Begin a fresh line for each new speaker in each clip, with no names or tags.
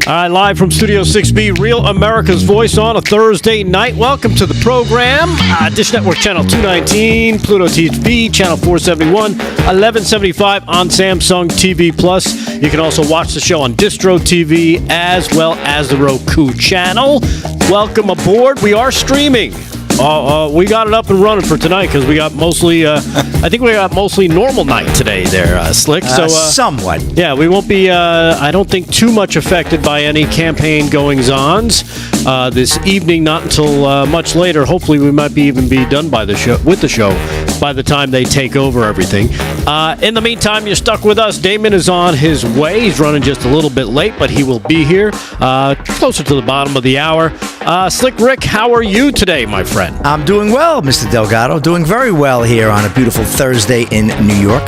All right, live from Studio 6B, Real America's Voice on a Thursday night. Welcome to the program. Dish Network Channel 219, Pluto TV, Channel 471, 1175 on Samsung TV Plus. You can also watch the show on Distro TV as well as the Roku channel. Welcome aboard. We are streaming. We got it up and running for tonight because we got mostly, I think we got mostly normal night today there, Slick. So
somewhat.
Yeah, we won't be, I don't think, too much affected by any campaign goings-ons this evening, not until much later. Hopefully we might be done by the show by the time they take over everything. In the meantime, you're stuck with us. Damon is on his way. He's running just a little bit late, but he will be here closer to the bottom of the hour. Slick Rick, how are you today, my friend?
I'm doing well, Mr. Delgado. Doing very well here on a beautiful Thursday in New York.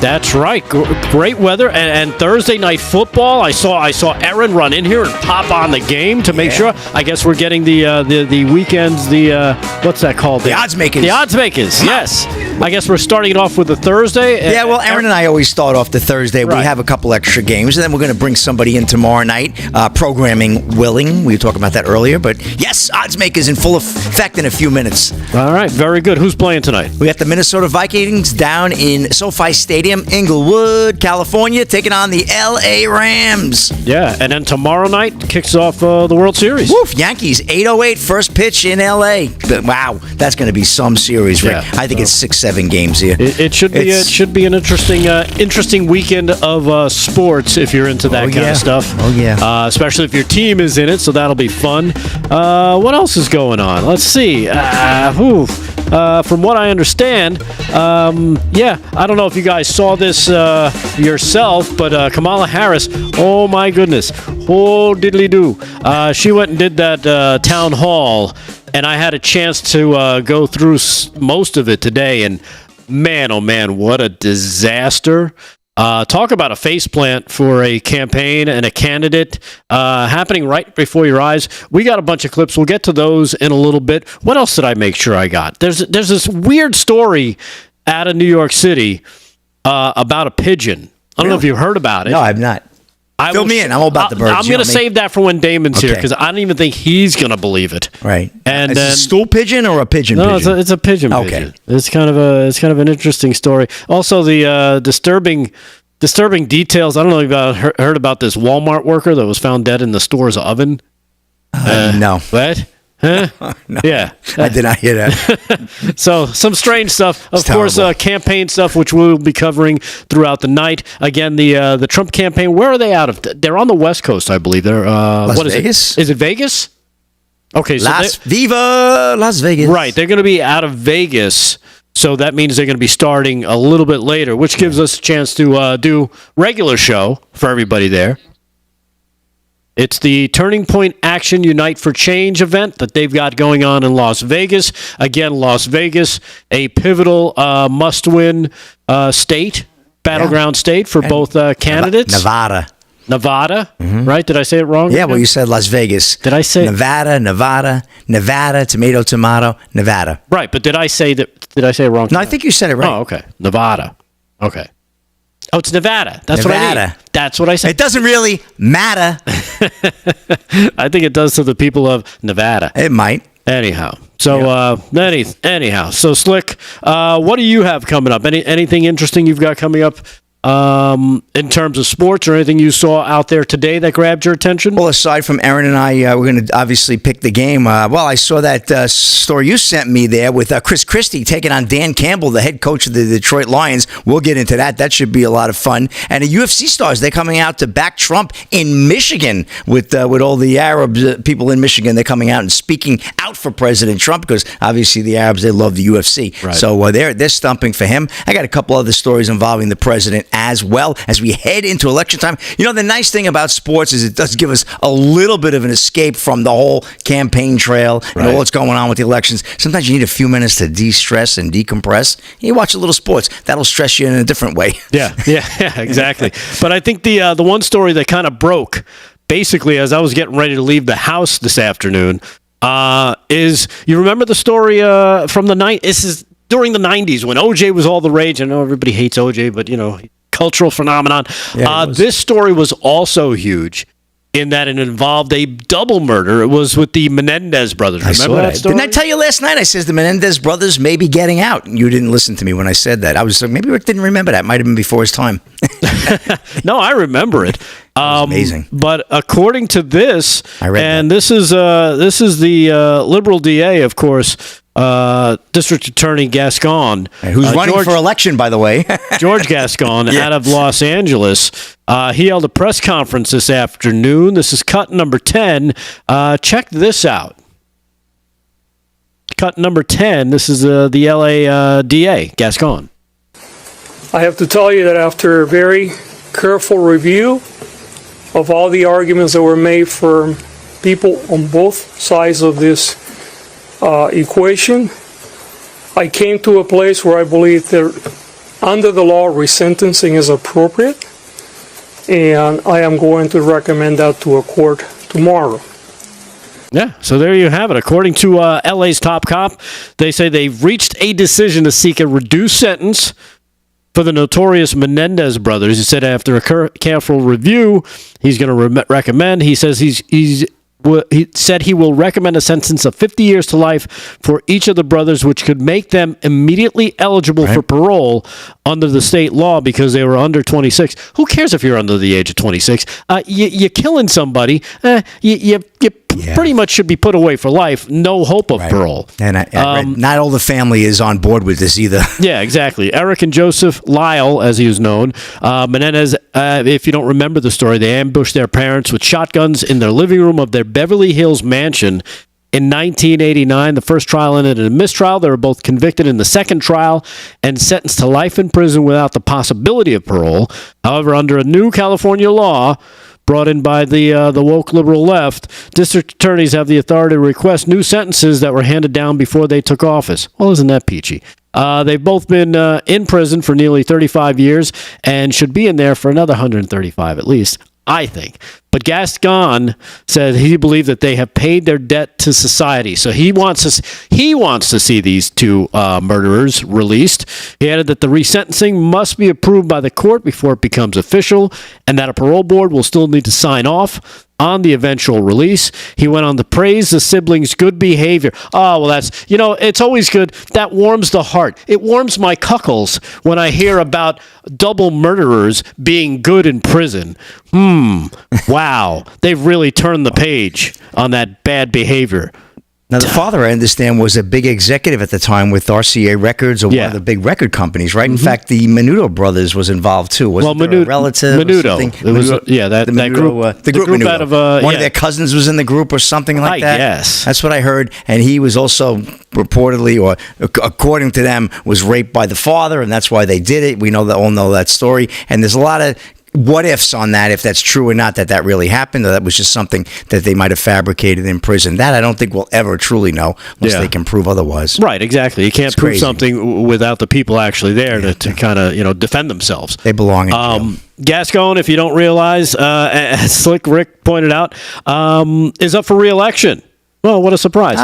That's right. Great weather and Thursday night football. I saw Aaron run in here and pop on the game to make sure. I guess we're getting the weekends. What's that called?
The Oddsmakers.
The Oddsmakers. Yes. I guess we're starting it off with the Thursday.
Yeah. Well, Aaron and I always start off the Thursday. Right. We have a couple extra games, and then we're going to bring somebody in tomorrow night. Programming willing. We were talking about that earlier, but yes, Oddsmakers in full effect in a few minutes.
All right. Very good. Who's playing tonight?
We got the Minnesota Vikings down in SoFi Stadium, Inglewood, California, taking on the LA Rams.
Yeah, and then tomorrow night kicks off the World Series.
Woof, Yankees, 8:08, first pitch in LA. Wow, that's going to be some series, Rick.
Yeah,
I think it's 6-7 games here.
It should be. It should be an interesting weekend of sports if you're into that kind of stuff.
Oh yeah.
Especially if your team is in it, so that'll be fun. What else is going on? Let's see. From what I understand, I don't know if you guys saw this yourself, but Kamala Harris, oh my goodness, oh diddly-doo. She went and did that town hall, and I had a chance to go through most of it today, and man, oh man, what a disaster. Talk about a faceplant for a campaign and a candidate happening right before your eyes. We got a bunch of clips. We'll get to those in a little bit. What else did I make sure I got? There's this weird story out of New York City about a pigeon. I don't know if you've heard about it.
No, I've not. Fill me in. I'm all about the birds.
I'm going to save that for when Damon's here because I don't even think he's going to believe it.
Right.
And
is it a stool pigeon or a pigeon?
No,
pigeon?
it's a pigeon.
Okay.
Pigeon. It's kind of an interesting story. Also, the disturbing details. I don't know if you heard about this Walmart worker that was found dead in the store's oven.
No.
What? Huh?
No,
yeah.
I did not hear that.
So some strange stuff. Of course, campaign stuff, which we'll be covering throughout the night. Again, the Trump campaign. Where are they out of? They're on the West Coast, I believe. They're
Las Vegas.
Is it Vegas? Okay, so
Viva Las Vegas.
Right, they're going to be out of Vegas. So that means they're going to be starting a little bit later, which gives us a chance to do regular show for everybody there. It's the Turning Point Action Unite for Change event that they've got going on in Las Vegas. Again, Las Vegas, a pivotal must-win state, battleground state for both candidates.
Nevada,
right? Did I say it wrong?
Yeah, well, you said Las Vegas.
Did I say
Nevada, tomato, Nevada.
Right, but did I say it wrong?
No, I think you said it right.
Oh, okay. Nevada. Okay. Oh, it's Nevada. That's
Nevada.
what I mean. That's what I said.
It doesn't really matter.
I think it does to the people of Nevada.
It might.
Anyhow. So, anyhow. So, Slick, what do you have coming up? Anything interesting you've got coming up in terms of sports or anything you saw out there today that grabbed your attention?
Well, aside from Aaron and I, we're going to obviously pick the game. I saw that story you sent me there with Chris Christie taking on Dan Campbell, the head coach of the Detroit Lions. We'll get into that. That should be a lot of fun. And the UFC stars, they're coming out to back Trump in Michigan with all the Arab people in Michigan. They're coming out and speaking out for President Trump because obviously the Arabs, they love the UFC.
Right.
So they're stumping for him. I got a couple other stories involving the president as well as we head into election time. You know, the nice thing about sports is it does give us a little bit of an escape from the whole campaign trail and all what's going on with the elections. Sometimes you need a few minutes to de-stress and decompress. You watch a little sports. That'll stress you in a different way.
Yeah, exactly. But I think the one story that kind of broke, basically, as I was getting ready to leave the house this afternoon, is you remember the story from the night? This is during the 90s when OJ was all the rage. I know everybody hates OJ, but, you know, cultural phenomenon. This story was also huge in that it involved a double murder. It was with the Menendez brothers. Remember that story?
Didn't I tell you last night? I says the Menendez brothers may be getting out. And you didn't listen to me when I said that. I was like, maybe Rick didn't remember that. Might have been before his time.
No, I remember it.
Amazing.
But according to this,
I read
and
that.
this is the liberal DA, of course, District Attorney Gascon,
who's running for election, by the way.
George Gascon out of Los Angeles. He held a press conference this afternoon. This is cut number 10. Check this out. Cut number 10. This is the LA DA, Gascon.
I have to tell you that after a very careful review of all the arguments that were made for people on both sides of this equation, I came to a place where I believe that under the law, resentencing is appropriate, and I am going to recommend that to a court tomorrow.
Yeah, so there you have it. According to LA's top cop, they say they've reached a decision to seek a reduced sentence for the notorious Menendez brothers. He said after a careful review, he's going to recommend. He says he said he will recommend a sentence of 50 years to life for each of the brothers, which could make them immediately eligible for parole under the state law because they were under 26. Who cares if you're under the age of 26? You're killing somebody. You pretty much should be put away for life. No hope of parole.
And I read not all the family is on board with this either.
Yeah, exactly. Eric and Joseph Lyle, as he was known. Menendez, if you don't remember the story, they ambushed their parents with shotguns in their living room of their Beverly Hills mansion in 1989. The first trial ended in a mistrial. They were both convicted in the second trial and sentenced to life in prison without the possibility of parole. However, under a new California law brought in by the woke liberal left, district attorneys have the authority to request new sentences that were handed down before they took office. Well, isn't that peachy? They've both been in prison for nearly 35 years and should be in there for another 135 at least, I think. But Gascon said he believed that they have paid their debt to society. So he wants to see these two murderers released. He added that the resentencing must be approved by the court before it becomes official, and that a parole board will still need to sign off on the eventual release. He went on to praise the siblings' good behavior. Oh, well, that's, it's always good. That warms the heart. It warms my cuckles when I hear about double murderers being good in prison. Wow. They've really turned the page on that bad behavior.
Now, the father, I understand, was a big executive at the time with RCA Records or one of the big record companies, right? In fact, the Menudo brothers was involved too. Wasn't there a relative?
Menudo. It was, that group. The group Menudo. Out of,
one of their cousins was in the group or something like that.
Yes.
That's what I heard. And he was also reportedly, or according to them, was raped by the father, and that's why they did it. We all know that story. And there's a lot of what ifs on that, if that's true or not, that really happened, or that was just something that they might have fabricated in prison. That I don't think we'll ever truly know unless they can prove otherwise.
Right, exactly. You can't prove something without the people actually there to kind of defend themselves.
They belong in jail.
Gascon, if you don't realize, as Slick Rick pointed out, is up for re-election. Well, what a surprise.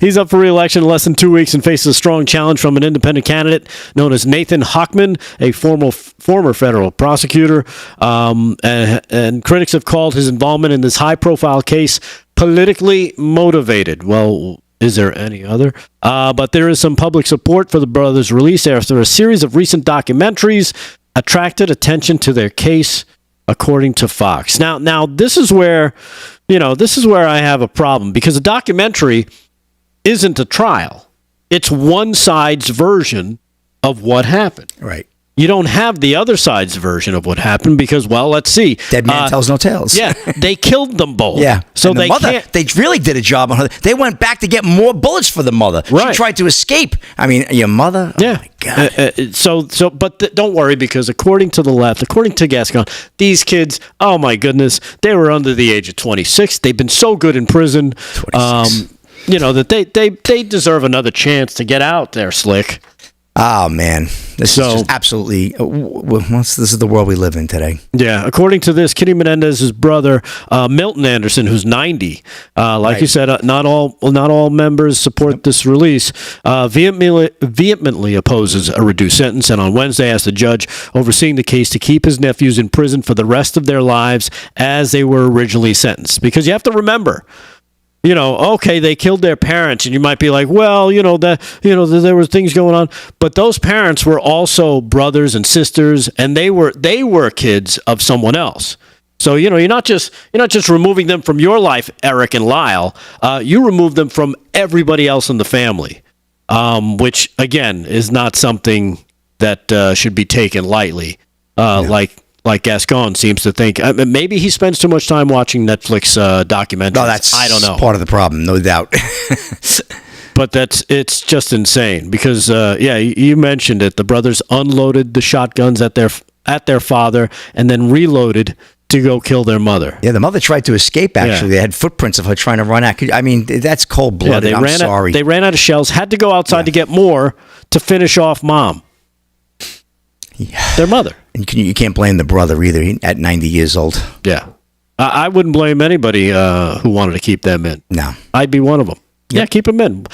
He's up for re-election in less than 2 weeks and faces a strong challenge from an independent candidate known as Nathan Hochman, a former federal prosecutor. And critics have called his involvement in this high-profile case politically motivated. Well, is there any other? But there is some public support for the brothers' release after a series of recent documentaries attracted attention to their case, according to Fox. Now this is where I have a problem, because a documentary isn't a trial. It's one side's version of what happened.
Right.
You don't have the other side's version of what happened because, well, let's see.
Dead man tells no tales.
Yeah, they killed them both.
Yeah.
So
the mother, they really did a job on her. They went back to get more bullets for the mother.
Right.
She tried to escape. I mean, your mother?
Yeah.
Oh, my God.
But don't worry, because according to the left, according to Gascon, these kids, oh my goodness, they were under the age of 26. They've been so good in prison.
26.
That they deserve another chance to get out there, Slick.
Oh, man. This is just absolutely... this is the world we live in today.
Yeah. According to this, Kitty Menendez's brother, Milton Anderson, who's 90, like you said, not all members support this release, vehemently opposes a reduced sentence, and on Wednesday asked the judge overseeing the case to keep his nephews in prison for the rest of their lives as they were originally sentenced. Because you have to remember... okay, they killed their parents, and you might be like, well, there were things going on, but those parents were also brothers and sisters, and they were kids of someone else. So you're not just removing them from your life, Eric and Lyle. You remove them from everybody else in the family, which again is not something that should be taken lightly. Like Gascon seems to think. Maybe he spends too much time watching Netflix documentaries.
No, that's
I don't know.
Part of the problem, no doubt.
But it's just insane because you mentioned it. The brothers unloaded the shotguns at their father and then reloaded to go kill their mother.
Yeah, the mother tried to escape. Actually, they had footprints of her trying to run out. I mean, that's cold blooded.
Yeah,
I'm sorry.
They ran out of shells. Had to go outside to get more to finish off mom.
Yeah.
Their mother.
And you can't blame the brother either at 90 years old.
Yeah. I wouldn't blame anybody who wanted to keep them in.
No.
I'd be one of them. Yep. Yeah, keep them in.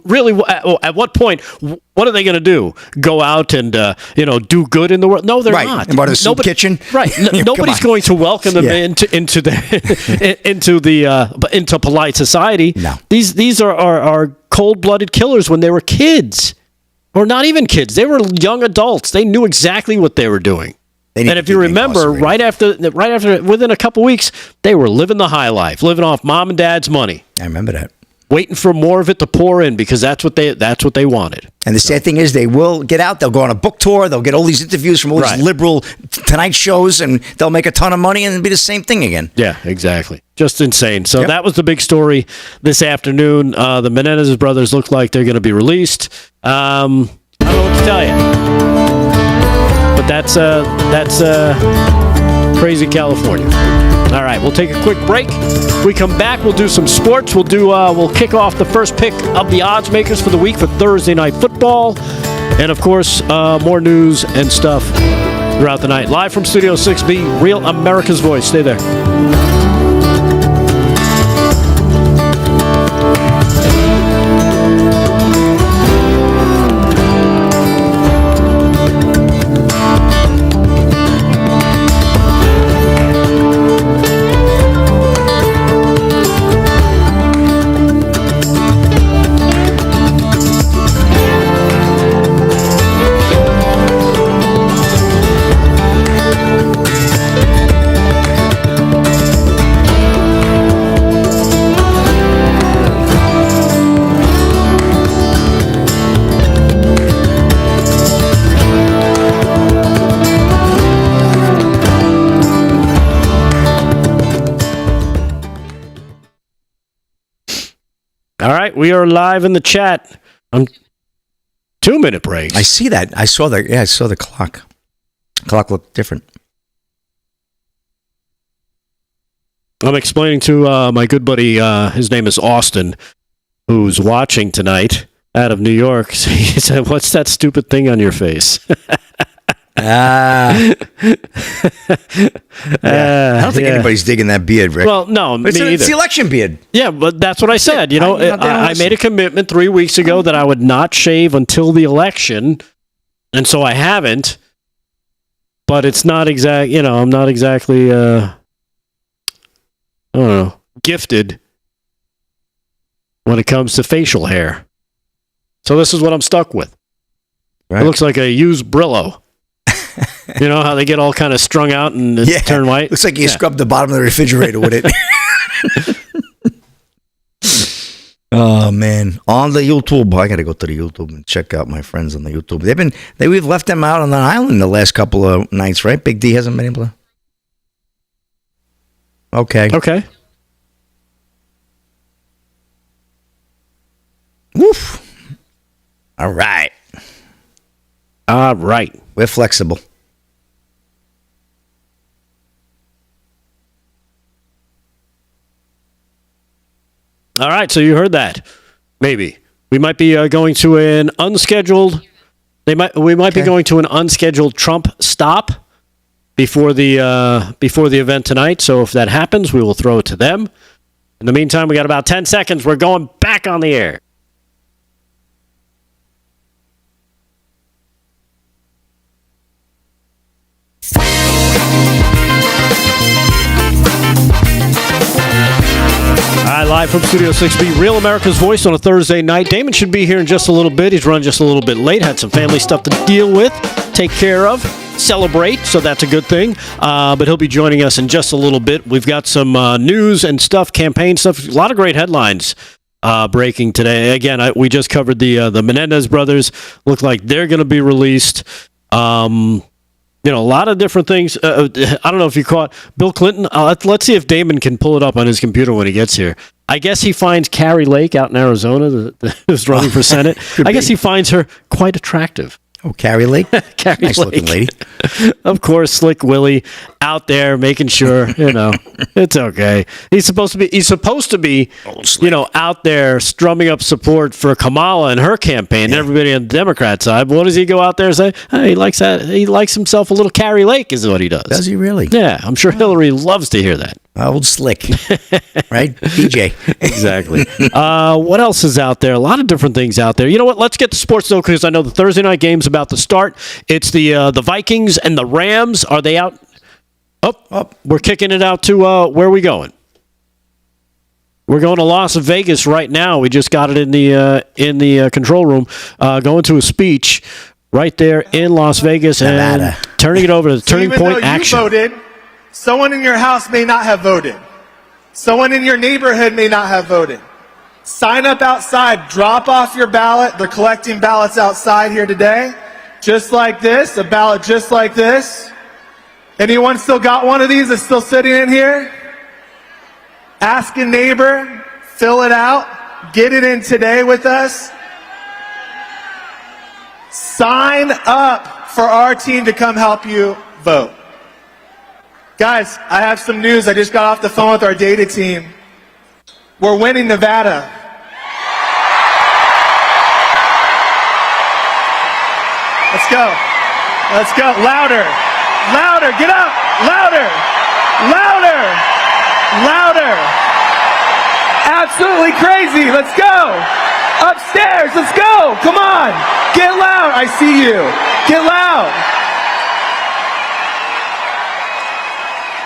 Really, at what point, what are they going to do? Go out and, do good in the world? No, they're not.
And what, a soup kitchen?
Right. Nobody's going to welcome them into polite society.
No.
These are cold-blooded killers when they were kids. Or not even kids. They were young adults. They knew exactly what they were doing. And if you remember, right after, within a couple weeks, they were living the high life, living off mom and dad's money.
I remember that.
Waiting for more of it to pour in because that's what they wanted.
And the sad thing is, they will get out. They'll go on a book tour. They'll get all these interviews from all these liberal Tonight shows, and they'll make a ton of money, and it'll be the same thing again.
Yeah, exactly. Just insane. So that was the big story this afternoon. The Menendez brothers look like they're going to be released. I don't know what to tell you, but that's crazy California. All right, we'll take a quick break. We come back, we'll do some sports. We'll kick off the first pick of the Oddsmakers for the week for Thursday Night Football. And, of course, more news and stuff throughout the night. Live from Studio 6B, Real America's Voice. Stay there. All right, we are live in the chat. 2-minute breaks.
I see that. I saw the clock. Clock looked different.
I'm explaining to my good buddy, his name is Austin, who's watching tonight out of New York. He said, "What's that stupid thing on your face?"
I don't think anybody's digging that beard, Rick.
Well, no, me either.
It's the election beard.
Yeah, but that's what I said. I made a commitment 3 weeks ago that I would not shave until the election, and so I haven't. But it's not exact. I'm not exactly, I don't know, gifted when it comes to facial hair. So this is what I'm stuck with. Right. It looks like a used Brillo. You know how they get all kind of strung out and turn white?
Looks like you scrubbed the bottom of the refrigerator with it. Oh, man. On the YouTube. I got to go to the YouTube and check out my friends on the YouTube. We've left them out on the island the last couple of nights, right? Big D hasn't been able to. Okay. Woof. All right. We're flexible.
All right, so you heard that. Maybe. We might be going to an unscheduled We might be going to an unscheduled Trump stop before the event tonight. So if that happens, we will throw it to them. In the meantime, we got about 10 seconds. We're going back on the air. All right, live from Studio 6B, Real America's Voice on a Thursday night. Damon should be here in just a little bit. He's run just a little bit late, had some family stuff to deal with, take care of, celebrate, so that's a good thing. But he'll be joining us in just a little bit. We've got some news and stuff, campaign stuff, a lot of great headlines breaking today. Again, we just covered the Menendez brothers. Look like they're going to be released. A lot of different things. I don't know if you caught Bill Clinton. Let's see if Damon can pull it up on his computer when he gets here. I guess he finds Carrie Lake out in Arizona, who's running for Senate. I guess he finds her quite attractive.
Oh, Carrie Lake? Nice looking lady.
Of course, Slick Willie out there making sure, it's okay. He's supposed to be, out there strumming up support for Kamala and her campaign and everybody on the Democrat side. But what does he go out there and say? He likes that. He likes himself a little Carrie Lake is what he does.
Does he really?
Yeah, I'm sure Hillary loves to hear that.
Old Slick, right? DJ.
Exactly. What else is out there? A lot of different things out there. You know what? Let's get to sports, though, because I know the Thursday night game's about to start. It's the Vikings and the Rams. Are they out? Oh, we're kicking it out to where are we going? We're going to Las Vegas right now. We just got it in the control room. Going to a speech right there in Las Vegas,
Nevada.
And turning it over to the Turning Point Action.
You voted, someone in your house may not have voted. Someone in your neighborhood may not have voted. Sign up outside. Drop off your ballot. They're collecting ballots outside here today. Just like this. A ballot just like this. Anyone still got one of these that's still sitting in here? Ask a neighbor. Fill it out. Get it in today with us. Sign up for our team to come help you vote. Guys, I have some news. I just got off the phone with our data team. We're winning Nevada. Let's go. Let's go. Louder. Louder. Get up. Louder. Louder. Louder. Absolutely crazy. Let's go. Upstairs. Let's go. Come on. Get loud. I see you. Get loud.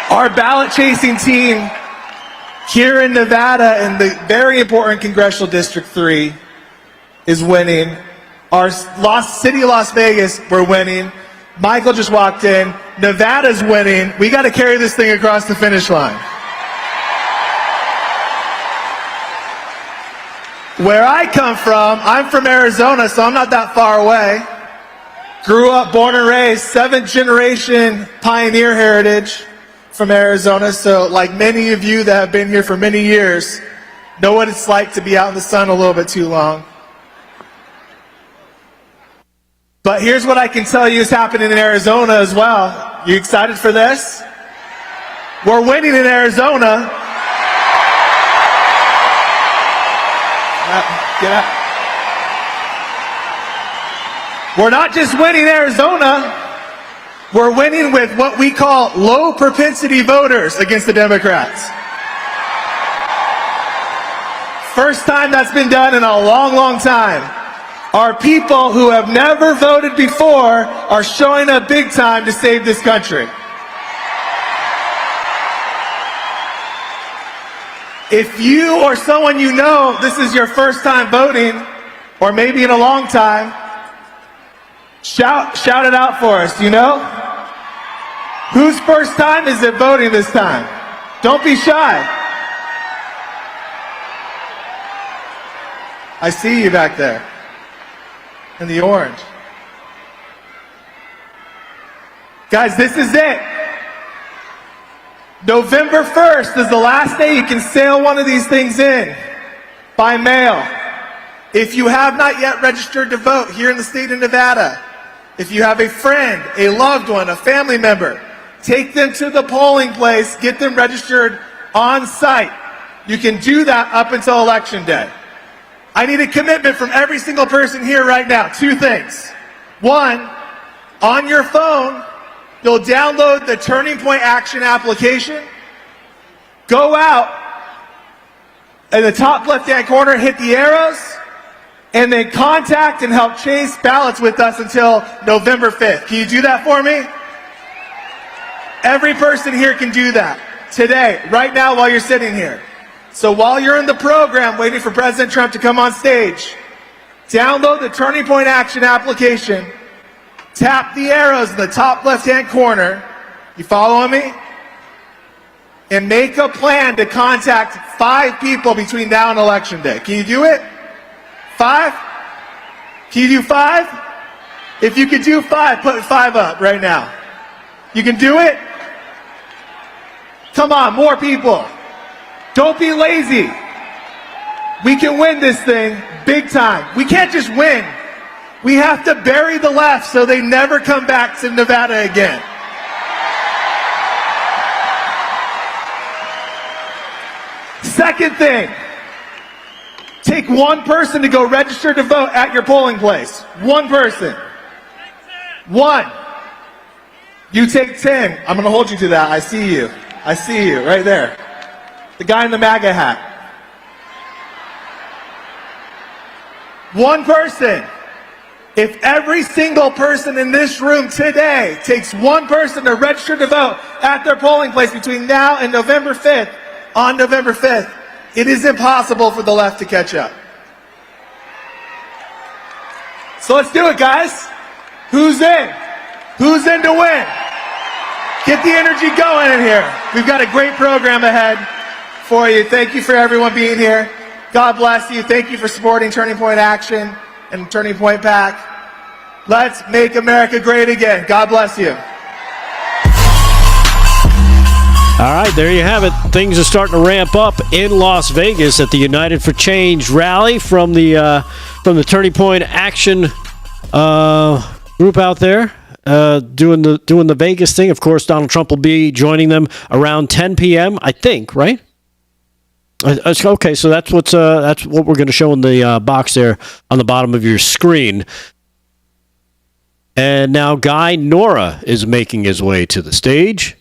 Our ballot chasing team here in Nevada in the very important Congressional District 3 is winning. Our city of Las Vegas, we're winning. Michael just walked in. Nevada's winning. We got to carry this thing across the finish line. Where I come from, I'm from Arizona, so I'm not that far away. Grew up, born and raised, 7th generation pioneer heritage from Arizona. So like many of you that have been here for many years, know what it's like to be out in the sun a little bit too long. But here's what I can tell you is happening in Arizona as well. You excited for this? We're winning in Arizona. Get up. We're not just winning Arizona. We're winning with what we call low propensity voters against the Democrats. First time that's been done in a long, long time. Our people who have never voted before are showing up big time to save this country. If you or someone you know, this is your first time voting, or maybe in a long time, shout it out for us, you know? Whose first time is it voting this time? Don't be shy. I see you back there. In the orange. Guys, this is it. November 1st is the last day you can sail one of these things in by mail. If you have not yet registered to vote here in the state of Nevada, if you have a friend, a loved one, a family member, take them to the polling place, get them registered on site. You can do that up until Election Day. I need a commitment from every single person here right now. 2 things. One, on your phone, you'll download the Turning Point Action application, go out, in the top left-hand corner, hit the arrows, and then contact and help chase ballots with us until November 5th. Can you do that for me? Every person here can do that today, right now, while you're sitting here. So while you're in the program waiting for President Trump to come on stage, download the Turning Point Action application, tap the arrows in the top left-hand corner, you following me? And make a plan to contact 5 people between now and Election Day. Can you do it? 5? Can you do 5? If you could do 5, put 5 up right now. You can do it? Come on, more people. Don't be lazy. We can win this thing big time. We can't just win. We have to bury the left so they never come back to Nevada again. Second thing, take one person to go register to vote at your polling place. One person. One. You take 10. I'm going to hold you to that. I see you. I see you right there. The guy in the MAGA hat. One person. If every single person in this room today takes one person to register to vote at their polling place between now and November 5th, on November 5th, it is impossible for the left to catch up. So let's do it, guys. Who's in? Who's in to win? Get the energy going in here. We've got a great program ahead for you. Thank you for everyone being here. God bless you. Thank you for supporting Turning Point Action and Turning Point PAC. Let's make America great again. God bless you.
All right, there you have it. Things are starting to ramp up in Las Vegas at the United for Change rally from the Turning Point Action group out there doing the Vegas thing. Of course, Donald Trump will be joining them around 10 p.m. I think, right? Okay, so that's what we're going to show in the box there on the bottom of your screen. And now Guy Nora is making his way to the stage.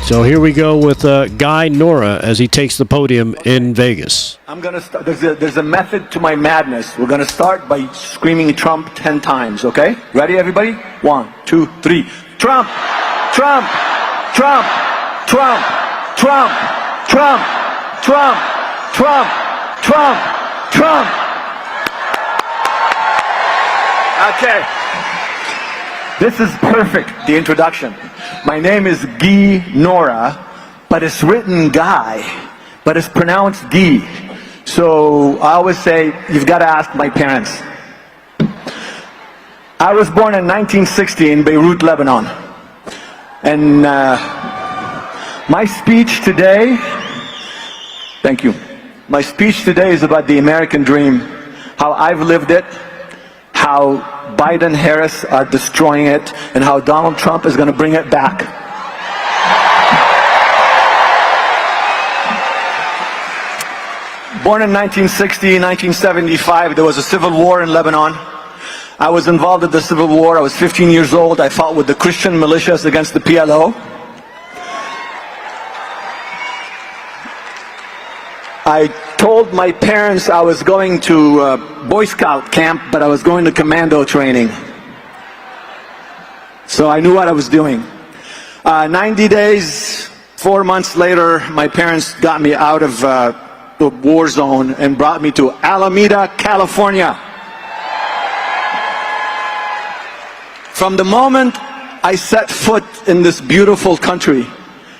So here we go with Guy Nora as he takes the podium in Vegas.
I'm going to start. There's a method to my madness. We're going to start by screaming Trump 10 times, okay? Ready, everybody? 1, 2, 3. Trump! Trump! Trump! Trump! Trump! Trump! Trump! Trump! Trump! Trump! Okay. This is perfect, the introduction. My name is Guy Nora, but it's written Guy, but it's pronounced Guy. So I always say, you've got to ask my parents. I was born in 1960 in Beirut, Lebanon. And my speech today, thank you. My speech today is about the American dream, how I've lived it, how Biden, Harris are destroying it, and how Donald Trump is going to bring it back. Born in 1960, 1975, there was a civil war in Lebanon. I was involved in the civil war. I was 15 years old. I fought with the Christian militias against the PLO. I told my parents I was going to Boy Scout camp, but I was going to commando training. So I knew what I was doing. 90 days, 4 months later, my parents got me out of the war zone and brought me to Alameda, California. From the moment I set foot in this beautiful country,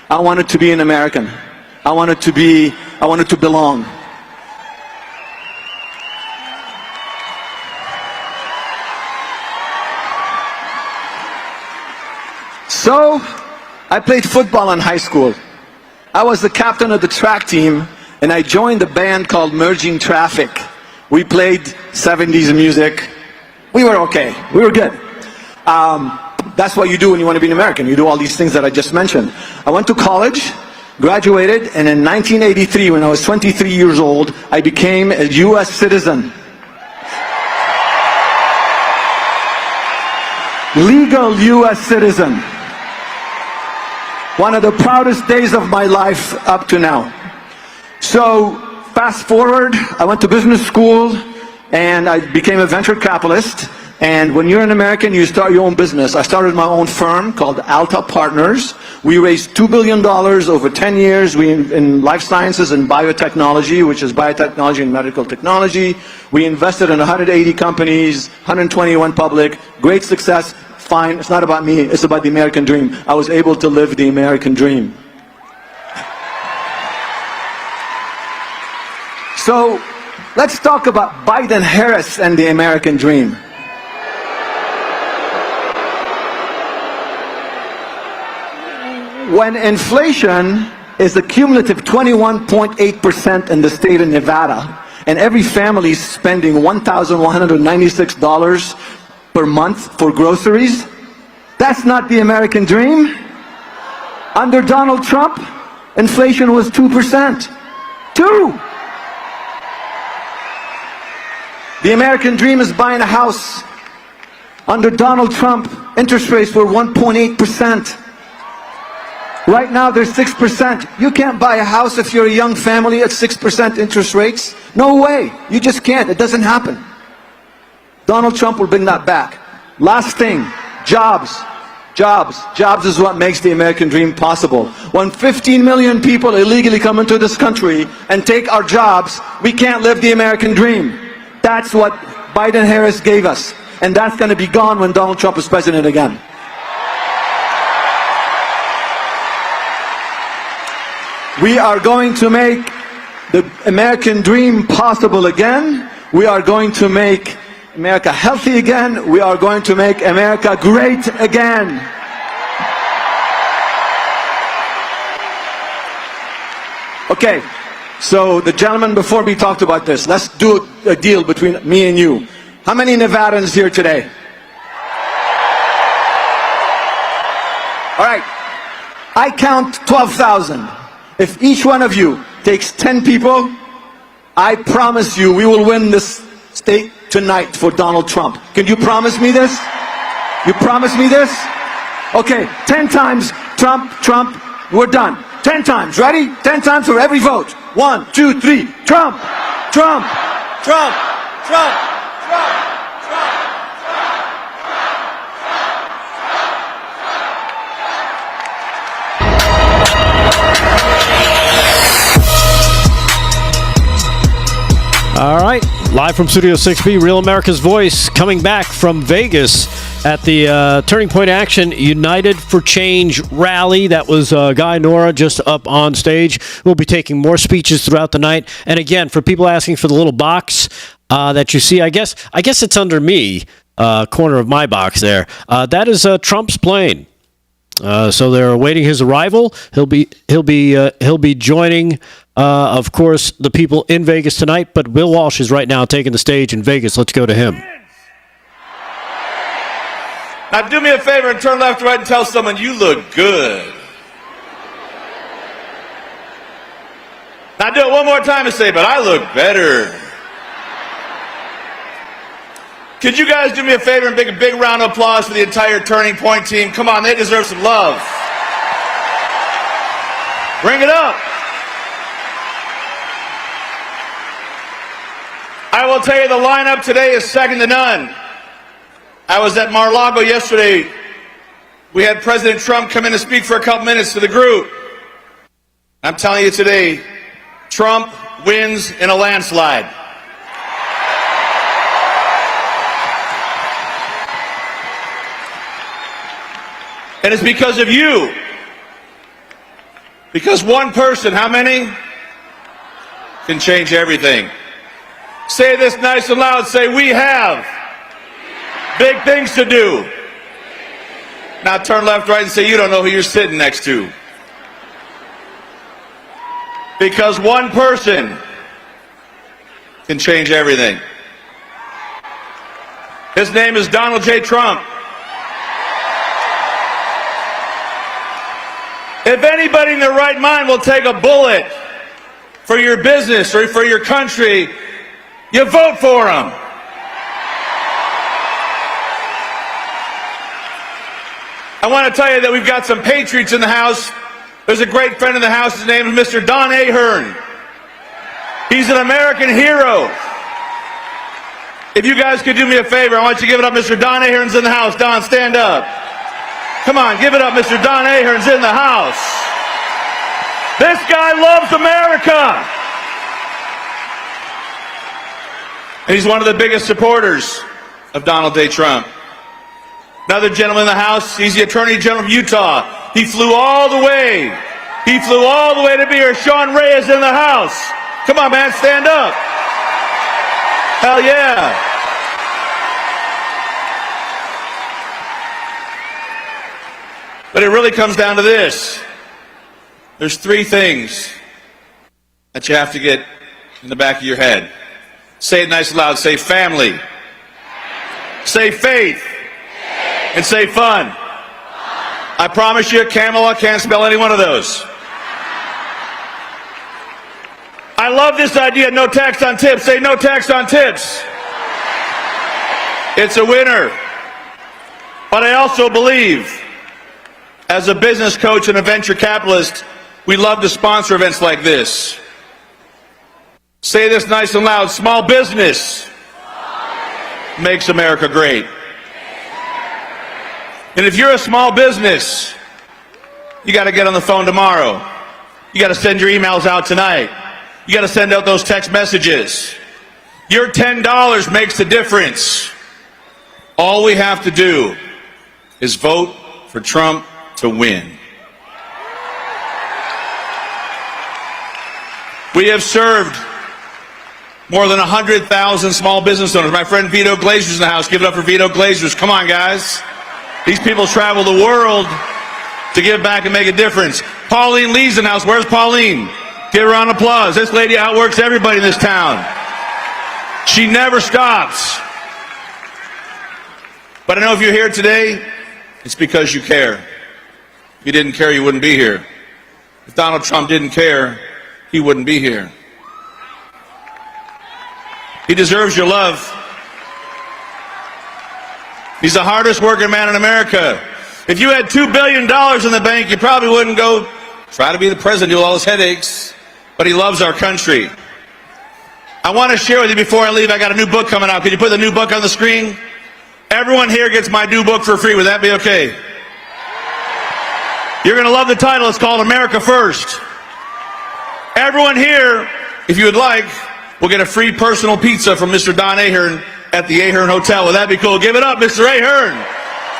I wanted to be an American. I wanted to belong. So, I played football in high school. I was the captain of the track team, and I joined a band called Merging Traffic. We played 70s music. We were okay. We were good. That's what you do when you want to be an American. You do all these things that I just mentioned. I went to college, graduated, and in 1983, when I was 23 years old, I became a U.S. citizen. legal U.S. citizen. One of the proudest days of my life up to now. So, fast forward, I went to business school and I became a venture capitalist. And when you're an American, you start your own business. I started my own firm called Alta Partners. We raised $2 billion over 10 years in life sciences and biotechnology, which is biotechnology and medical technology. We invested in 180 companies, 120 went public, great success. Fine, it's not about me, it's about the American dream. I was able to live the American dream. So, let's talk about Biden-Harris and the American dream. When inflation is a cumulative 21.8% in the state of Nevada, and every family is spending $1,196 per month for groceries, that's not the American dream. Under Donald Trump, inflation was 2%. 2! The American dream is buying a house. Under Donald Trump, interest rates were 1.8%. Right now, they're 6%. You can't buy a house if you're a young family at 6% interest rates. No way. You just can't. It doesn't happen. Donald Trump will bring that back. Last thing, jobs. Jobs. Jobs is what makes the American dream possible. When 15 million people illegally come into this country and take our jobs, we can't live the American dream. That's what Biden-Harris gave us. And that's going to be gone when Donald Trump is president again. We are going to make the American dream possible again. We are going to make America healthy again. We are going to make America great again. Okay, so the gentleman before me talked about this. Let's do a deal between me and you. How many Nevadans here today? All right, I count 12,000. If each one of you takes 10 people, I promise you we will win this state tonight for Donald Trump. Can you promise me this? You promise me this? Okay, 10 times Trump, Trump, we're done. 10 times, ready? 10 times for every vote. 1, 2, 3, Trump, Trump, Trump, Trump, Trump.
All right, live from Studio 6B, Real America's Voice, coming back from Vegas at the Turning Point Action United for Change rally. That was Guy Nora just up on stage. We'll be taking more speeches throughout the night. And again, for people asking for the little box that you see, I guess it's under me, corner of my box there. That is Trump's plane. So they're awaiting his arrival. He'll be joining, of course, the people in Vegas tonight. But Bill Walsh is right now taking the stage in Vegas. Let's go to him.
Now do me a favor and turn left, right, and tell someone you look good. Now do it one more time and say, but I look better. Could you guys do me a favor and make a big round of applause for the entire Turning Point team? Come on, they deserve some love. Bring it up. I will tell you the lineup today is second to none. I was at Mar-a-Lago yesterday. We had President Trump come in to speak for a couple minutes to the group. I'm telling you today, Trump wins in a landslide. And it's because of you. Because one person, how many? Can change everything. Say this nice and loud. Say, we have big things to do. Now turn left, right, and say, you don't know who you're sitting next to. Because one person can change everything. His name is Donald J. Trump. If anybody in their right mind will take a bullet for your business or for your country, you vote for him. I want to tell you that we've got some patriots in the house. There's a great friend in the house. His name is Mr. Don Ahern. He's an American hero. If you guys could do me a favor, I want you to give it up. Mr. Don Ahern's in the house. Don, stand up. Come on, give it up. Mr. Don Ahern's in the house. This guy loves America. And he's one of the biggest supporters of Donald J. Trump. Another gentleman in the house, he's the Attorney General of Utah. He flew all the way. He flew all the way to be here. Sean Reyes in the house. Come on, man, stand up. Hell yeah. But it really comes down to this. There's three things that you have to get in the back of your head. Say it nice and loud. Say family. Say faith. And say fun. I promise you, Kamala can't spell any one of those. I love this idea, no tax on tips. Say no tax on tips. It's a winner. But I also believe, as a business coach and a venture capitalist, we love to sponsor events like this. Say this nice and loud. Small business makes America great. And if you're a small business, you got to get on the phone tomorrow. You got to send your emails out tonight. You got to send out those text messages. Your $10 makes the difference. All we have to do is vote for Trump to win. We have served more than 100,000 small business owners. My friend Vito Glazer's in the house. Give it up for Vito Glazer's. Come on, guys. These people travel the world to give back and make a difference. Pauline Lee's in the house. Where's Pauline? Give her a round of applause. This lady outworks everybody in this town. She never stops. But I know if you're here today, it's because you care. If you didn't care, you wouldn't be here. If Donald Trump didn't care, he wouldn't be here. He deserves your love. He's the hardest working man in America. If you had $2 billion in the bank, you probably wouldn't go try to be the president, do all his headaches. But he loves our country. I want to share with you before I leave, I got a new book coming out. Could you put the new book on the screen? Everyone here gets my new book for free. Would that be okay? You're going to love the title. It's called America First. Everyone here, if you would like, will get a free personal pizza from Mr. Don Ahern at the Ahern Hotel. Would that be cool? Give it up, Mr. Ahern.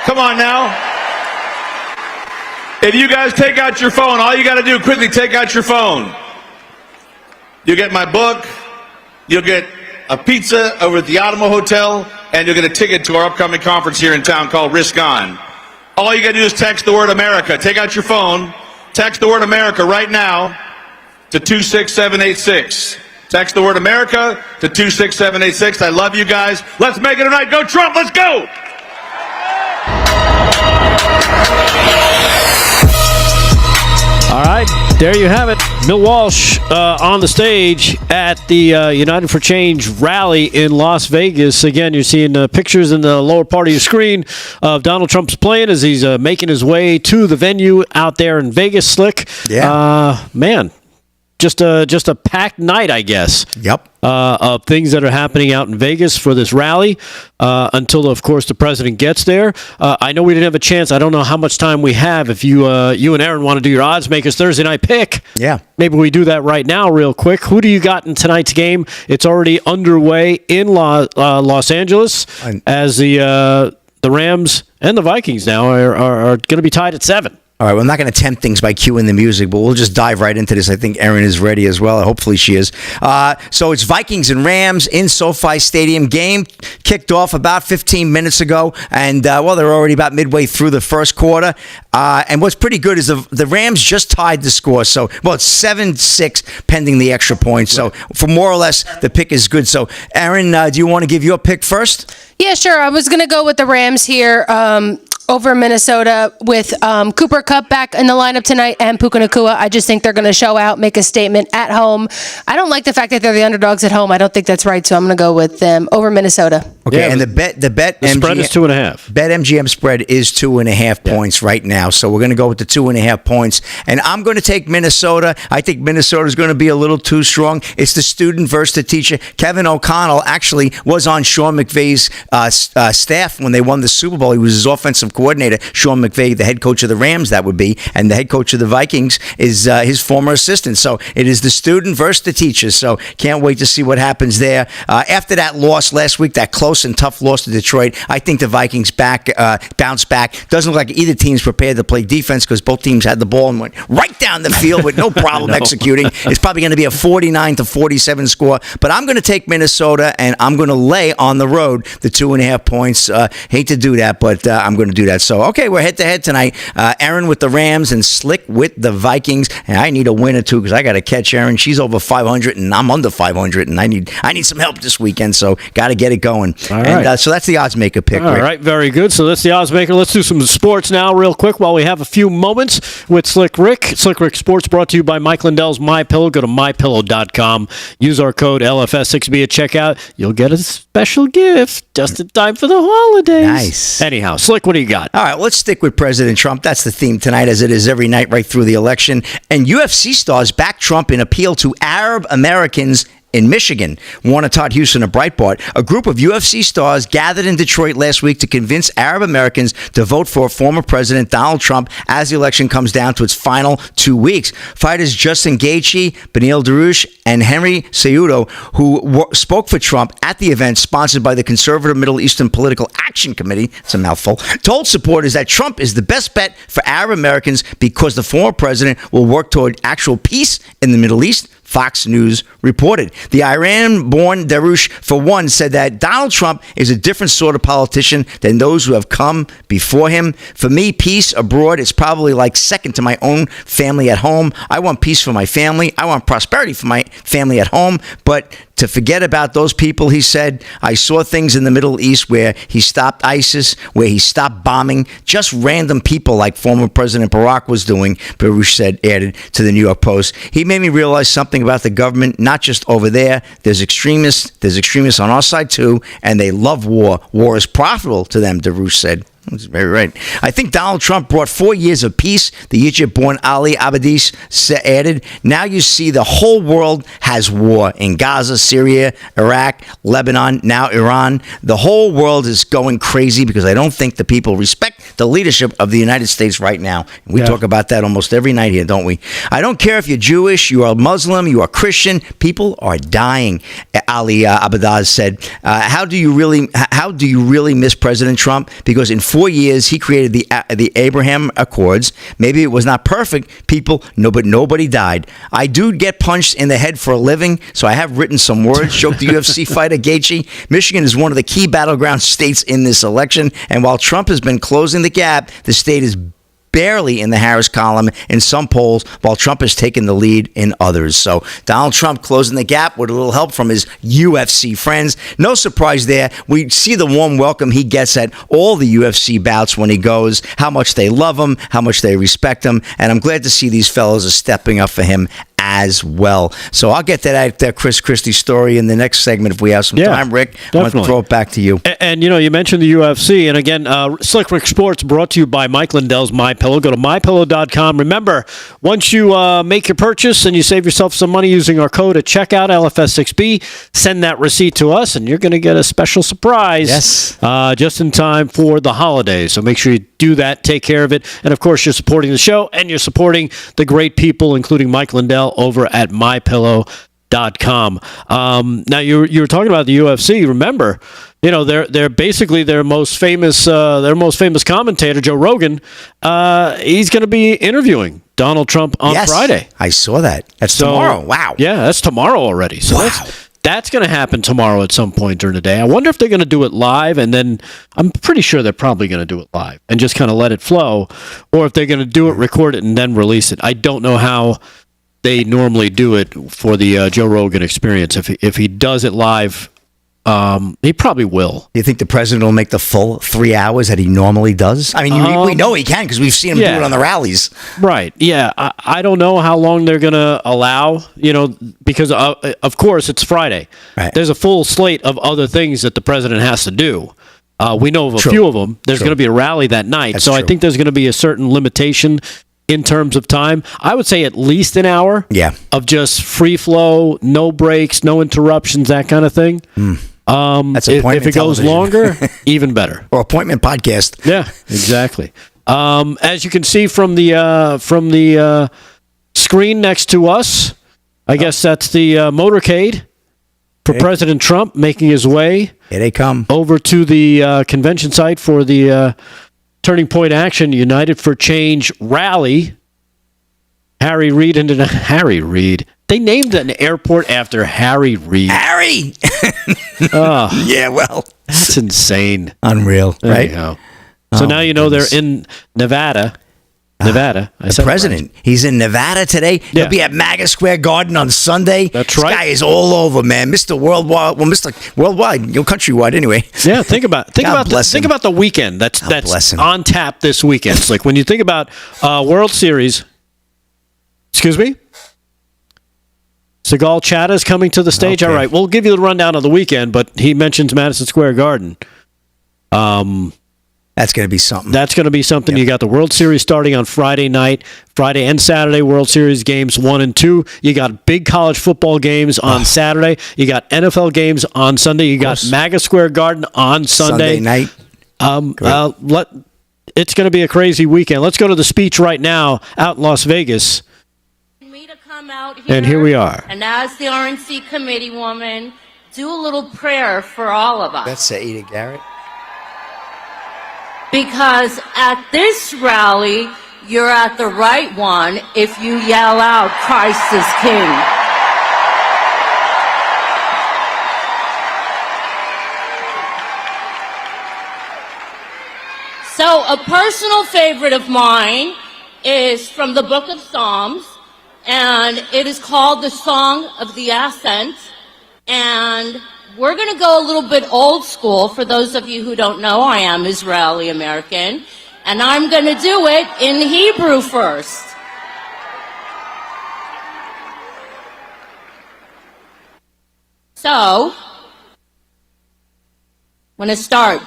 Come on now. If you guys take out your phone, all you got to do, quickly take out your phone. You'll get my book, you'll get a pizza over at the Alamo Hotel, and you'll get a ticket to our upcoming conference here in town called Risk On. All you got to do is text the word America. Take out your phone, text the word America right now to 26786. Text the word America to 26786. I love you guys. Let's make it a night. Go Trump. Let's go.
All right, there you have it. Bill Walsh on the stage at the United for Change rally in Las Vegas. Again, you're seeing pictures in the lower part of your screen of Donald Trump's plane as he's making his way to the venue out there in Vegas. Slick. Yeah. Man. Just a packed night, I guess. Yep. Of things that are happening out in Vegas for this rally until, of course, the president gets there. I know we didn't have a chance. I don't know how much time we have. If you and Aaron want to do your Oddsmakers Thursday night pick, yeah, maybe we do that right now real quick. Who do you got in tonight's game? It's already underway in Los Angeles as the Rams and the Vikings now are going to be tied at 7.
All right, well, I'm not going to tempt things by cueing the music, but we'll just dive right into this. I think Erin is ready as well. Hopefully she is. So it's Vikings and Rams in SoFi Stadium. Game kicked off about 15 minutes ago, and, well, they're already about midway through the first quarter. And what's pretty good is the Rams just tied the score. So, well, it's 7-6 pending the extra point. So, for more or less, the pick is good. So, Erin, do you want to give your pick first?
Yeah, sure. I was going to go with the Rams here. over Minnesota with Cooper Kupp back in the lineup tonight and Puka Nacua. I just think they're going to show out, make a statement at home. I don't like the fact that they're the underdogs at home. I don't think that's right, so I'm going to go with them over Minnesota.
Okay,
Yeah,
and the
spread is 2.5.
Bet MGM spread is 2.5 points right now, so we're going to go with the 2.5 points. And I'm going to take Minnesota. I think Minnesota is going to be a little too strong. It's the student versus the teacher. Kevin O'Connell actually was on Sean McVay's staff when they won the Super Bowl. He was his offensive coordinator. Sean McVay, the head coach of the Rams, that would be, and the head coach of the Vikings is his former assistant. So it is the student versus the teacher. So can't wait to see what happens there. After that loss last week, that close and tough loss to Detroit, I think the Vikings bounce back. Doesn't look like either team's prepared to play defense because both teams had the ball and went right down the field with no problem executing. It's probably going to be a 49-47 score, but I'm going to take Minnesota and I'm going to lay on the road the 2.5 points. Hate to do that, but I'm going to do that. So, okay, we're head-to-head tonight. Aaron with the Rams and Slick with the Vikings, and I need a win or two because I got to catch Aaron. She's over 500 and I'm under 500, and I need some help this weekend, so got to get it going.
All right.
And so that's the odds maker pick.
All right, very good. So that's the odds maker. Let's do some sports now real quick while we have a few moments with Slick Rick. Slick Rick Sports brought to you by Mike Lindell's MyPillow. Go to mypillow.com. Use our code LFS6B at checkout. You'll get a special gift just in time for the holidays.
Nice.
Anyhow, Slick, what do you got?
All right, let's stick with President Trump. That's the theme tonight, as it is every night right through the election. And UFC stars back Trump in appeal to Arab Americans in Michigan. Warner Todd Houston of Breitbart. A group of UFC stars gathered in Detroit last week to convince Arab Americans to vote for former President Donald Trump as the election comes down to its final 2 weeks. Fighters Justin Gaethje, Beneil Dariush, and Henry Cejudo, who spoke for Trump at the event sponsored by the Conservative Middle Eastern Political Action Committee, it's a mouthful, told supporters that Trump is the best bet for Arab Americans because the former president will work toward actual peace in the Middle East. Fox News reported. The Iran-born Darush, for one, said that Donald Trump is a different sort of politician than those who have come before him. For me, peace abroad is probably like second to my own family at home. I want peace for my family. I want prosperity for my family at home. But to forget about those people, he said, I saw things in the Middle East where he stopped ISIS, where he stopped bombing, just random people like former President Barack was doing, Baruch said, added to the New York Post. He made me realize something about the government, not just over there. There's extremists on our side too, and they love war. War is profitable to them, Darush said. That's very right. I think Donald Trump brought 4 years of peace, the Egypt-born Ali Abadis added. Now you see the whole world has war in Gaza, Syria, Iraq, Lebanon, now Iran. The whole world is going crazy because I don't think the people respect the leadership of the United States right now. We talk about that almost every night here, don't we? I don't care if you're Jewish, you are Muslim, you are Christian. People are dying, Ali Abadaz said. How do you really miss President Trump? Because in 4 years, he created the Abraham Accords. Maybe it was not perfect, but nobody died. I do get punched in the head for a living, so I have written some words, joked the UFC fighter Gaethje. Michigan is one of the key battleground states in this election, and while Trump has been closing the gap, the state is barely in the Harris column in some polls, while Trump has taken the lead in others. So Donald Trump closing the gap with a little help from his UFC friends. No surprise there. We see the warm welcome he gets at all the UFC bouts when he goes, how much they love him, how much they respect him, and I'm glad to see these fellows are stepping up for him as well. So I'll get to that Chris Christie story in the next segment if we have some time, Rick.
Definitely.
I'm going to throw it back to you.
And you mentioned the UFC, and again, Slick Rick Sports brought to you by Mike Lindell's MyPillow. Go to mypillow.com. Remember, once you make your purchase and you save yourself some money using our code at checkout, LFS6B, send that receipt to us, and you're going to get a special surprise just in time for the holidays. So make sure you do that. Take care of it. And, of course, you're supporting the show, and you're supporting the great people, including Mike Lindell, over at mypillow.com. Now you were talking about the UFC. Remember, they're basically their most famous commentator, Joe Rogan. He's going to be interviewing Donald Trump on Friday.
I saw that. That's tomorrow. Wow.
Yeah, that's tomorrow already. So that's going to happen tomorrow at some point during the day. I wonder if they're going to do it live, and then I'm pretty sure they're probably going to do it live and just kind of let it flow, or if they're going to do it, record it, and then release it. I don't know how they normally do it for the Joe Rogan experience. If he does it live He probably will.
Do you think the president will make the full 3 hours that he normally does? I mean, we know he can because we've seen him do it on the rallies.
Right. Yeah. I don't know how long they're going to allow, because of course it's Friday.
Right.
There's a full slate of other things that the president has to do. We know of a few of them. There's going to be a rally that night.
That's
so
true.
I think there's going to be a certain limitation in terms of time. I would say at least an hour of just free flow, no breaks, no interruptions, that kind of thing.
That's
If
appointment
it goes
television.
longer, even better.
Or appointment podcast.
Yeah, exactly. As you can see from the screen next to us, I guess that's the motorcade for President Trump making his way.
Here they come.
Over to the convention site for the Turning Point Action United for Change rally. Harry Reid. They named an airport after Harry Reid.
Harry! Yeah, well.
That's insane.
Unreal,
There
right?
you go. So now you know they're in Nevada. Nevada.
The president. He's in Nevada today. He'll be at MAGA Square Garden on Sunday.
That's
this
right.
guy is all over, man. Mr. Worldwide. Well, Mr. Worldwide. Countrywide, anyway.
Yeah, think about the weekend that's
bless him.
on tap this weekend. It's like when you think about World Series. Excuse me? Segal Chata is coming to the stage.
Okay.
All right, we'll give you the rundown of the weekend, but he mentions Madison Square Garden.
That's going to be something.
That's going to be something.
Yep.
You got the World Series starting on Friday night, Friday and Saturday, World Series games 1 and 2. You got big college football games on Saturday. You got NFL games on Sunday. You got MAGA Square Garden on Sunday.
Night.
It's going to be a crazy weekend. Let's go to the speech right now out in Las Vegas.
Me to come out here,
And here we are.
And as the RNC committee woman, do a little prayer for all of us.
That's Ada Garrett.
Because at this rally, you're at the right one if you yell out, Christ is King. So a personal favorite of mine is from the book of Psalms, and it is called the Song of the Ascent, and we're going to go a little bit old school. For those of you who don't know, I am Israeli American, and I'm going to do it in Hebrew first. So, I'm going to start.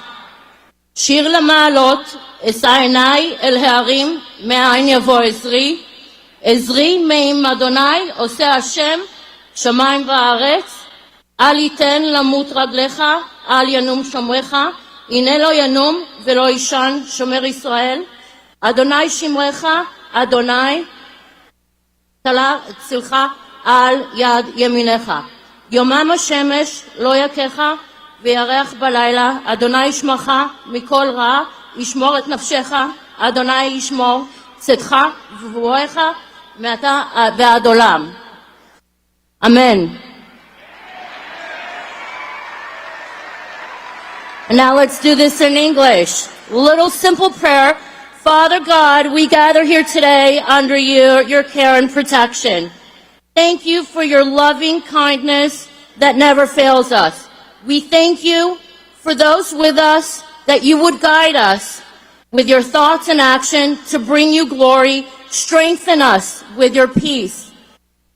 שיר למעלות, אשא עיניי אל ההרים, מאין יבוא עזרי. עזרי מעם אדוני, עושה השם, שמיים וארץ. אל יתן למות רגליך, אל ינום שומרך. הנה לא ינום ולא ישן שומר ישראל. אדוני שמרך, אדוני צלך על יד ימינך. יומם השמש לא יכך, וירח בלילה. אדוני ישמרך מכל רע, ישמור את נפשך. אדוני ישמור צאתך ובואך מעתה ועד עולם. אמן. And now let's do this in English. Little simple prayer. Father God, we gather here today under your care and protection. Thank you for your loving kindness that never fails us. We thank you for those with us, that you would guide us with your thoughts and action to bring you glory. Strengthen us with your peace.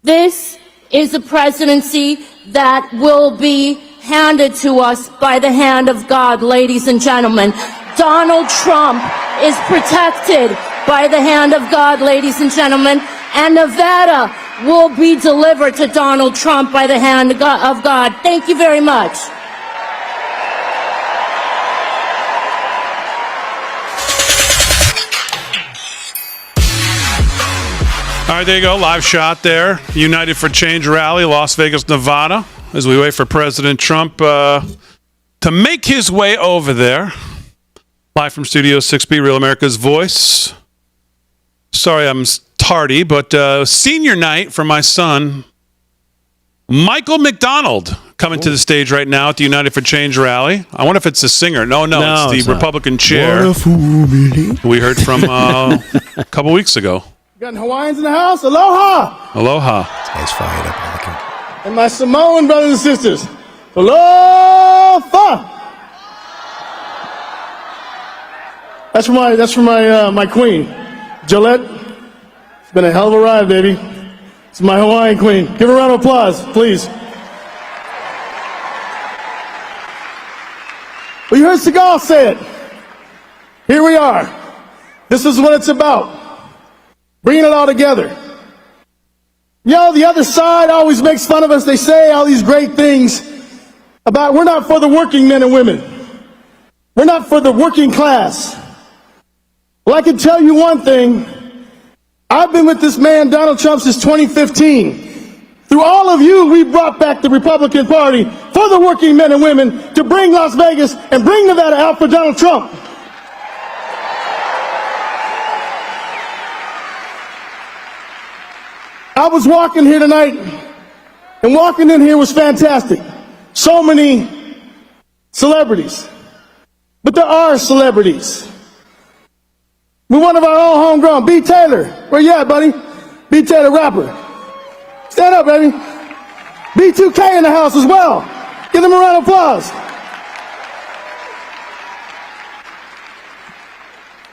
This is a presidency that will be handed to us by the hand of God, ladies and gentlemen. Donald Trump is protected by the hand of God, ladies and gentlemen, and Nevada will be delivered to Donald Trump by the hand of God. Thank you very much.
All right, there you go. Live shot there. United for Change rally, Las Vegas, Nevada, as we wait for President Trump to make his way over there. Live from Studio 6B, Real America's Voice. Sorry I'm tardy, but senior night for my son, Michael McDonald, coming to the stage right now at the United for Change rally. I wonder if it's a singer. No, it's the Republican chair we heard from a couple weeks ago.
Got Hawaiians in the house? Aloha!
Aloha.
This guy's fired up. I like him.
And my Samoan brothers and sisters, Aloha! That's for my queen, Gillette. It's been a hell of a ride, baby. It's my Hawaiian queen. Give her a round of applause, please. Well, you heard Seagal say it. Here we are. This is what it's about. Bringing it all together. You know, the other side always makes fun of us. They say all these great things about we're not for the working men and women. We're not for the working class. Well, I can tell you one thing. I've been with this man, Donald Trump, since 2015. Through all of you, we brought back the Republican Party for the working men and women to bring Las Vegas and bring Nevada out for Donald Trump. I was walking here tonight, and walking in here was fantastic. So many celebrities. But there are celebrities. We're one of our own homegrown. B. Taylor. Where you at, buddy? B. Taylor, rapper. Stand up, baby. B2K in the house as well. Give them a round of applause.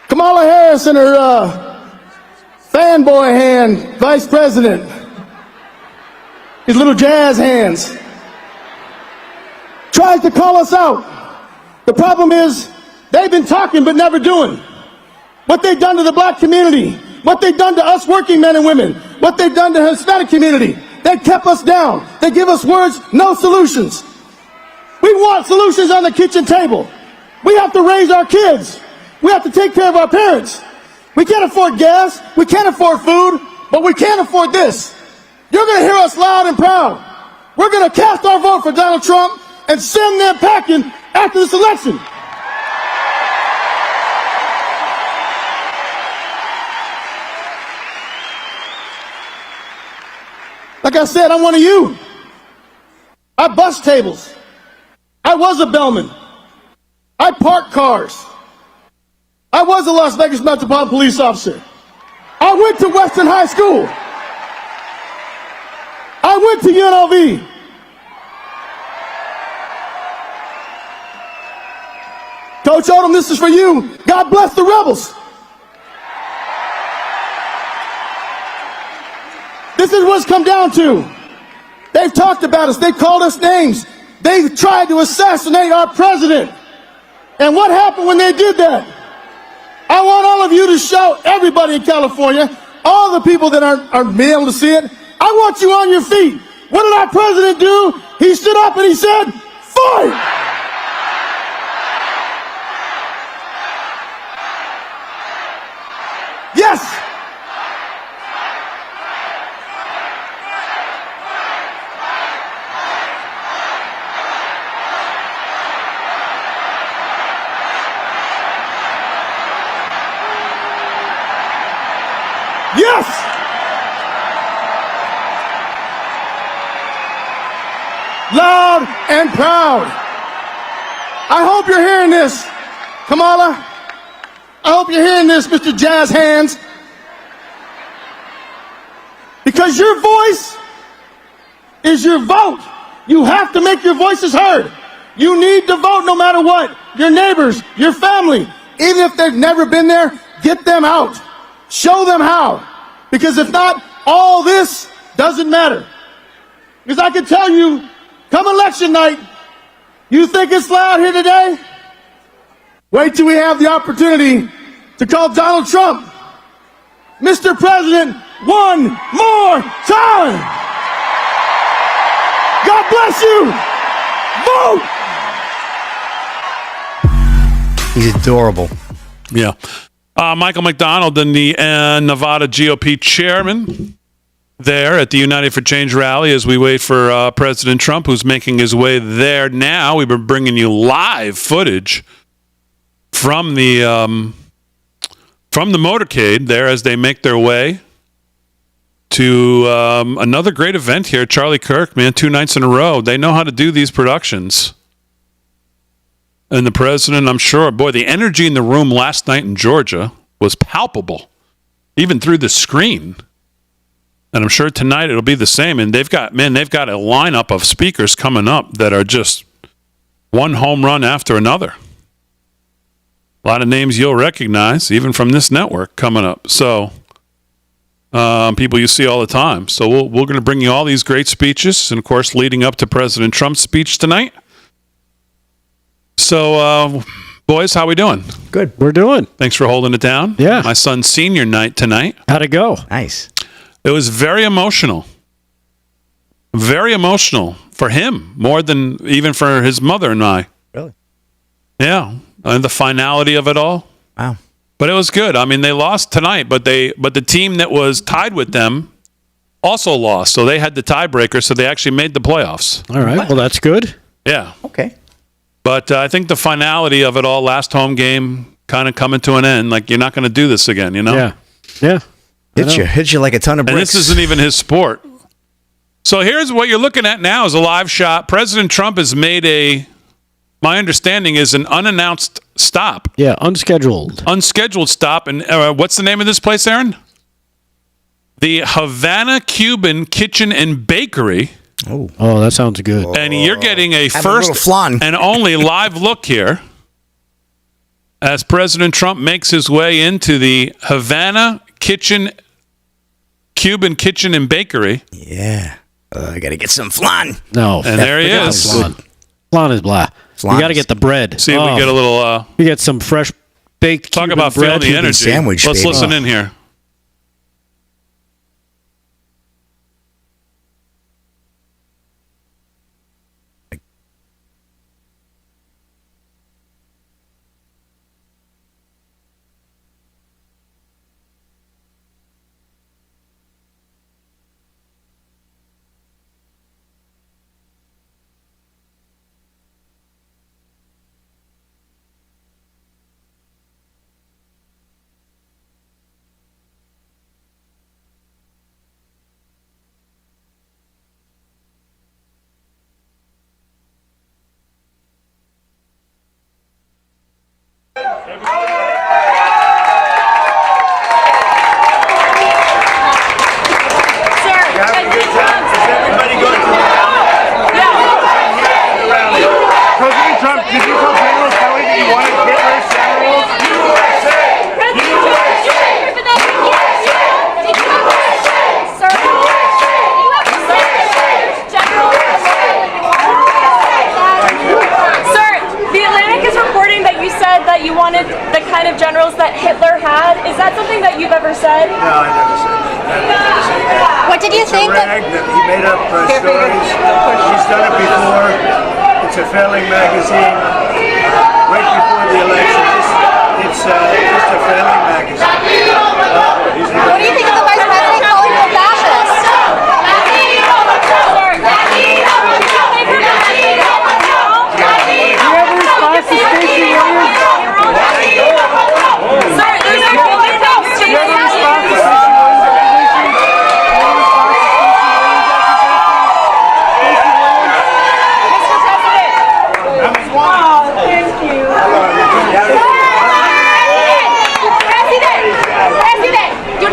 Kamala Harris and her fanboy hand, vice president. His little jazz hands. Tries to call us out. The problem is, they've been talking but never doing. What they've done to the black community, what they've done to us working men and women, what they've done to the Hispanic community. They kept us down. They give us words, no solutions. We want solutions on the kitchen table. We have to raise our kids. We have to take care of our parents. We can't afford gas. We can't afford food, but we can't afford this. You're going to hear us loud and proud. We're going to cast our vote for Donald Trump and send them packing after this election. Like I said, I'm one of you. I bus tables. I was a bellman. I parked cars. I was a Las Vegas Metropolitan Police officer. I went to Western High School. I went to UNLV. Coach Odom, this is for you. God bless the rebels. This is what's come down to. They've talked about us. They've called us names. They've tried to assassinate our president. And what happened when they did that? I want all of you to shout, everybody in California, all the people that aren't being able to see it, I want you on your feet. What did our president do? He stood up and he said, fight! Yes! Yes! Loud and proud. I hope you're hearing this, Kamala. I hope you're hearing this, Mr. Jazz Hands. Because your voice is your vote. You have to make your voices heard. You need to vote no matter what. Your neighbors, your family, even if they've never been there, get them out. Show them how. Because if not, all this doesn't matter. Because I can tell you, come election night, you think it's loud here today? Wait till we have the opportunity to call Donald Trump Mr. President one more time. God bless you. Vote.
He's adorable.
Yeah. Michael McDonald, the Nevada GOP chairman, there at the United for Change rally as we wait for President Trump, who's making his way there now. We've been bringing you live footage from the motorcade there as they make their way to another great event here. Charlie Kirk, man, 2 nights in a row. They know how to do these productions. And the president, I'm sure, boy, the energy in the room last night in Georgia was palpable, even through the screen. And I'm sure tonight it'll be the same. And they've got a lineup of speakers coming up that are just one home run after another. A lot of names you'll recognize, even from this network, coming up. So people you see all the time. So we're going to bring you all these great speeches, and of course, leading up to President Trump's speech tonight. So, boys, how we doing?
Good.
We're doing.
Thanks for holding it down.
Yeah.
My son's senior night tonight.
How'd it go?
Nice.
It was very emotional. Very emotional for him, more than even for his mother and I.
Really?
Yeah. And the finality of it all.
Wow.
But it was good. I mean, they lost tonight, but the team that was tied with them also lost. So they had the tiebreaker, so they actually made the playoffs.
All right. Well, that's good.
Yeah.
Okay.
But I think the finality of it all, last home game, kind of coming to an end. Like, you're not going to do this again, you know?
Yeah. Yeah.
Hit you like a ton of bricks.
And this isn't even his sport. So here's what you're looking at now is a live shot. President Trump has made my understanding is an unannounced stop.
Yeah, unscheduled.
Unscheduled stop. And what's the name of this place, Aaron? The Havana Cuban Kitchen and Bakery.
Oh,
that sounds good.
And you're getting a
Have
first
a little flan.
and only live look here as President Trump makes his way into the Havana Cuban Kitchen and Bakery.
Yeah. I got to get some flan.
No.
And there he is.
Flan is blah.
Flan
You got to
is-
get the bread.
See if we get a little...
You get some fresh baked
talk
Cuban
about
bread.
feeling the
Cuban
energy.
sandwich,
Let's
baby.
listen in here.
President Trump, did you tell General Kelly that you wanted Hitler's generals?
Sir, The Atlantic is reporting that you said that you wanted the kind of generals that Hitler had. Is that something that you've ever said?
No, I never said that.
What did you think?
Rag that he made up stories. He's done it before. It's a failing magazine. Right before the election, it's just a failing magazine.
What do you think of the Vice President calling you a fascist? Do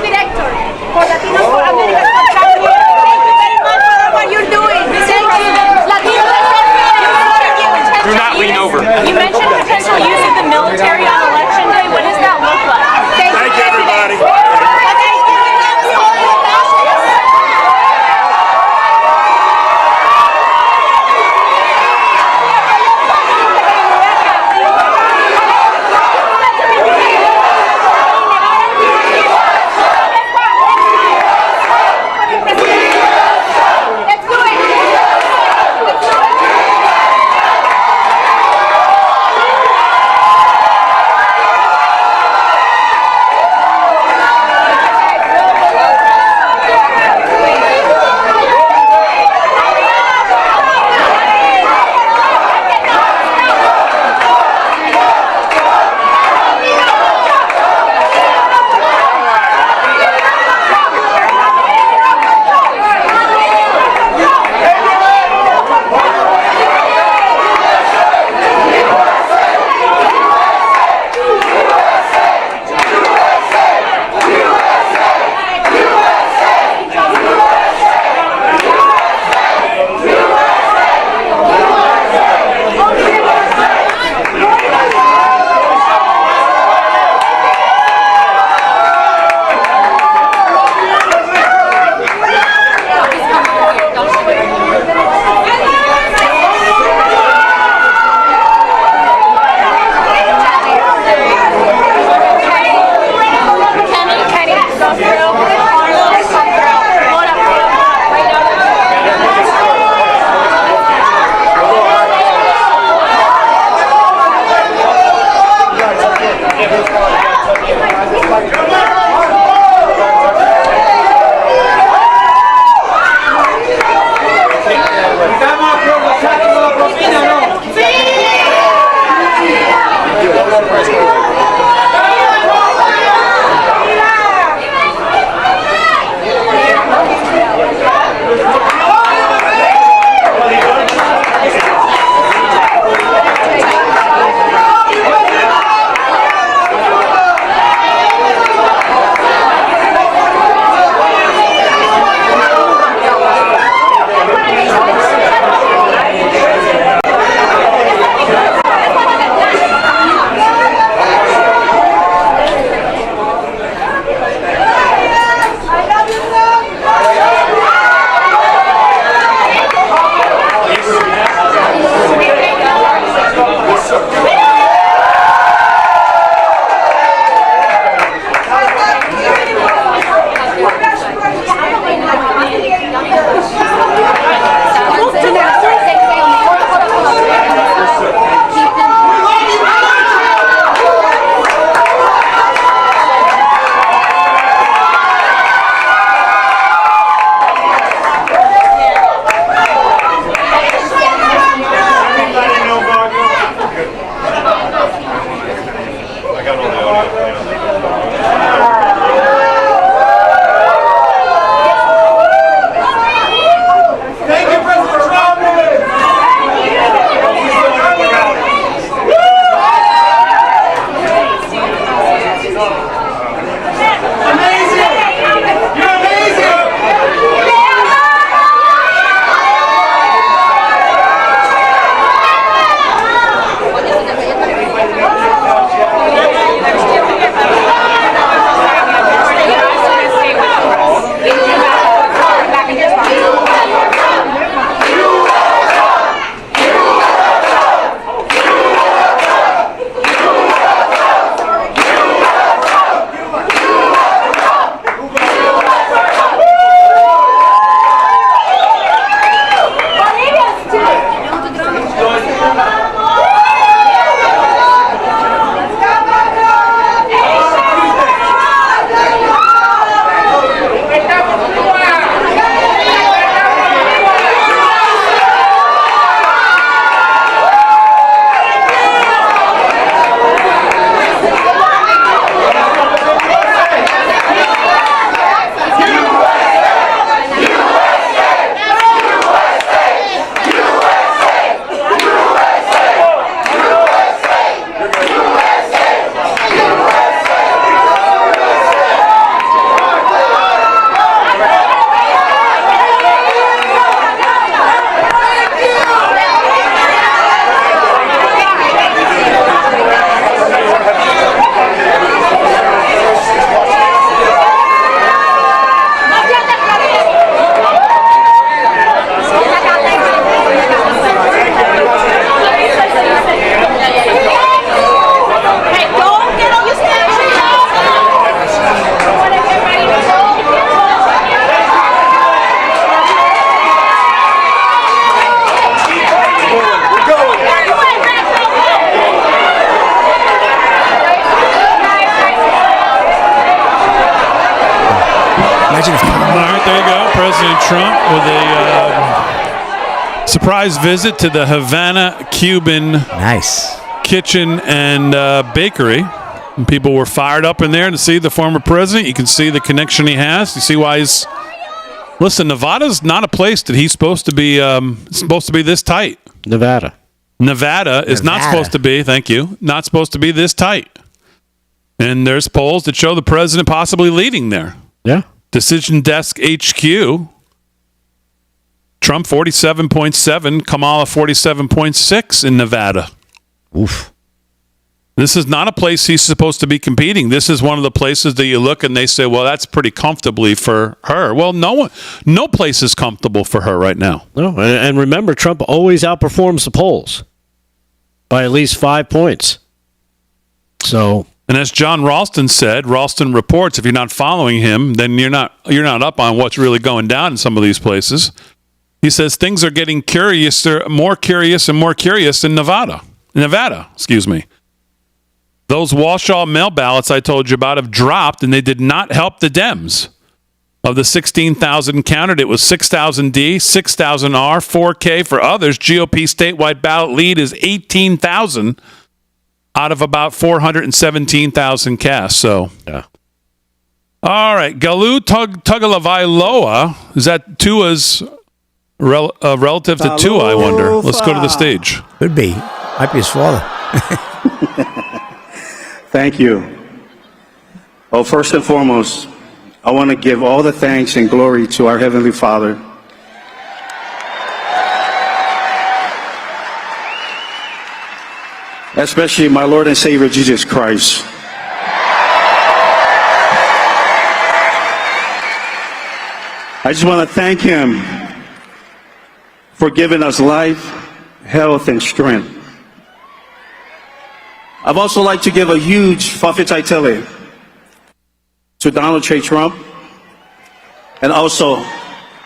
Imagine if.
All right, there you go. President Trump with a surprise visit to the Havana Cuban
Nice.
kitchen and bakery. And people were fired up in there to see the former president. You can see the connection he has. You see why he's... Listen, Nevada's not a place that he's supposed to be this tight.
Nevada is not supposed to be, thank you, not supposed to be this tight. And there's polls that show the president possibly leading there. Yeah.
Decision Desk HQ, Trump 47.7, Kamala 47.6 in Nevada.
Oof.
This is not a place he's supposed to be competing. This is one of the places that you look and they say, well, that's pretty comfortably for her. Well, no place is comfortable for her right now.
No, and remember, Trump always outperforms the polls by at least 5 points. So,
and as John Ralston said, Ralston reports, if you're not following him, then you're not up on what's really going down in some of these places. He says things are getting more curious and more curious in Nevada, excuse me. Those Walsall mail ballots I told you about have dropped, and they did not help the Dems. Of the 16,000 counted, it was 6,000 D, 6,000 R, 4K for others. GOP statewide ballot lead is 18,000 out of about 417,000 cast. So,
yeah.
All right, Galu Tagovailoa, is that Tua's relative to Tua, I wonder? Let's go to the stage.
Could be. Might be his father.
Thank you. Well, first and foremost, I want to give all the thanks and glory to our Heavenly Father. Especially my Lord and Savior, Jesus Christ. I just want to thank Him for giving us life, health, and strength. I'd also like to give a huge Fafitaitele to Donald J. Trump and also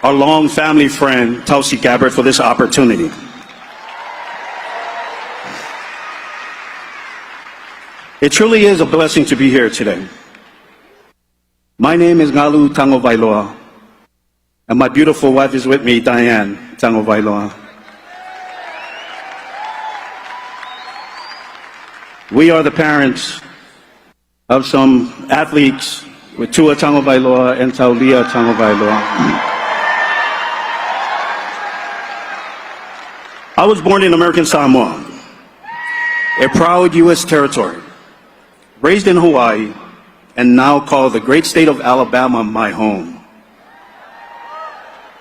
our long family friend, Tulsi Gabbard, for this opportunity. It truly is a blessing to be here today. My name is Ngalu Tagovailoa, and my beautiful wife is with me, Diane Tagovailoa. We are the parents of some athletes with Tua Tagovailoa and Taulia Tagovailoa. I was born in American Samoa, a proud U.S. territory, raised in Hawaii, and now call the great state of Alabama my home.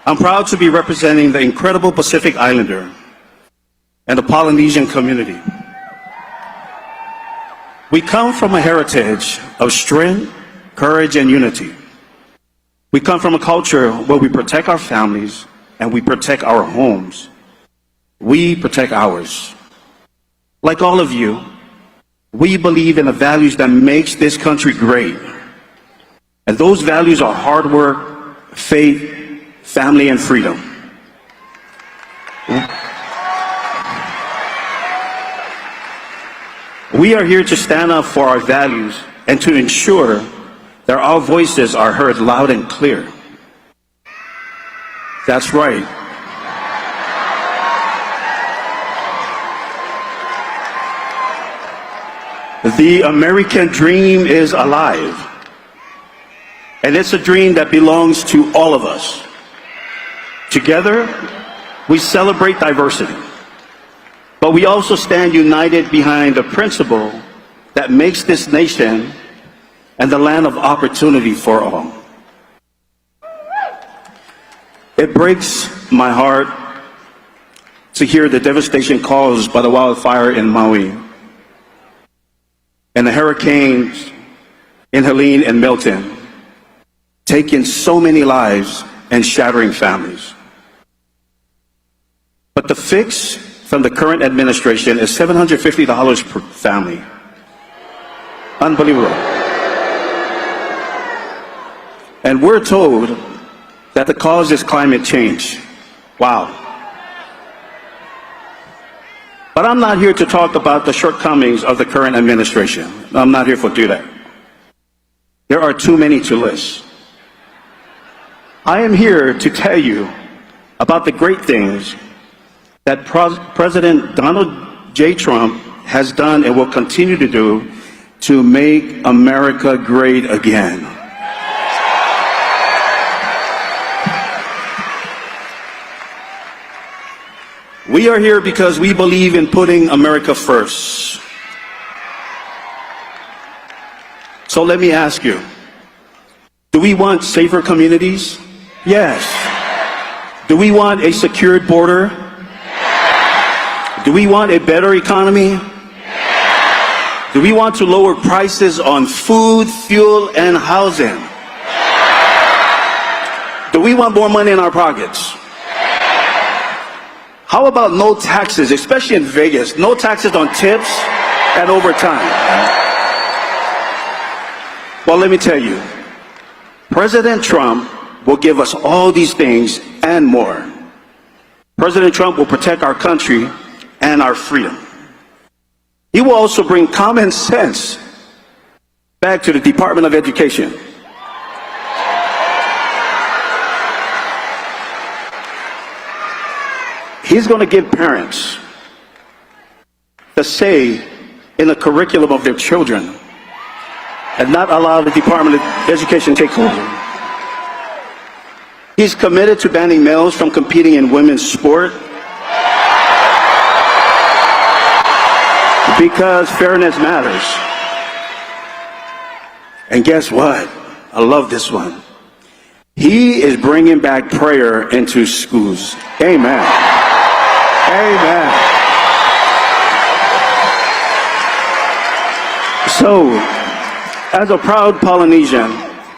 I'm proud to be representing the incredible Pacific Islander and the Polynesian community. We come from a heritage of strength, courage, and unity. We come from a culture where we protect our families and we protect our homes. We protect ours. Like all of you, we believe in the values that makes this country great. And those values are hard work, faith, family, and freedom. We are here to stand up for our values and to ensure that our voices are heard loud and clear. That's right. The American dream is alive. And it's a dream that belongs to all of us. Together, we celebrate diversity. But we also stand united behind the principle that makes this nation and the land of opportunity for all. It breaks my heart to hear the devastation caused by the wildfire in Maui and the hurricanes in Helene and Milton, taking so many lives and shattering families. But the fix from the current administration is $750 per family. Unbelievable. And we're told that the cause is climate change. Wow. But I'm not here to talk about the shortcomings of the current administration. I'm not here to do that. There are too many to list. I am here to tell you about the great things that President Donald J. Trump has done and will continue to do to make America great again. We are here because we believe in putting America first. So let me ask you, do we want safer communities? Yes. Do we want a secured border? Do we want a better economy? Do we want to lower prices on food, fuel, and housing? Do we want more money in our pockets? How about no taxes, especially in Vegas, no taxes on tips and overtime? Well, let me tell you, President Trump will give us all these things and more. President Trump will protect our country and our freedom. He will also bring common sense back to the Department of Education. He's going to give parents the say in the curriculum of their children and not allow the Department of Education to take over. He's committed to banning males from competing in women's sport because fairness matters. And guess what? I love this one. He is bringing back prayer into schools. Amen. Amen. So, as a proud Polynesian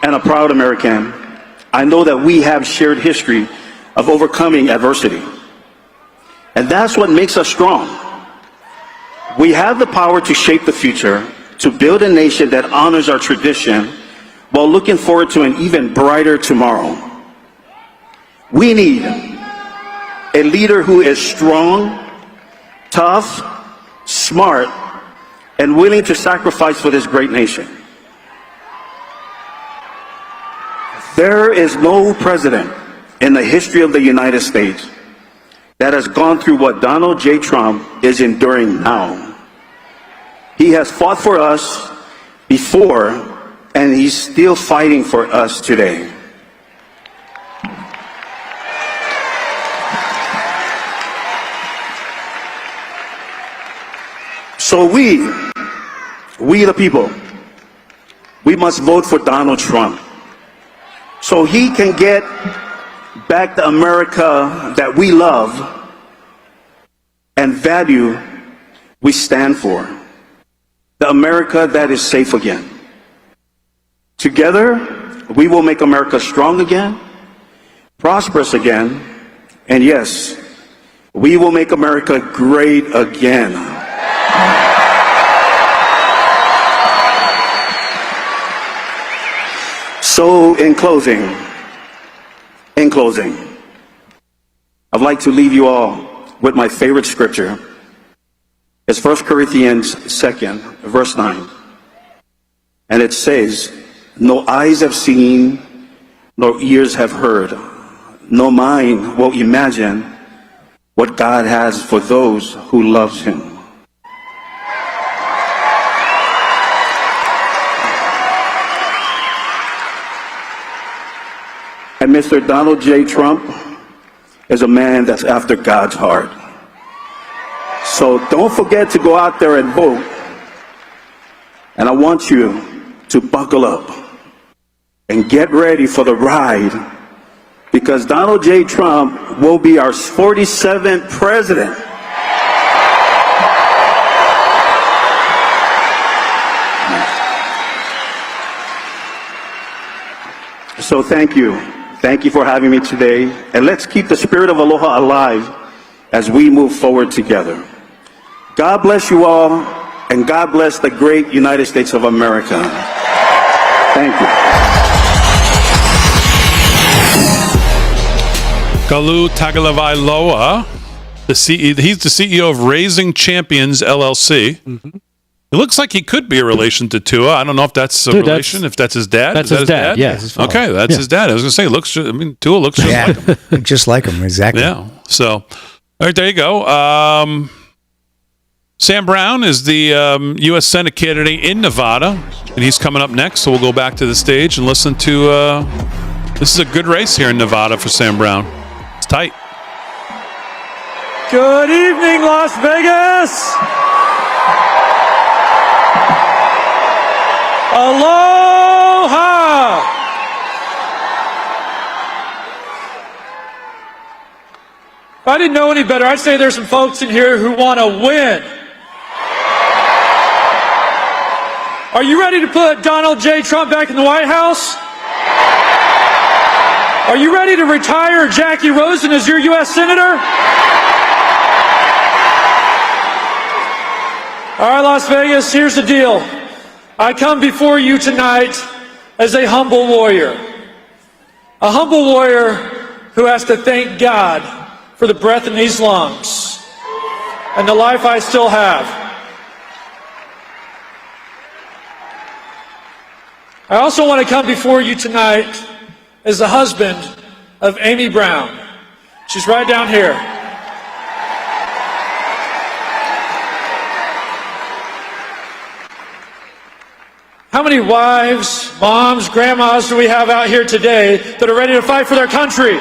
and a proud American, I know that we have shared history of overcoming adversity. And that's what makes us strong. We have the power to shape the future, to build a nation that honors our tradition while looking forward to an even brighter tomorrow. We need a leader who is strong, tough, smart, and willing to sacrifice for this great nation. There is no president in the history of the United States that has gone through what Donald J. Trump is enduring now. He has fought for us before, and he's still fighting for us today. So we the people, we must vote for Donald Trump so he can get back the America that we love and value we stand for. The America that is safe again. Together, we will make America strong again, prosperous again, and yes, we will make America great again. So, in closing, I'd like to leave you all with my favorite scripture. It's 1 Corinthians 2, verse 9. And it says, no eyes have seen, nor ears have heard, no mind will imagine what God has for those who loves him. And Mr. Donald J. Trump is a man that's after God's heart. So don't forget to go out there and vote. And I want you to buckle up and get ready for the ride, because Donald J. Trump will be our 47th president. So thank you. Thank you for having me today. And let's keep the spirit of aloha alive as we move forward together. God bless you all, and God bless the great United States of America. Thank you.
Galu Tagalawailoa, he's the CEO of Raising Champions, LLC. It looks like he could be a relation to Tua. I don't know if that's a relation, if that's his dad.
That's
Is
his
that
dad, yeah.
Okay, that's his dad. I was going to say, Tua looks just like him.
Just like him, exactly.
Yeah. So, all right, there you go. Sam Brown is the U.S. Senate candidate in Nevada, and he's coming up next. So we'll go back to the stage and listen to. This is a good race here in Nevada for Sam Brown. It's tight.
Good evening, Las Vegas. Aloha! If I didn't know any better, I'd say there's some folks in here who want to win. Are you ready to put Donald J. Trump back in the White House? Are you ready to retire Jackie Rosen as your U.S. Senator? All right, Las Vegas, here's the deal. I come before you tonight as a humble warrior who has to thank God for the breath in these lungs and the life I still have. I also want to come before you tonight as the husband of Amy Brown. She's right down here. How many wives, moms, grandmas do we have out here today that are ready to fight for their country?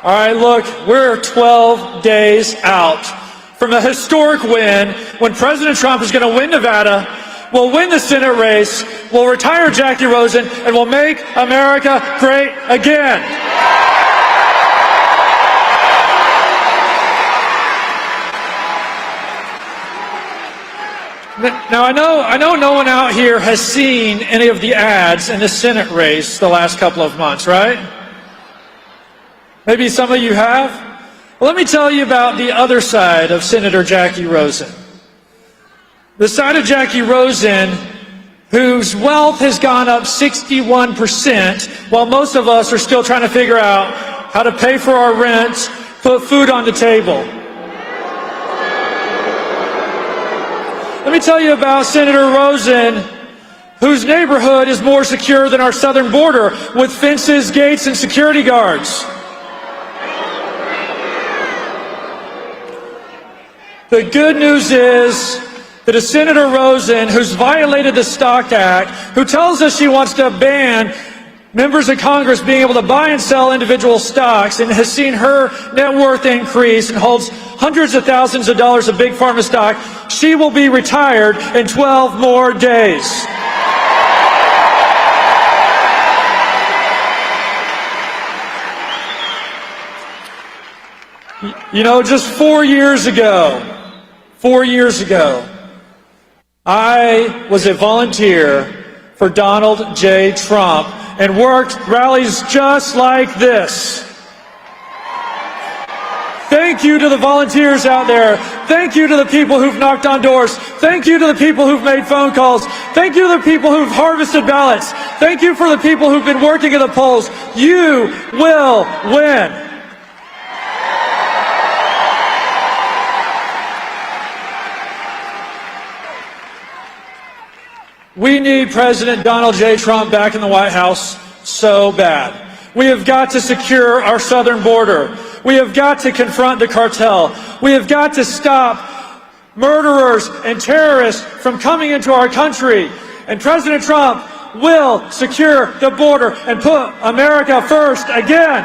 All right, look, we're 12 days out from a historic win when President Trump is going to win Nevada, we'll win the Senate race, we'll retire Jackie Rosen, and we'll make America great again. Now, I know no one out here has seen any of the ads in the Senate race the last couple of months, right? Maybe some of you have. Well, let me tell you about the other side of Senator Jackie Rosen. The side of Jackie Rosen whose wealth has gone up 61%, while most of us are still trying to figure out how to pay for our rent, put food on the table. Let me tell you about Senator Rosen, whose neighborhood is more secure than our southern border, with fences, gates, and security guards. The good news is that a Senator Rosen, who's violated the Stock Act, who tells us she wants to ban members of Congress being able to buy and sell individual stocks, and has seen her net worth increase and holds hundreds of thousands of dollars of big pharma stock, she will be retired in 12 more days. You know, just 4 years ago, I was a volunteer for Donald J. Trump and worked rallies just like this. Thank you to the volunteers out there. Thank you to the people who've knocked on doors. Thank you to the people who've made phone calls. Thank you to the people who've harvested ballots. Thank you for the people who've been working at the polls. You will win. We need President Donald J. Trump back in the White House so bad. We have got to secure our southern border. We have got to confront the cartel. We have got to stop murderers and terrorists from coming into our country. And President Trump will secure the border and put America first again.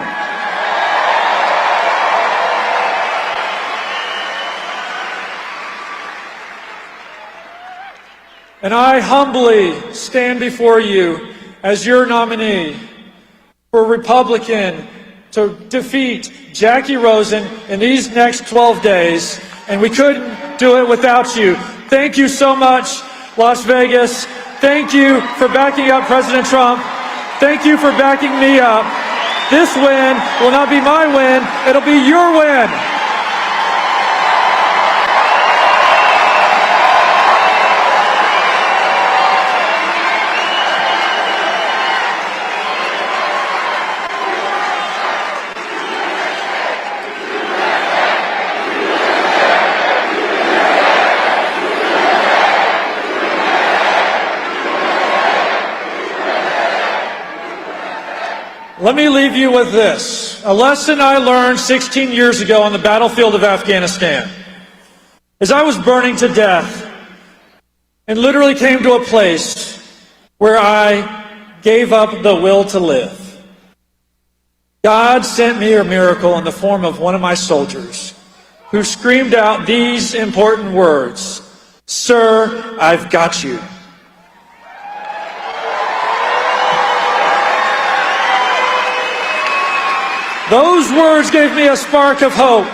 And I humbly stand before you as your nominee for Republican to defeat Jackie Rosen in these next 12 days. And we couldn't do it without you. Thank you so much, Las Vegas. Thank you for backing up President Trump. Thank you for backing me up. This win will not be my win. It'll be your win. Let me leave you with this. A lesson I learned 16 years ago on the battlefield of Afghanistan. As I was burning to death and literally came to a place where I gave up the will to live, God sent me a miracle in the form of one of my soldiers who screamed out these important words, "Sir, I've got you." Those words gave me a spark of hope.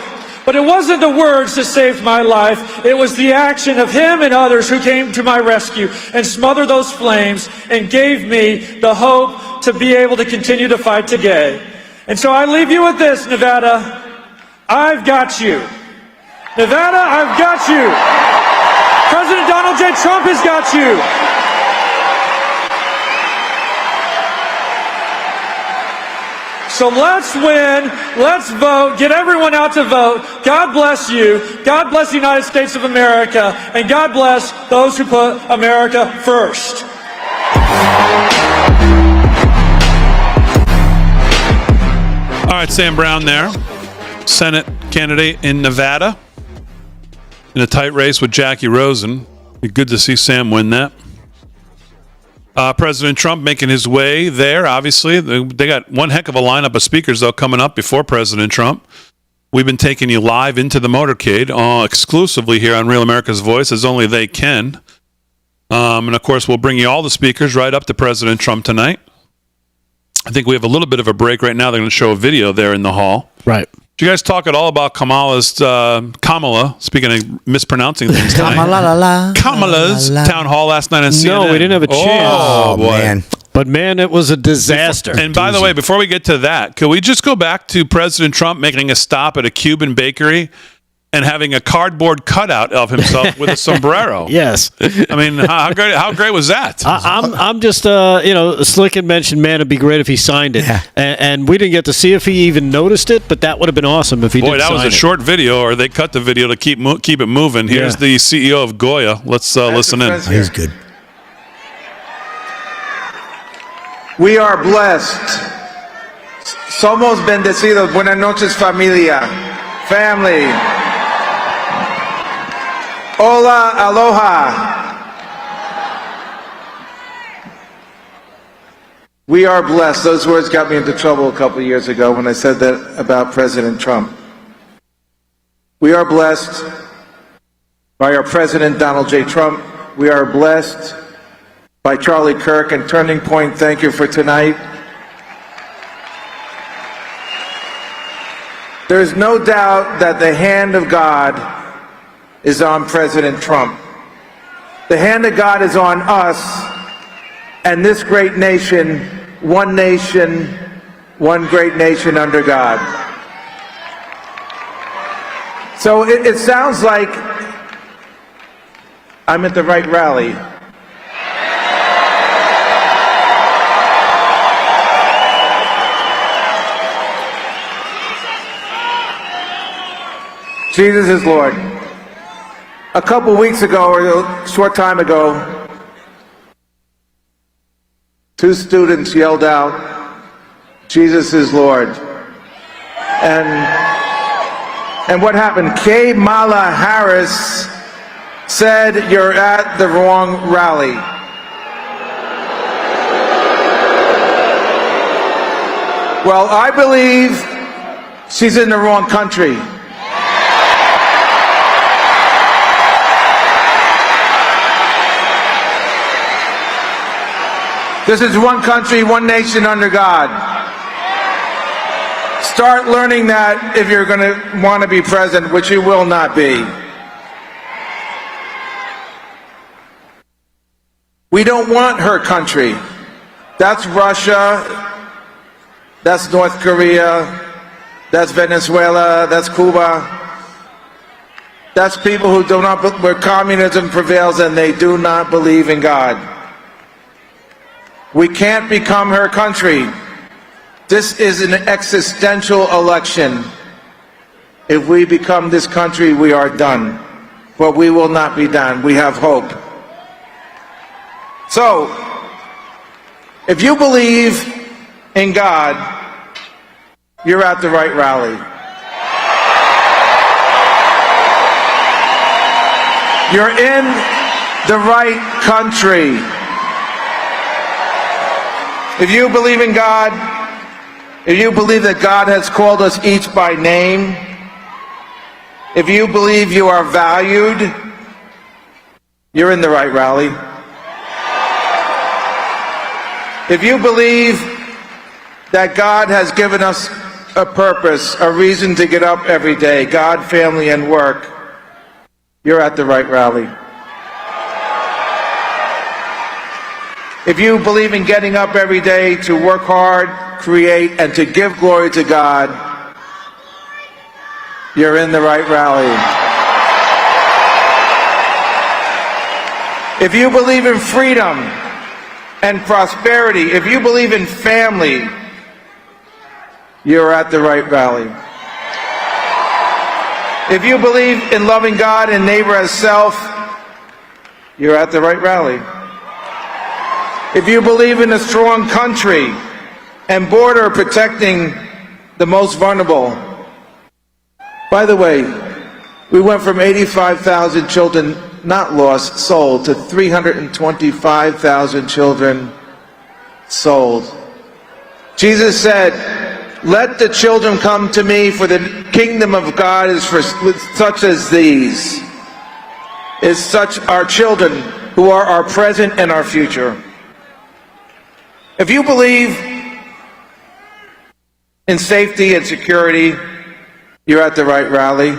But it wasn't the words that saved my life. It was the action of him and others who came to my rescue and smothered those flames and gave me the hope to be able to continue to fight today. And so I leave you with this, Nevada. I've got you. Nevada, I've got you. President Donald J. Trump has got you. So let's win, let's vote, get everyone out to vote. God bless you, God bless the United States of America, and God bless those who put America first.
All right, Sam Brown there, Senate candidate in Nevada, in a tight race with Jackie Rosen. Be good to see Sam win that. President Trump making his way there, obviously. They got one heck of a lineup of speakers, though, coming up before President Trump. We've been taking you live into the motorcade, exclusively here on Real America's Voice, as only they can. And, of course, we'll bring you all the speakers right up to President Trump tonight. I think we have a little bit of a break right now. They're going to show a video there in the hall.
Right.
Did you guys talk at all about Kamala, speaking of mispronouncing things tonight? Kamala's town hall last night on CNN.
No, we didn't have a chance.
Oh,
boy.
man.
But, man, it was a disaster.
And by the way, before we get to that, could we just go back to President Trump making a stop at a Cuban bakery and having a cardboard cutout of himself with a sombrero?
Yes.
I mean, how great was that?
I'm just, Slicken mentioned, man, it'd be great if he signed it.
Yeah.
And we didn't get to see if he even noticed it, but that would have been awesome if he did sign it.
Boy, that was a short video, or they cut the video to keep it moving. Here's the CEO of Goya. Let's listen in.
He's good.
We are blessed. Somos bendecidos. Buenas noches, familia. Family. Hola, aloha. We are blessed. Those words got me into trouble a couple of years ago when I said that about President Trump. We are blessed by our President, Donald J. Trump. We are blessed by Charlie Kirk and Turning Point. Thank you for tonight. There's no doubt that the hand of God is on President Trump. The hand of God is on us and this great nation, one great nation under God. So it sounds like I'm at the right rally. Jesus is Lord. A couple weeks ago, or a short time ago, two students yelled out, "Jesus is Lord." And what happened? Kamala Harris said, "You're at the wrong rally." Well, I believe she's in the wrong country. This is one country, one nation under God. Start learning that if you're going to want to be president, which you will not be. We don't want her country. That's Russia. That's North Korea. That's Venezuela. That's Cuba. That's people who do not, where communism prevails and they do not believe in God. We can't become her country. This is an existential election. If we become this country, we are done. But we will not be done. We have hope. So, if you believe in God, you're at the right rally. You're in the right country. If you believe in God, if you believe that God has called us each by name, if you believe you are valued, you're in the right rally. If you believe that God has given us a purpose, a reason to get up every day, God, family, and work, you're at the right rally. If you believe in getting up every day to work hard, create, and to give glory to God, you're in the right rally. If you believe in freedom and prosperity, if you believe in family, you're at the right rally. If you believe in loving God and neighbor as self, you're at the right rally. If you believe in a strong country and border protecting the most vulnerable. By the way, we went from 85,000 children not lost, sold, to 325,000 children sold. Jesus said, "Let the children come to me, for the kingdom of God is for such as these." It's such our children who are our present and our future. If you believe in safety and security, you're at the right rally.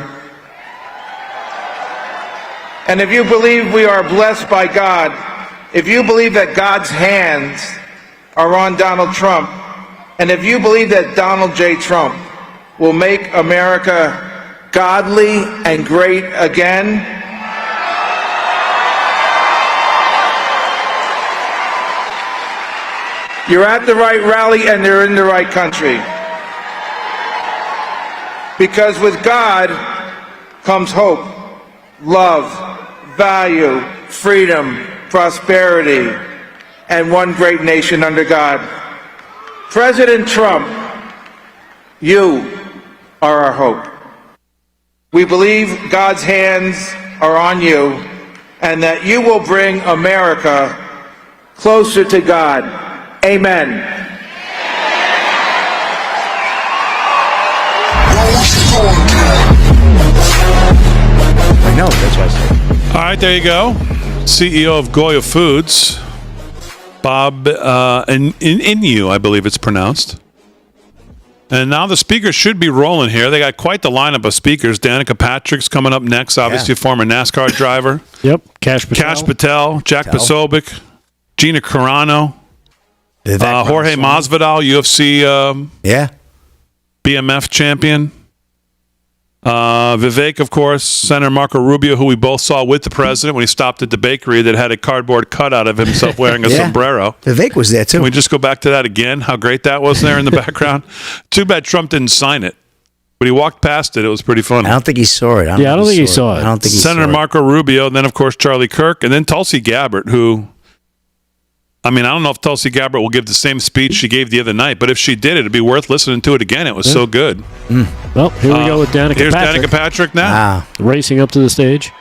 And if you believe we are blessed by God, if you believe that God's hands are on Donald Trump, and if you believe that Donald J. Trump will make America godly and great again, you're at the right rally and you're in the right country. Because with God comes hope, love, value, freedom, prosperity, and one great nation under God. President Trump, you are our hope. We believe God's hands are on you and that you will bring America closer to God. Amen.
I know, that's what I said.
All right, there you go. CEO of Goya Foods, Bob Inu, I believe it's pronounced. And now the speakers should be rolling here. They got quite the lineup of speakers. Danica Patrick's coming up next, obviously a former NASCAR driver.
Yep, Cash
Patel, Jack Posobiec, Gina Carano, Jorge Masvidal, UFC BMF champion. Vivek, of course, Senator Marco Rubio, who we both saw with the president when he stopped at the bakery that had a cardboard cutout of himself wearing a sombrero.
Vivek was there, too.
Can we just go back to that again? How great that was there in the background. Too bad Trump didn't sign it. But he walked past it. It was pretty funny.
I don't think he saw it.
I don't think he saw it.
I don't think he
Senator
saw it.
Marco Rubio, and then, of course, Charlie Kirk, and then Tulsi Gabbard, who... I mean, I don't know if Tulsi Gabbard will give the same speech she gave the other night, but if she did, it'd be worth listening to it again. It was so good.
Well, here we go with Danica
Here's
Patrick.
Danica Patrick now.
Racing up to the stage.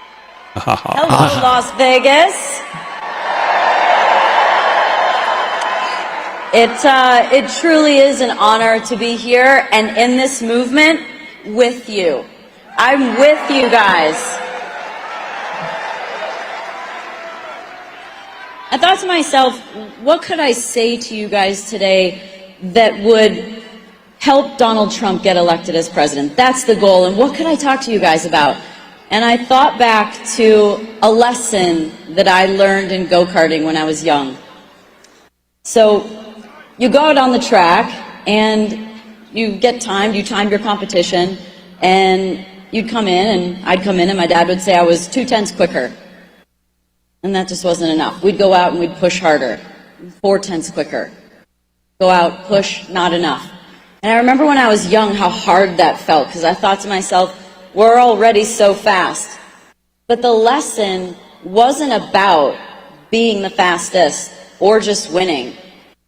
Hello, Las Vegas. It truly is an honor to be here and in this movement with you. I'm with you guys. I thought to myself, what could I say to you guys today that would help Donald Trump get elected as president? That's the goal. And what could I talk to you guys about? And I thought back to a lesson that I learned in go-karting when I was young. So you go out on the track and you get timed, you time your competition, and you'd come in and I'd come in and my dad would say I was 2/10 quicker. And that just wasn't enough. We'd go out and we'd push harder, 4/10 quicker. Go out, push, not enough. And I remember when I was young how hard that felt, because I thought to myself, we're already so fast. But the lesson wasn't about being the fastest or just winning.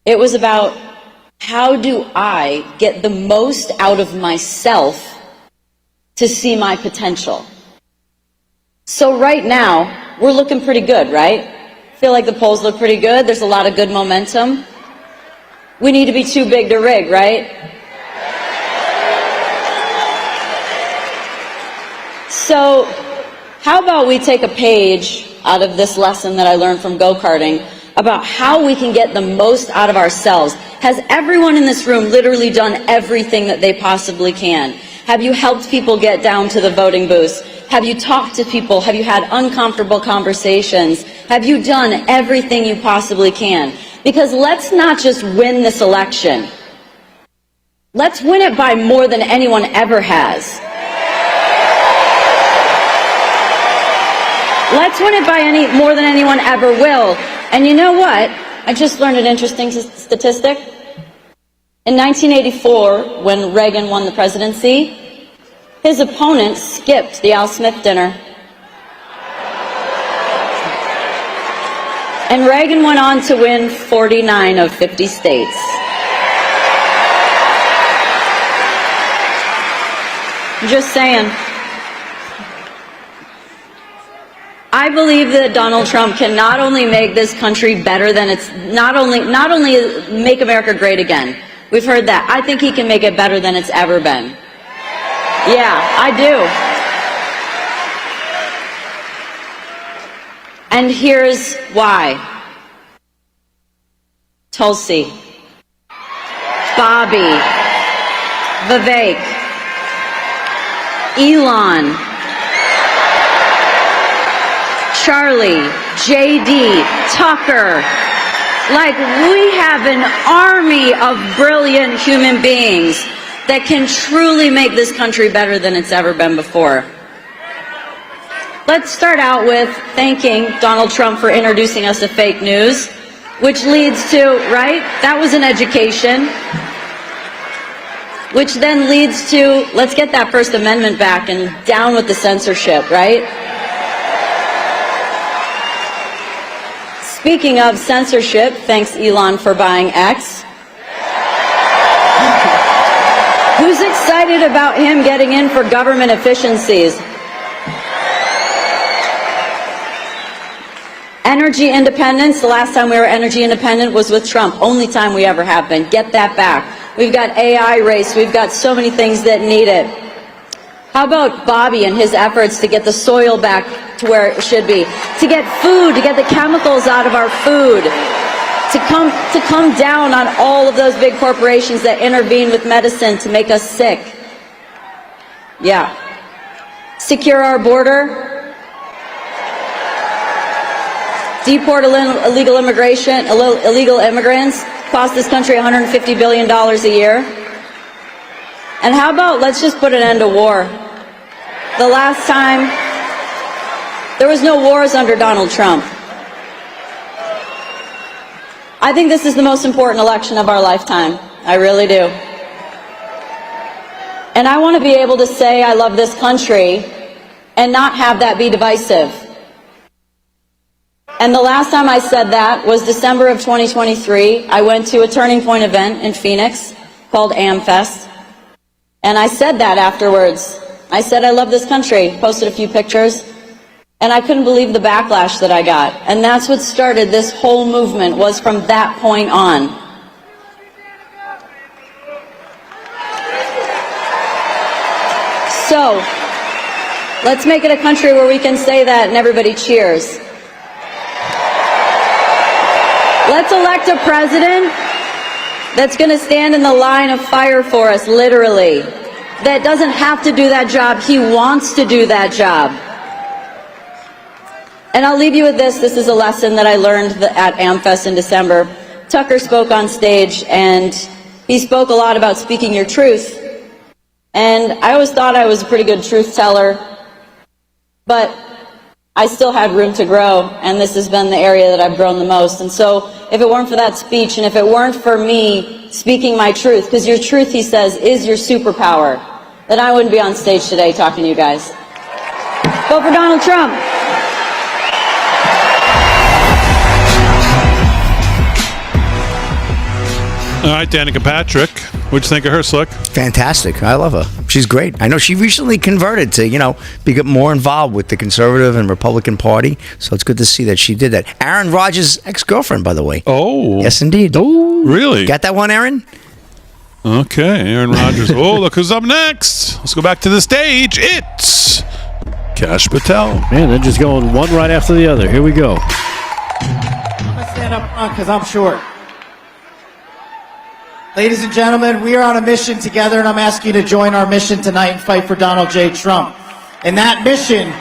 It was about how do I get the most out of myself to see my potential? So right now, we're looking pretty good, right? Feel like the polls look pretty good. There's a lot of good momentum. We need to be too big to rig, right? So how about we take a page out of this lesson that I learned from go-karting about how we can get the most out of ourselves? Has everyone in this room literally done everything that they possibly can? Have you helped people get down to the voting booths? Have you talked to people? Have you had uncomfortable conversations? Have you done everything you possibly can? Because let's not just win this election. Let's win it by more than anyone ever has. Let's win it by more than anyone ever will. And you know what? I just learned an interesting statistic. In 1984, when Reagan won the presidency, his opponent skipped the Al Smith dinner. And Reagan went on to win 49 of 50 states. I'm just saying. I believe that Donald Trump can not only make this country better than it's, not only make America great again. We've heard that. I think he can make it better than it's ever been. Yeah, I do. And here's why. Tulsi, Bobby, Vivek, Elon, Charlie, JD, Tucker. Like, we have an army of brilliant human beings that can truly make this country better than it's ever been before. Let's start out with thanking Donald Trump for introducing us to fake news, which leads to, right? That was an education. Which then leads to, let's get that First Amendment back and down with the censorship, right? Speaking of censorship, thanks Elon for buying X. Who's excited about him getting in for government efficiencies? Energy independence, the last time we were energy independent was with Trump. Only time we ever have been. Get that back. We've got AI race. We've got so many things that need it. How about Bobby and his efforts to get the soil back to where it should be? To get food, to get the chemicals out of our food. To come down on all of those big corporations that intervene with medicine to make us sick. Yeah. Secure our border. Deport illegal immigrants. Cost this country $150 billion a year. And how about let's just put an end to war? The last time, there was no wars under Donald Trump. I think this is the most important election of our lifetime. I really do. And I want to be able to say I love this country and not have that be divisive. And the last time I said that was December of 2023. I went to a Turning Point event in Phoenix called AmFest. And I said that afterwards. I said I love this country, posted a few pictures, and I couldn't believe the backlash that I got. And that's what started this whole movement, was from that point on. So, let's make it a country where we can say that and everybody cheers. Let's elect a president that's going to stand in the line of fire for us, literally. That doesn't have to do that job. He wants to do that job. And I'll leave you with this. This is a lesson that I learned at AmFest in December. Tucker spoke on stage, and he spoke a lot about speaking your truth. And I always thought I was a pretty good truth teller, but I still had room to grow, and this has been the area that I've grown the most. And so if it weren't for that speech, and if it weren't for me speaking my truth, because your truth, he says, is your superpower, then I wouldn't be on stage today talking to you guys. Vote for Donald Trump.
All right, Danica Patrick. What'd you think of her, Slick?
Fantastic. I love her. She's great. I know she recently converted to, become more involved with the Conservative and Republican Party. So it's good to see that she did that. Aaron Rodgers' ex-girlfriend, by the way.
Oh.
Yes, indeed.
Oh. Really?
Got that one, Aaron?
Okay, Aaron Rodgers. Oh, look who's up next. Let's go back to the stage. It's Kash Patel.
Man, they're just going one right after the other. Here we go.
I'm going to stand up front because I'm short. Ladies and gentlemen, we are on a mission together, and I'm asking you to join our mission tonight and fight for Donald J. Trump. And that mission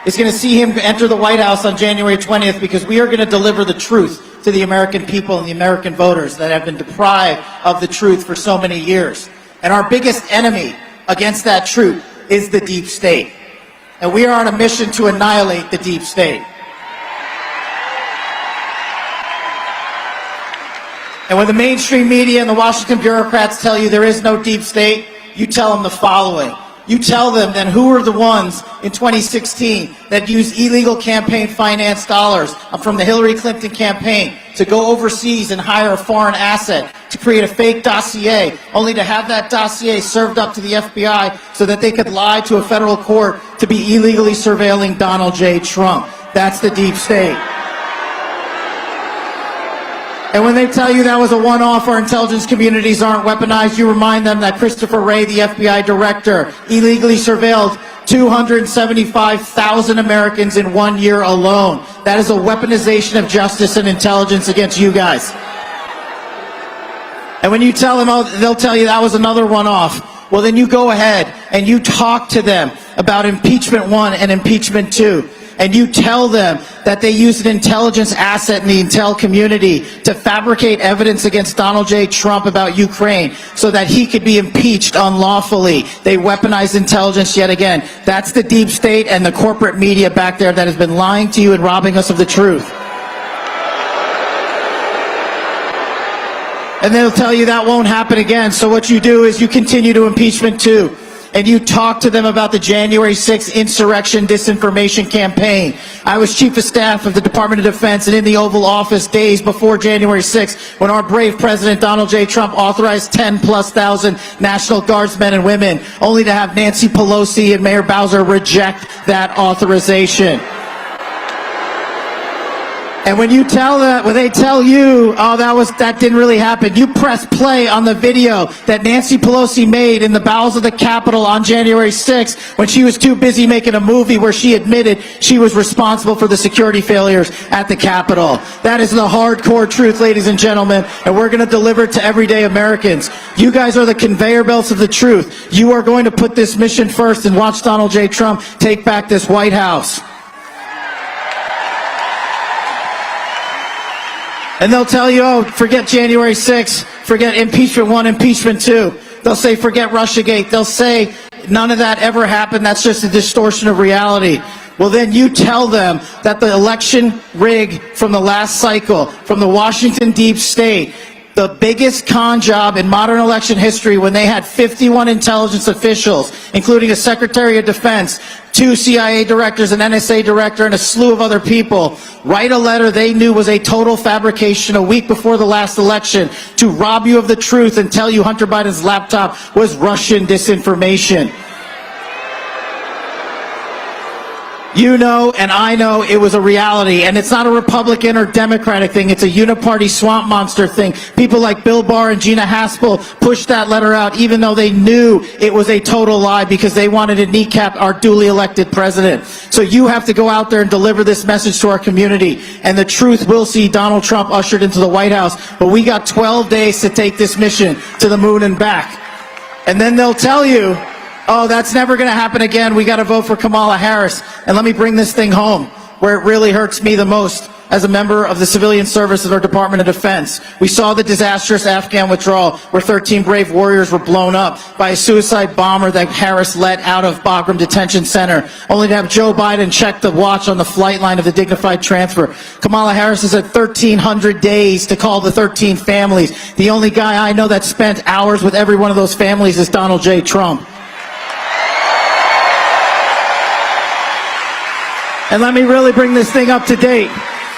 is going to see him enter the White House on January 20th because we are going to deliver the truth to the American people and the American voters that have been deprived of the truth for so many years. And our biggest enemy against that truth is the deep state. And we are on a mission to annihilate the deep state. And when the mainstream media and the Washington bureaucrats tell you there is no deep state, you tell them the following. You tell them then who are the ones in 2016 that used illegal campaign finance dollars from the Hillary Clinton campaign to go overseas and hire a foreign asset to create a fake dossier, only to have that dossier served up to the FBI so that they could lie to a federal court to be illegally surveilling Donald J. Trump. That's the deep state. And when they tell you that was a one-off, our intelligence communities aren't weaponized, you remind them that Christopher Wray, the FBI director, illegally surveilled 275,000 Americans in 1 year alone. That is a weaponization of justice and intelligence against you guys. And when you tell them, they'll tell you that was another one-off. Well, then you go ahead and you talk to them about impeachment 1 and impeachment 2. And you tell them that they used an intelligence asset in the intel community to fabricate evidence against Donald J. Trump about Ukraine so that he could be impeached unlawfully. They weaponized intelligence yet again. That's the deep state and the corporate media back there that has been lying to you and robbing us of the truth. And they'll tell you that won't happen again. So what you do is you continue to impeachment 2. And you talk to them about the January 6th insurrection disinformation campaign. I was chief of staff of the Department of Defense and in the Oval Office days before January 6th when our brave President Donald J. Trump authorized 10,000+ National Guardsmen and women, only to have Nancy Pelosi and Mayor Bowser reject that authorization. And when you tell them, when they tell you, oh, that didn't really happen, you press play on the video that Nancy Pelosi made in the bowels of the Capitol on January 6th when she was too busy making a movie where she admitted she was responsible for the security failures at the Capitol. That is the hardcore truth, ladies and gentlemen, and we're going to deliver it to everyday Americans. You guys are the conveyor belts of the truth. You are going to put this mission first and watch Donald J. Trump take back this White House. And they'll tell you, oh, forget January 6th, forget impeachment 1, impeachment 2. They'll say, forget Russiagate. They'll say, none of that ever happened. That's just a distortion of reality. Well, then you tell them that the election rig from the last cycle, from the Washington deep state, the biggest con job in modern election history when they had 51 intelligence officials, including a Secretary of Defense, 2 CIA directors, an NSA director, and a slew of other people, write a letter they knew was a total fabrication a week before the last election to rob you of the truth and tell you Hunter Biden's laptop was Russian disinformation. You know, and I know it was a reality, and it's not a Republican or Democratic thing. It's a uniparty swamp monster thing. People like Bill Barr and Gina Haspel pushed that letter out, even though they knew it was a total lie because they wanted to kneecap our duly elected president. So you have to go out there and deliver this message to our community, and the truth will see Donald Trump ushered into the White House. But we got 12 days to take this mission to the moon and back. And then they'll tell you, oh, that's never going to happen again. We got to vote for Kamala Harris. And let me bring this thing home, where it really hurts me the most as a member of the civilian service of our Department of Defense. We saw the disastrous Afghan withdrawal where 13 brave warriors were blown up by a suicide bomber that Harris let out of Bagram Detention Center, only to have Joe Biden check the watch on the flight line of the dignified transfer. Kamala Harris has had 1,300 days to call the 13 families. The only guy I know that spent hours with every one of those families is Donald J. Trump. And let me really bring this thing up to date.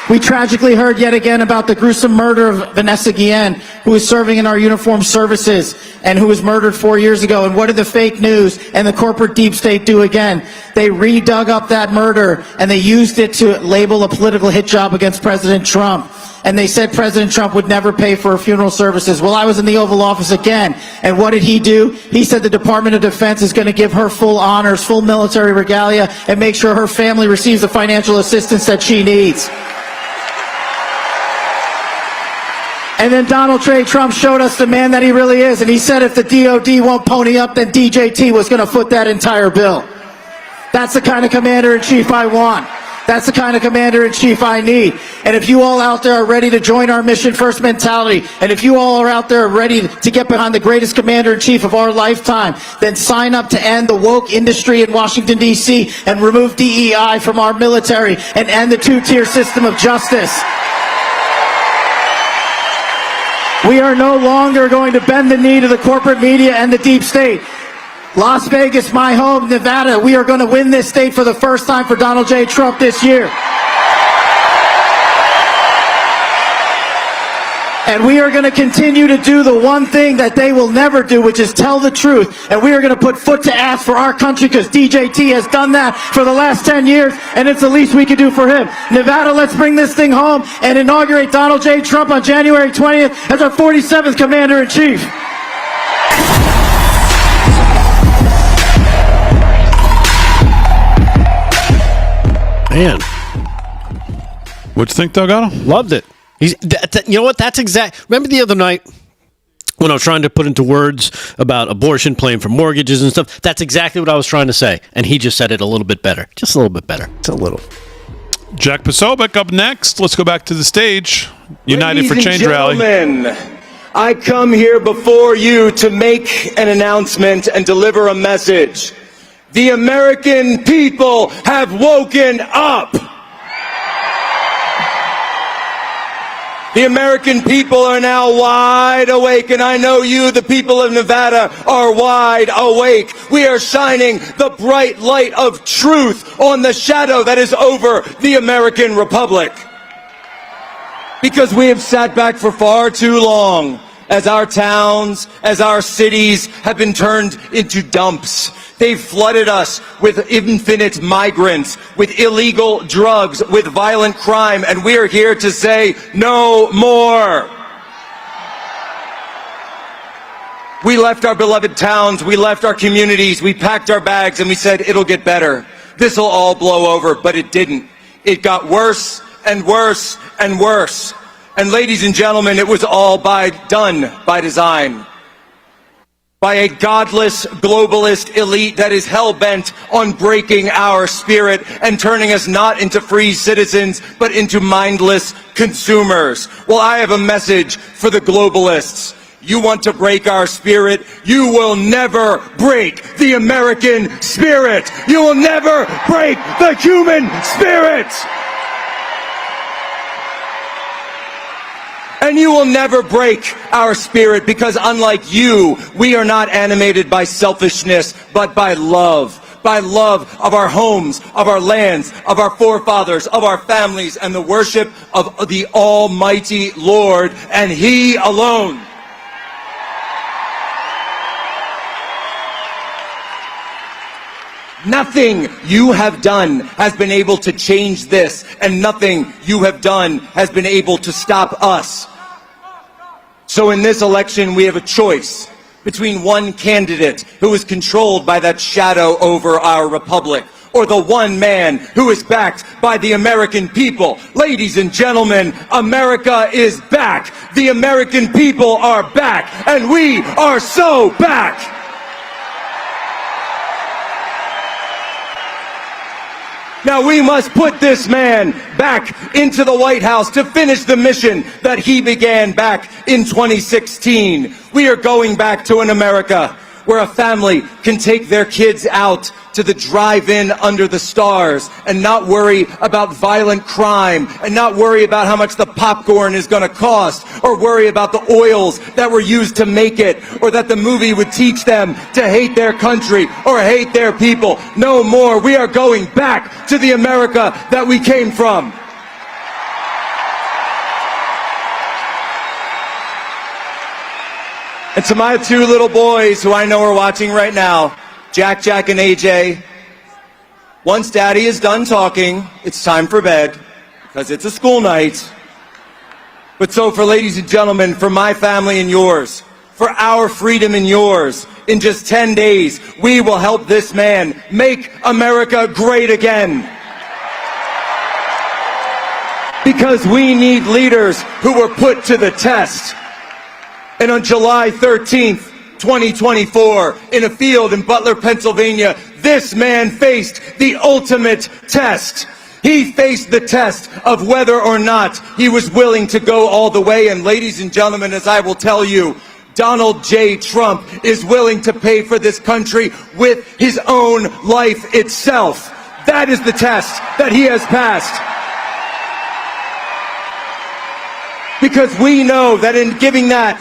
We tragically heard yet again about the gruesome murder of Vanessa Guillen, who was serving in our uniformed services and who was murdered 4 years ago. And what did the fake news and the corporate deep state do again? They redug up that murder and they used it to label a political hit job against President Trump. And they said President Trump would never pay for her funeral services. Well, I was in the Oval Office again, and what did he do? He said the Department of Defense is going to give her full honors, full military regalia, and make sure her family receives the financial assistance that she needs. And then Donald J. Trump showed us the man that he really is, and he said if the DOD won't pony up, then DJT was going to foot that entire bill. That's the kind of commander-in-chief I want. That's the kind of commander-in-chief I need. And if you all out there are ready to join our mission first mentality, and if you all are out there ready to get behind the greatest commander-in-chief of our lifetime, then sign up to end the woke industry in Washington, D.C., and remove DEI from our military, and end the two-tier system of justice. We are no longer going to bend the knee to the corporate media and the deep state. Las Vegas, my home, Nevada, we are going to win this state for the first time for Donald J. Trump this year. And we are going to continue to do the one thing that they will never do, which is tell the truth. And we are going to put foot to ass for our country because DJT has done that for the last 10 years, and it's the least we can do for him. Nevada, let's bring this thing home and inaugurate Donald J. Trump on January 20th as our 47th Commander-in-Chief.
Man.
What'd you think, Delgado?
Loved it. You know what? That's exact. Remember the other night when I was trying to put into words about abortion, paying for mortgages and stuff? That's exactly what I was trying to say. And he just said it a little bit better. Just a little bit better. It's a little.
Jack Posobiec up next. Let's go back to the stage. United for Change rally.
I come here before you to make an announcement and deliver a message. The American people have woken up. The American people are now wide awake, and I know you, the people of Nevada, are wide awake. We are shining the bright light of truth on the shadow that is over the American Republic. Because we have sat back for far too long as our towns, as our cities have been turned into dumps. They've flooded us with infinite migrants, with illegal drugs, with violent crime, and we're here to say no more. We left our beloved towns, we left our communities, we packed our bags, and we said it'll get better. This'll all blow over, but it didn't. It got worse and worse and worse. And ladies and gentlemen, it was all done by design. By a godless globalist elite that is hell-bent on breaking our spirit and turning us not into free citizens, but into mindless consumers. Well, I have a message for the globalists. You want to break our spirit? You will never break the American spirit. You will never break the human spirit. And you will never break our spirit because unlike you, we are not animated by selfishness, but by love of our homes, of our lands, of our forefathers, of our families, and the worship of the Almighty Lord, and He alone. Nothing you have done has been able to change this, and nothing you have done has been able to stop us. So in this election, we have a choice between one candidate who is controlled by that shadow over our republic, or the one man who is backed by the American people. Ladies and gentlemen, America is back. The American people are back, and we are so back. Now we must put this man back into the White House to finish the mission that he began back in 2016. We are going back to an America where a family can take their kids out to the drive-in under the stars and not worry about violent crime and not worry about how much the popcorn is going to cost or worry about the oils that were used to make it or that the movie would teach them to hate their country or hate their people. No more. We are going back to the America that we came from. And to my two little boys who I know are watching right now, Jack, and AJ, once Daddy is done talking, it's time for bed, because it's a school night. But so for ladies and gentlemen, for my family and yours, for our freedom and yours, in just 10 days, we will help this man make America great again. Because we need leaders who were put to the test. And on July 13th, 2024, in a field in Butler, Pennsylvania, this man faced the ultimate test. He faced the test of whether or not he was willing to go all the way. And ladies and gentlemen, as I will tell you, Donald J. Trump is willing to pay for this country with his own life itself. That is the test that he has passed. Because we know that in giving that,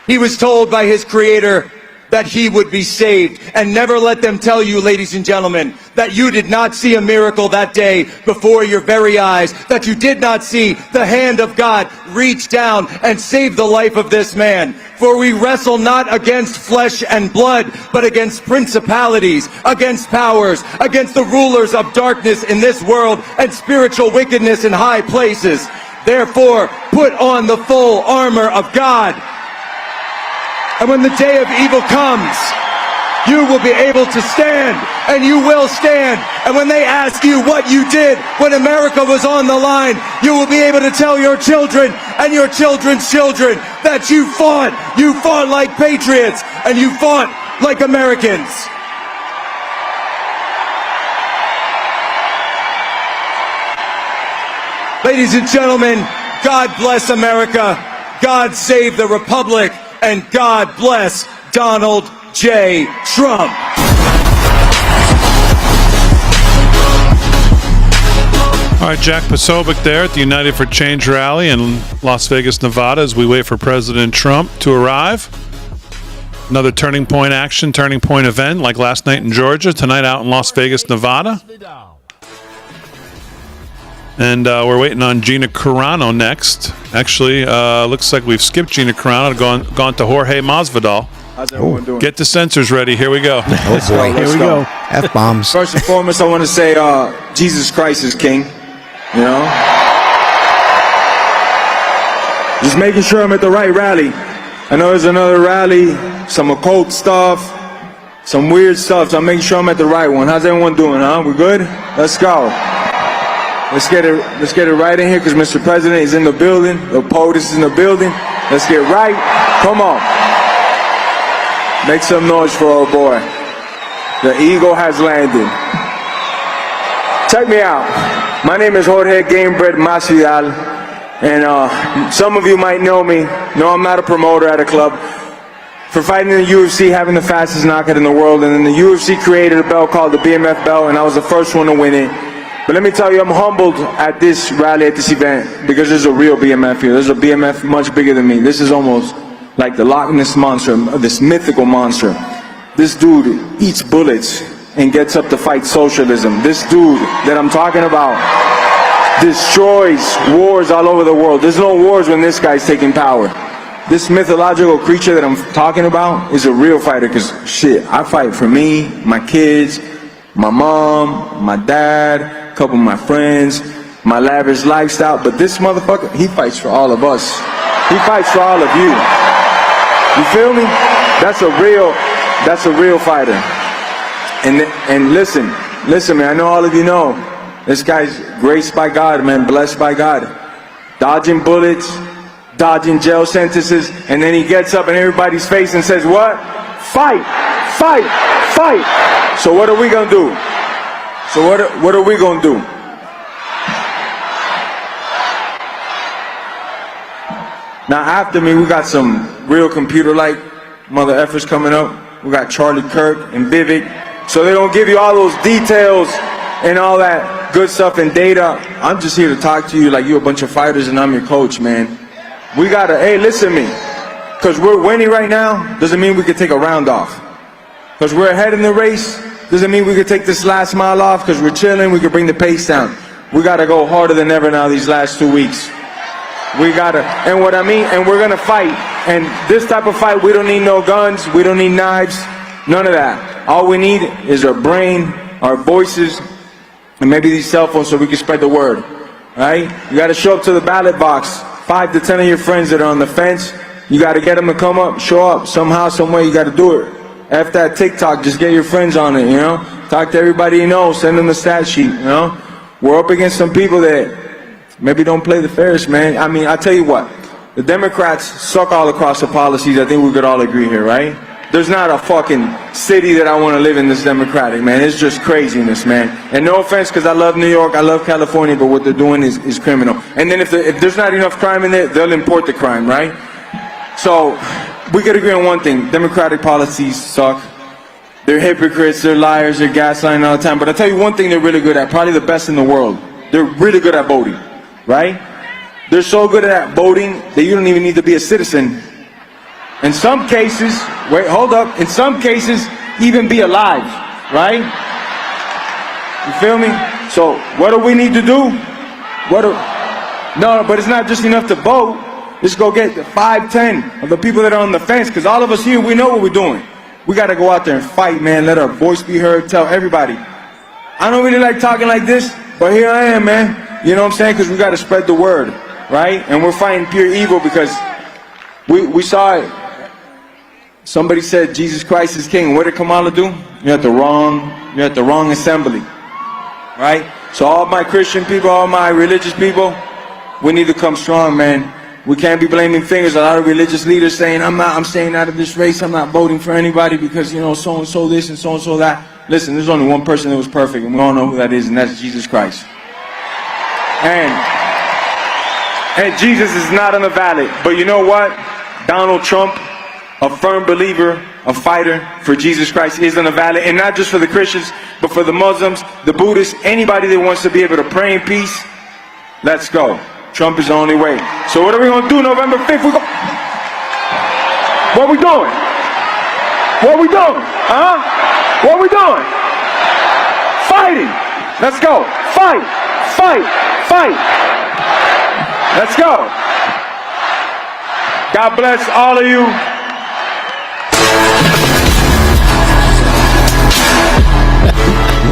he was told by his creator that he would be saved. And never let them tell you, ladies and gentlemen, that you did not see a miracle that day before your very eyes, that you did not see the hand of God reach down and save the life of this man. For we wrestle not against flesh and blood, but against principalities, against powers, against the rulers of darkness in this world, and spiritual wickedness in high places. Therefore, put on the full armor of God. And when the day of evil comes, you will be able to stand, and you will stand. And when they ask you what you did when America was on the line, you will be able to tell your children and your children's children that you fought like patriots, and you fought like Americans. Ladies and gentlemen, God bless America, God save the Republic, and God bless Donald J. Trump.
All right, Jack Posobiec there at the United for Change rally in Las Vegas, Nevada, as we wait for President Trump to arrive. Another turning point action, turning point event like last night in Georgia, tonight out in Las Vegas, Nevada. And we're waiting on Gina Carano next. Actually, looks like we've skipped Gina Carano, gone to Jorge Masvidal.
How's everyone doing?
Get the sensors ready. Here we go.
Oh boy,
Here we go.
F-bombs.
First and foremost, I want to say Jesus Christ is King. You know? Just making sure I'm at the right rally. I know there's another rally, some occult stuff, some weird stuff, so I'm making sure I'm at the right one. How's everyone doing, huh? We good? Let's go. Let's get it right in here, because Mr. President is in the building. The POTUS is in the building. Let's get right. Come on. Make some noise for our boy. The eagle has landed. Check me out. My name is Jorge Gamebred Masvidal, and some of you might know me. No, I'm not a promoter at a club. For fighting in the UFC, having the fastest knockout in the world, and then the UFC created a belt called the BMF belt, and I was the first one to win it. But let me tell you, I'm humbled at this rally, at this event, because there's a real BMF here. There's a BMF much bigger than me. This is almost like the Loch Ness Monster, this mythical monster. This dude eats bullets and gets up to fight socialism. This dude that I'm talking about destroys wars all over the world. There's no wars when this guy's taking power. This mythological creature that I'm talking about is a real fighter, because shit, I fight for me, my kids, my mom, my dad, a couple of my friends, my lavish lifestyle. But this motherfucker, he fights for all of us. He fights for all of you. You feel me? That's a real fighter. And listen, man, I know all of you know, this guy's graced by God, man, blessed by God. Dodging bullets, dodging jail sentences, and then he gets up in everybody's face and says, what? Fight, fight, fight. So what are we gonna do? So what are we gonna do? Now after me, we got some real computer-like mother effers coming up. We got Charlie Kirk and Vivek. So they don't give you all those details and all that good stuff and data. I'm just here to talk to you like you're a bunch of fighters and I'm your coach, man. We gotta, hey, listen to me. Because we're winning right now, doesn't mean we can take a round off. Because we're ahead in the race, doesn't mean we could take this last mile off. Because we're chilling, we could bring the pace down. We got to go harder than ever now these last 2 weeks. We got to, and what I mean, and we're going to fight And this type of fight, we don't need no guns, we don't need knives, none of that. All we need is our brain, our voices, and maybe these cell phones so we can spread the word, right? You got to show up to the ballot box. 5 to 10 of your friends that are on the fence, you got to get them to come up, show up. Somehow, some way, you got to do it. After that TikTok, just get your friends on it, you know? Talk to everybody you know, send them a stat sheet, you know? We're up against some people that maybe don't play the fairest, man. I mean, I tell you what, the Democrats suck all across the policies. I think we could all agree here, right? There's not a fucking city that I want to live in that's Democratic, man. It's just craziness, man. And no offense, because I love New York, I love California, but what they're doing is criminal. And then if there's not enough crime in there, they'll import the crime, right? So we could agree on one thing. Democratic policies suck. They're hypocrites, they're liars, they're gaslighting all the time. But I'll tell you one thing they're really good at, probably the best in the world. They're really good at voting, right? They're so good at voting that you don't even need to be a citizen. In some cases, wait, hold up. In some cases, even be alive, right? You feel me? So what do we need to do? No, but it's not just enough to vote. Just go get the 5, 10 of the people that are on the fence, because all of us here, we know what we're doing. We got to go out there and fight, man. Let our voice be heard. Tell everybody. I don't really like talking like this, but here I am, man. You know what I'm saying? Because we got to spread the word, right? And we're fighting pure evil because we saw it. Somebody said Jesus Christ is king. What did Kamala do? You're at the wrong assembly, right? So all my Christian people, all my religious people, we need to come strong, man. We can't be blaming fingers. A lot of religious leaders saying, I'm staying out of this race. I'm not voting for anybody because, you know, so-and-so this and so-and-so that. Listen, there's only one person that was perfect, and we all know who that is, and that's Jesus Christ. And Jesus is not on the ballot. But you know what? Donald Trump, a firm believer, a fighter for Jesus Christ, is on the ballot. And not just for the Christians, but for the Muslims, the Buddhists, anybody that wants to be able to pray in peace. Let's go. Trump is the only way. So what are we going to do November 5th? What are we doing? What are we doing? Huh? What are we doing? Fighting. Let's go. Fight. Fight. Fight. Let's go. God bless all of you.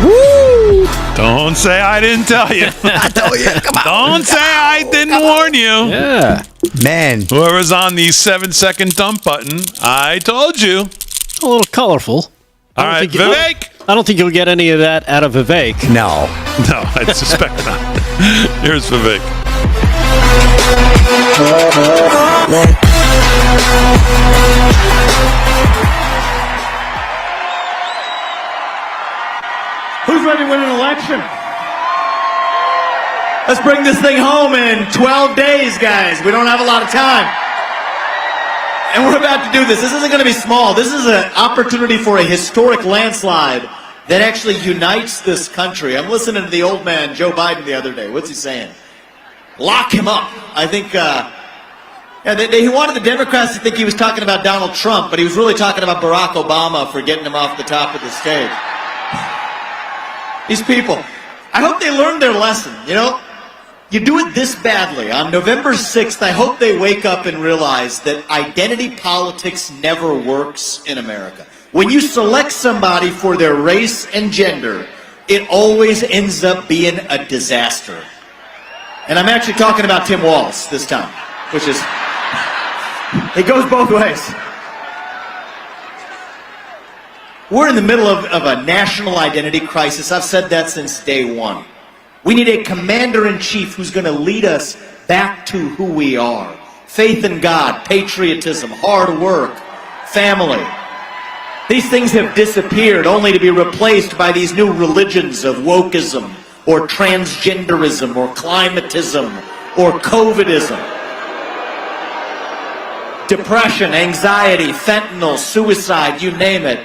Woo!
Don't say I didn't tell you.
I told you. Come on.
Don't say I didn't warn you.
Yeah.
Man.
Whoever's on the 7-second dump button, I told you.
A little colorful.
All right, Vivek.
I don't think you'll get any of that out of Vivek.
No.
No, I suspect not. Here's Vivek.
Who's ready to win an election? Let's bring this thing home in 12 days, guys. We don't have a lot of time. And we're about to do this. This isn't going to be small. This is an opportunity for a historic landslide that actually unites this country. I'm listening to the old man, Joe Biden, the other day. What's he saying? Lock him up. I think he wanted the Democrats to think he was talking about Donald Trump, but he was really talking about Barack Obama for getting him off the top of the stage. These people, I hope they learned their lesson. You know, you do it this badly. On November 6th, I hope they wake up and realize that identity politics never works in America. When you select somebody for their race and gender, it always ends up being a disaster. And I'm actually talking about Tim Walz this time, which is, it goes both ways. We're in the middle of a national identity crisis. I've said that since day one. We need a commander-in-chief who's going to lead us back to who we are. Faith in God, patriotism, hard work, family. These things have disappeared only to be replaced by these new religions of wokeism or transgenderism or climatism or COVIDism. Depression, anxiety, fentanyl, suicide, you name it.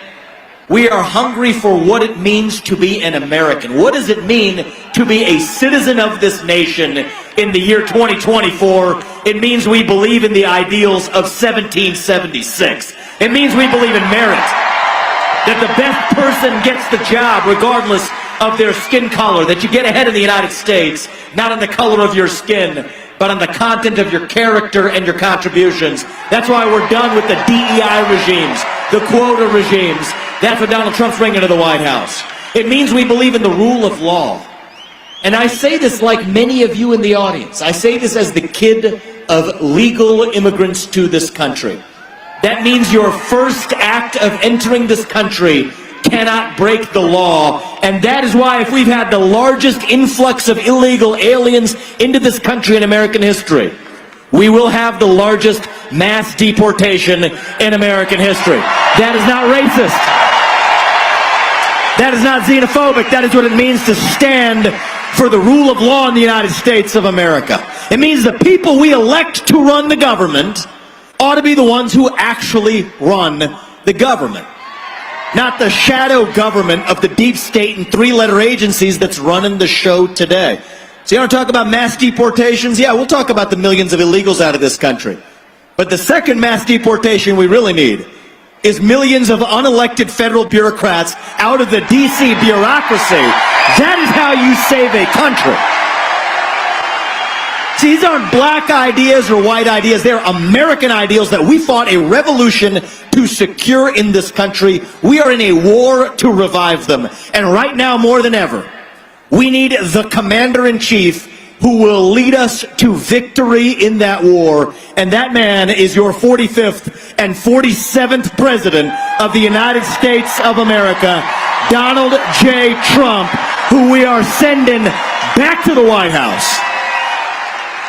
We are hungry for what it means to be an American. What does it mean to be a citizen of this nation in the year 2024? It means we believe in the ideals of 1776. It means we believe in merit. That the best person gets the job regardless of their skin color. That you get ahead in the United States, not in the color of your skin. but on the content of your character and your contributions. That's why we're done with the DEI regimes, the quota regimes. That's what Donald Trump's bringing to the White House. It means we believe in the rule of law. And I say this like many of you in the audience. I say this as the kid of legal immigrants to this country. That means your first act of entering this country cannot break the law. And that is why if we've had the largest influx of illegal aliens into this country in American history, we will have the largest mass deportation in American history. That is not racist. That is not xenophobic. That is what it means to stand for the rule of law in the United States of America. It means the people we elect to run the government ought to be the ones who actually run the government, not the shadow government of the deep state and three-letter agencies that's running the show today. So you want to talk about mass deportations? Yeah, we'll talk about the millions of illegals out of this country. But the second mass deportation we really need is millions of unelected federal bureaucrats out of the D.C. bureaucracy. That is how you save a country. See, these aren't black ideas or white ideas. They're American ideals that we fought a revolution to secure in this country. We are in a war to revive them. And right now, more than ever, we need the commander-in-chief who will lead us to victory in that war. And that man is your 45th and 47th President of the United States of America, Donald J. Trump, who we are sending back to the White House.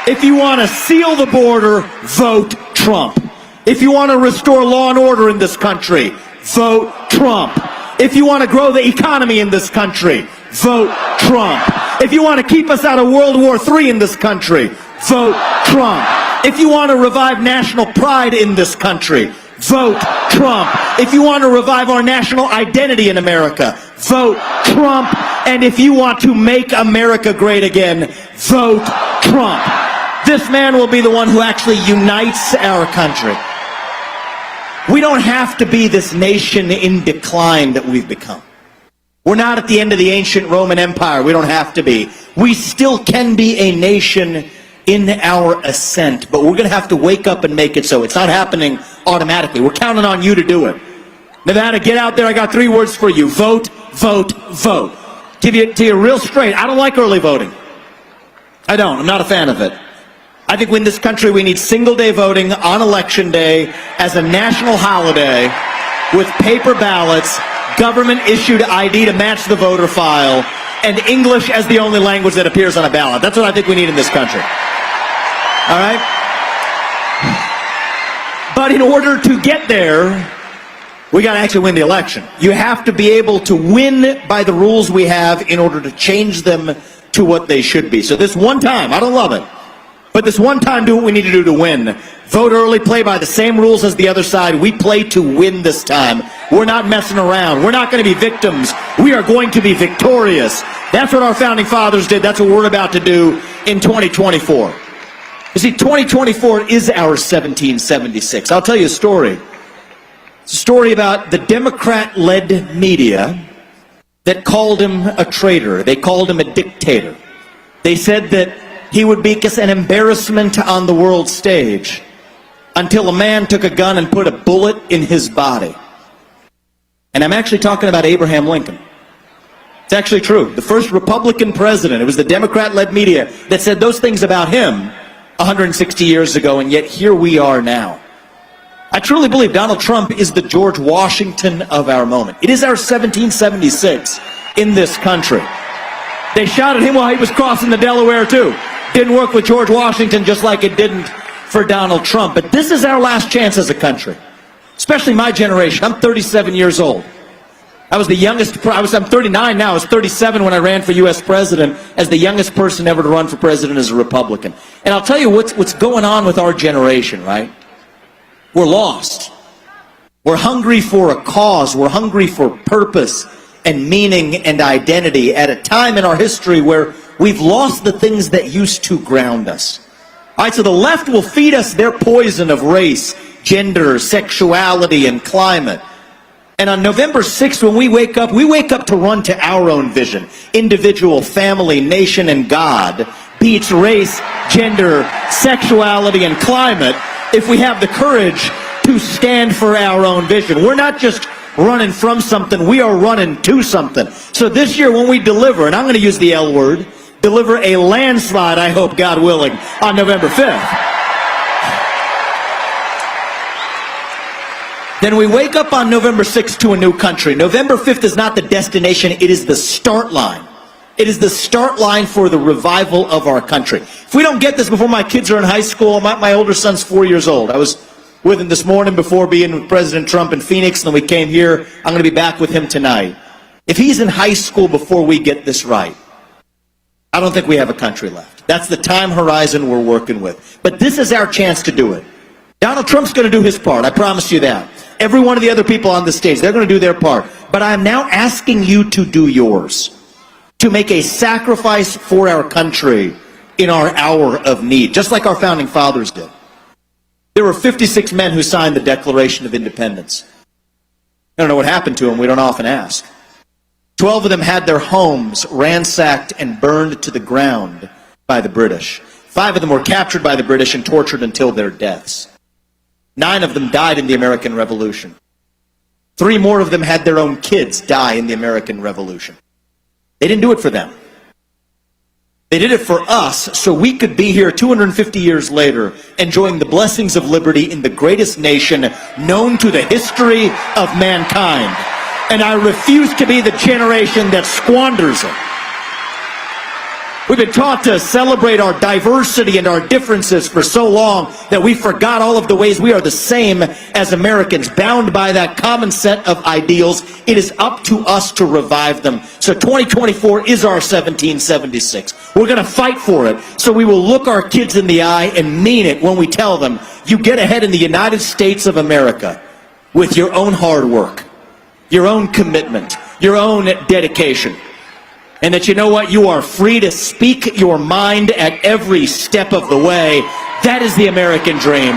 If you want to seal the border, vote Trump. If you want to restore law and order in this country, vote Trump. If you want to grow the economy in this country, vote Trump. If you want to keep us out of World War III in this country, vote Trump. If you want to revive national pride in this country, vote Trump. If you want to revive our national identity in America, vote Trump. And if you want to make America great again, vote Trump. This man will be the one who actually unites our country. We don't have to be this nation in decline that we've become. We're not at the end of the ancient Roman Empire. We don't have to be. We still can be a nation in our ascent, but we're going to have to wake up and make it so. It's not happening automatically. We're counting on you to do it. Nevada, get out there. I got 3 words for you. Vote, vote, vote. To you real straight, I don't like early voting. I don't. I'm not a fan of it. I think in this country we need single-day voting on Election Day as a national holiday with paper ballots, government-issued ID to match the voter file, and English as the only language that appears on a ballot. That's what I think we need in this country. All right? But in order to get there, we got to actually win the election. You have to be able to win by the rules we have in order to change them to what they should be. So this one time, I don't love it, but this one time, do what we need to do to win. Vote early, play by the same rules as the other side. We play to win this time. We're not messing around. We're not going to be victims. We are going to be victorious. That's what our founding fathers did. That's what we're about to do in 2024. You see, 2024 is our 1776. I'll tell you a story. It's a story about the Democrat-led media that called him a traitor. They called him a dictator. They said that he would be just an embarrassment on the world stage until a man took a gun and put a bullet in his body. And I'm actually talking about Abraham Lincoln. It's actually true. The first Republican president, it was the Democrat-led media that said those things about him 160 years ago, and yet here we are now. I truly believe Donald Trump is the George Washington of our moment. It is our 1776 in this country. They shot at him while he was crossing the Delaware, too. Didn't work with George Washington just like it didn't for Donald Trump. But this is our last chance as a country, especially my generation. I'm 37 years old. I was the youngest. I'm 39 now. I was 37 when I ran for U.S. president as the youngest person ever to run for president as a Republican. And I'll tell you what's going on with our generation, right? We're lost. We're hungry for a cause. We're hungry for purpose and meaning and identity at a time in our history where we've lost the things that used to ground us. All right, so the left will feed us their poison of race, gender, sexuality, and climate. And on November 6th, when we wake up to run to our own vision. Individual, family, nation, and God. beats race, gender, sexuality, and climate if we have the courage to stand for our own vision. We're not just running from something, we are running to something. So this year when we deliver, and I'm going to use the L word, deliver a landslide, I hope, God willing, on November 5th. Then we wake up on November 6th to a new country. November 5th is not the destination, it is the start line. It is the start line for the revival of our country. If we don't get this before my kids are in high school, my older son's 4 years old. I was with him this morning before being with President Trump in Phoenix, and then we came here. I'm going to be back with him tonight. If he's in high school before we get this right, I don't think we have a country left. That's the time horizon we're working with. But this is our chance to do it. Donald Trump's going to do his part, I promise you that. Every one of the other people on the stage, they're going to do their part. But I'm now asking you to do yours, to make a sacrifice for our country in our hour of need, just like our founding fathers did. There were 56 men who signed the Declaration of Independence. I don't know what happened to them. We don't often ask. 12 of them had their homes ransacked and burned to the ground by the British. 5 of them were captured by the British and tortured until their deaths. 9 of them died in the American Revolution. 3 more of them had their own kids die in the American Revolution. They didn't do it for them. They did it for us so we could be here 250 years later enjoying the blessings of liberty in the greatest nation known to the history of mankind. And I refuse to be the generation that squanders it. We've been taught to celebrate our diversity and our differences for so long that we forgot all of the ways we are the same as Americans, bound by that common set of ideals. It is up to us to revive them. So 2024 is our 1776. We're going to fight for it. So we will look our kids in the eye and mean it when we tell them, you get ahead in the United States of America with your own hard work, your own commitment, your own dedication. And that, you know what, you are free to speak your mind at every step of the way. That is the American dream.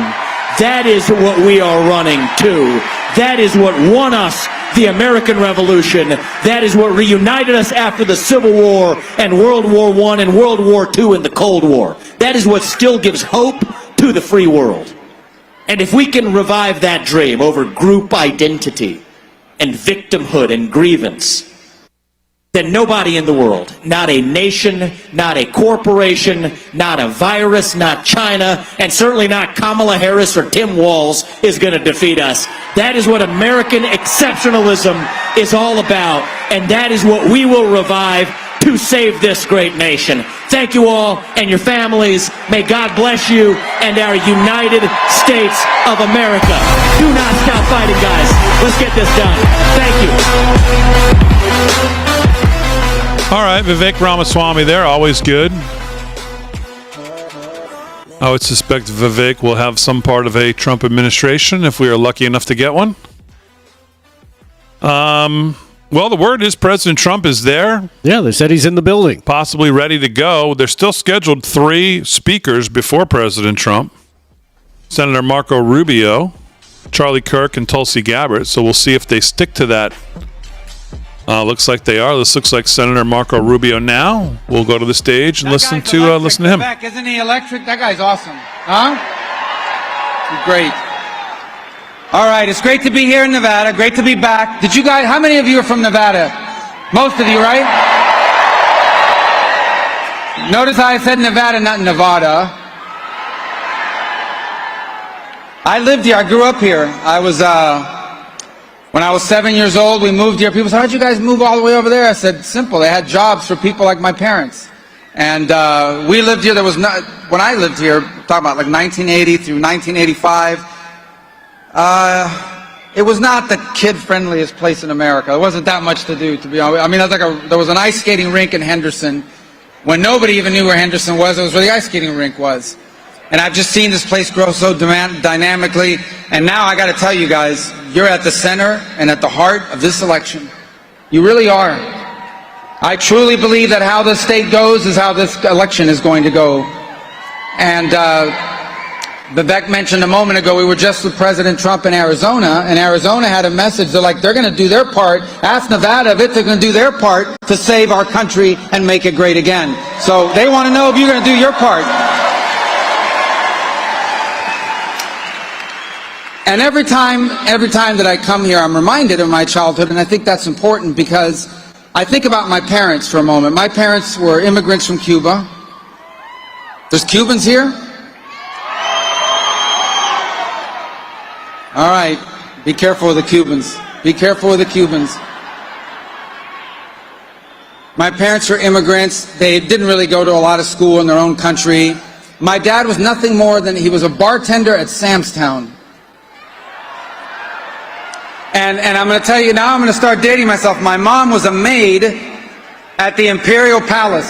That is what we are running to. That is what won us the American Revolution. That is what reunited us after the Civil War and World War I and World War II and the Cold War. That is what still gives hope to the free world. And if we can revive that dream over group identity and victimhood and grievance, then nobody in the world, not a nation, not a corporation, not a virus, not China, and certainly not Kamala Harris or Tim Walz is going to defeat us. That is what American exceptionalism is all about, and that is what we will revive to save this great nation. Thank you all and your families. May God bless you and our United States of America. Do not stop fighting, guys. Let's get this done. Thank you.
All right, Vivek Ramaswamy there, always good. I would suspect Vivek will have some part of a Trump administration if we are lucky enough to get one. Well, the word is President Trump is there.
Yeah, they said he's in the building.
Possibly ready to go. They're still scheduled 3 speakers before President Trump. Senator Marco Rubio, Charlie Kirk, and Tulsi Gabbard. So we'll see if they stick to that. Looks like they are. This looks like Senator Marco Rubio now. We'll go to the stage and listen to him.
Back, isn't he electric? That guy's awesome. Huh? He's great. All right, it's great to be here in Nevada. Great to be back. Did you guys, how many of you are from Nevada? Most of you, right? Notice how I said Nevada, not Nevada. I lived here. I grew up here. When I was 7 years old, we moved here. People said, how'd you guys move all the way over there? I said, simple. They had jobs for people like my parents. And we lived here. When I lived here, talking about like 1980 through 1985, it was not the kid-friendliest place in America. There wasn't that much to do, to be honest. I mean, there was an ice skating rink in Henderson. When nobody even knew where Henderson was, it was where the ice skating rink was. And I've just seen this place grow so dynamically. And now I got to tell you guys, you're at the center and at the heart of this election. You really are. I truly believe that how this state goes is how this election is going to go. And Vivek mentioned a moment ago, we were just with President Trump in Arizona, and Arizona had a message. They're like, they're going to do their part. Ask Nevada if they're going to do their part to save our country and make it great again. So they want to know if you're going to do your part. And every time that I come here, I'm reminded of my childhood, and I think that's important because I think about my parents for a moment. My parents were immigrants from Cuba. There's Cubans here? All right, be careful with the Cubans. Be careful with the Cubans. My parents were immigrants. They didn't really go to a lot of school in their own country. My dad was nothing more than, he was a bartender at Sam's Town. And I'm going to tell you now, I'm going to start dating myself. My mom was a maid at the Imperial Palace.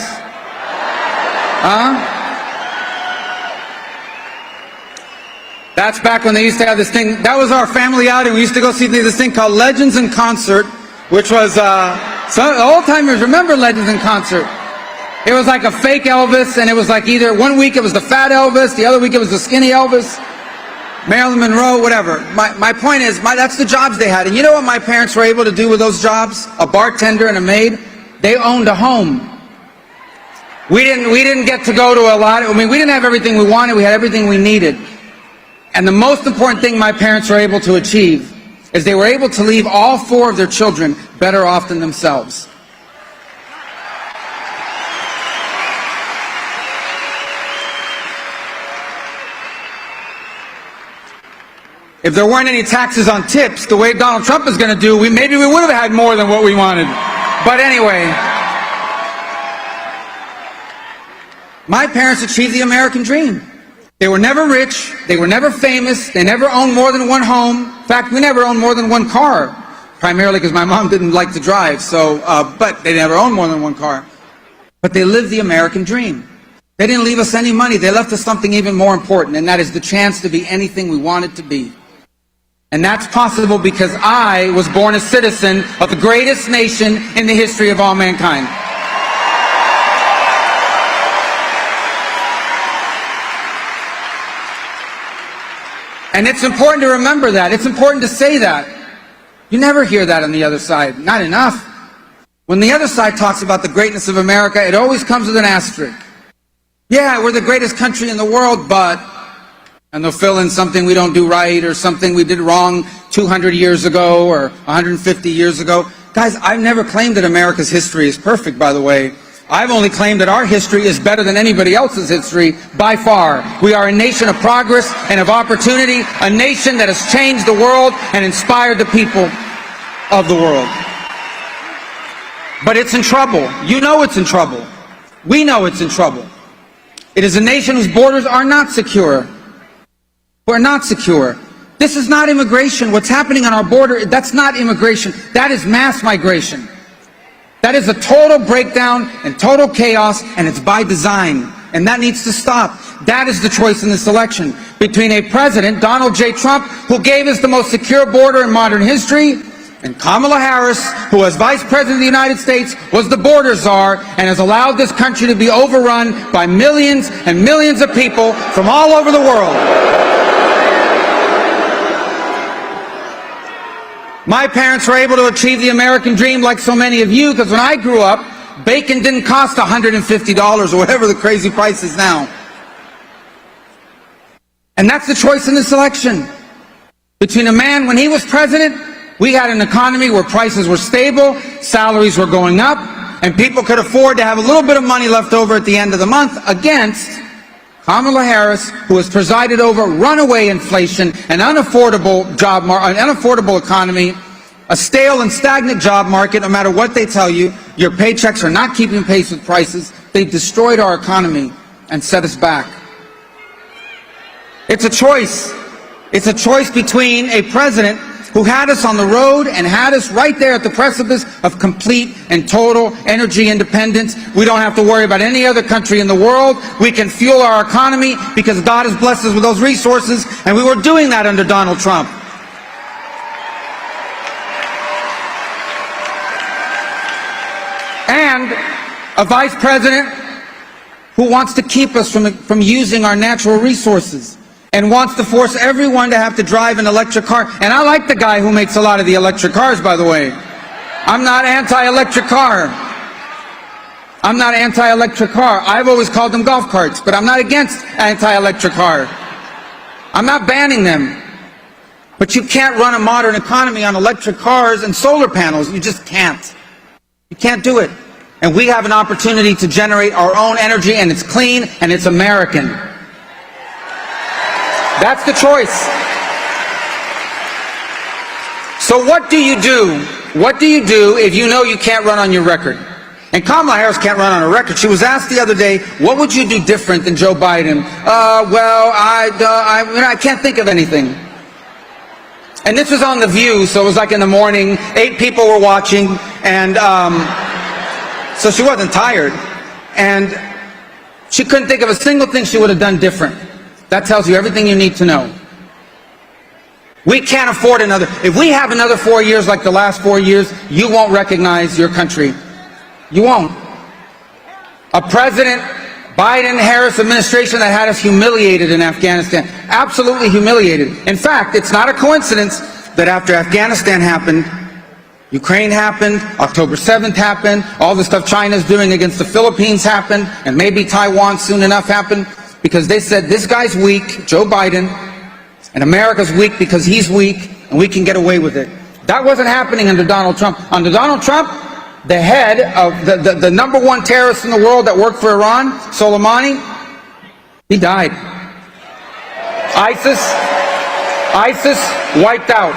That's back when they used to have this thing. That was our family outing. We used to go see this thing called Legends in Concert, which was, some old-timers remember Legends in Concert. It was like a fake Elvis, and it was like either one week it was the fat Elvis, the other week it was the skinny Elvis, Marilyn Monroe, whatever. My point is, that's the jobs they had. And you know what my parents were able to do with those jobs? A bartender and a maid? They owned a home. We didn't get to go to a lot. I mean, we didn't have everything we wanted. We had everything we needed. And the most important thing my parents were able to achieve is they were able to leave all 4 of their children better off than themselves. If there weren't any taxes on tips, the way Donald Trump is going to do, maybe we would have had more than what we wanted. But anyway, my parents achieved the American dream. They were never rich, they were never famous, they never owned more than one home. In fact, we never owned more than one car, primarily because my mom didn't like to drive, but they never owned more than one car. But they lived the American dream. They didn't leave us any money, they left us something even more important, and that is the chance to be anything we wanted to be. And that's possible because I was born a citizen of the greatest nation in the history of all mankind. And it's important to remember that. It's important to say that. You never hear that on the other side. Not enough. When the other side talks about the greatness of America, it always comes with an asterisk. Yeah, we're the greatest country in the world, but... and they'll fill in something we don't do right or something we did wrong 200 years ago or 150 years ago. Guys, I've never claimed that America's history is perfect, by the way. I've only claimed that our history is better than anybody else's history by far. We are a nation of progress and of opportunity, a nation that has changed the world and inspired the people of the world. But it's in trouble. You know it's in trouble. We know it's in trouble. It is a nation whose borders are not secure. We're not secure. This is not immigration. What's happening on our border, that's not immigration. That is mass migration. That is a total breakdown and total chaos, and it's by design. And that needs to stop. That is the choice in this election. Between a president, Donald J. Trump, who gave us the most secure border in modern history, and Kamala Harris, who as Vice President of the United States was the border czar and has allowed this country to be overrun by millions and millions of people from all over the world. My parents were able to achieve the American dream like so many of you, because when I grew up, bacon didn't cost $150 or whatever the crazy price is now. And that's the choice in this election. Between a man, when he was president, we had an economy where prices were stable, salaries were going up, and people could afford to have a little bit of money left over at the end of the month, against Kamala Harris, who has presided over runaway inflation, an unaffordable an unaffordable economy, a stale and stagnant job market. No matter what they tell you, your paychecks are not keeping pace with prices. They've destroyed our economy and set us back. It's a choice. It's a choice between a president who had us on the road and had us right there at the precipice of complete and total energy independence. We don't have to worry about any other country in the world. We can fuel our economy because God has blessed us with those resources, and we were doing that under Donald Trump. And a vice president who wants to keep us from using our natural resources. and wants to force everyone to have to drive an electric car. And I like the guy who makes a lot of the electric cars, by the way. I'm not anti-electric car. I'm not anti-electric car. I've always called them golf carts, but I'm not against anti-electric car. I'm not banning them. But you can't run a modern economy on electric cars and solar panels. You just can't. You can't do it. And we have an opportunity to generate our own energy, and it's clean and it's American. That's the choice. So what do you do? What do you do if you know you can't run on your record? And Kamala Harris can't run on her record. She was asked the other day, what would you do different than Joe Biden? I can't think of anything. And this was on The View, so it was like in the morning. 8 people were watching, and so she wasn't tired. And she couldn't think of a single thing she would have done different. That tells you everything you need to know. We can't afford another. If we have another 4 years like the last 4 years, you won't recognize your country. You won't. A President Biden-Harris administration that had us humiliated in Afghanistan. Absolutely humiliated. In fact, it's not a coincidence that after Afghanistan happened, Ukraine happened, October 7th happened, all the stuff China's doing against the Philippines happened, and maybe Taiwan soon enough happened, because they said, this guy's weak, Joe Biden, and America's weak because he's weak, and we can get away with it. That wasn't happening under Donald Trump. Under Donald Trump, the head of the number one terrorist in the world that worked for Iran, Soleimani, he died. ISIS wiped out.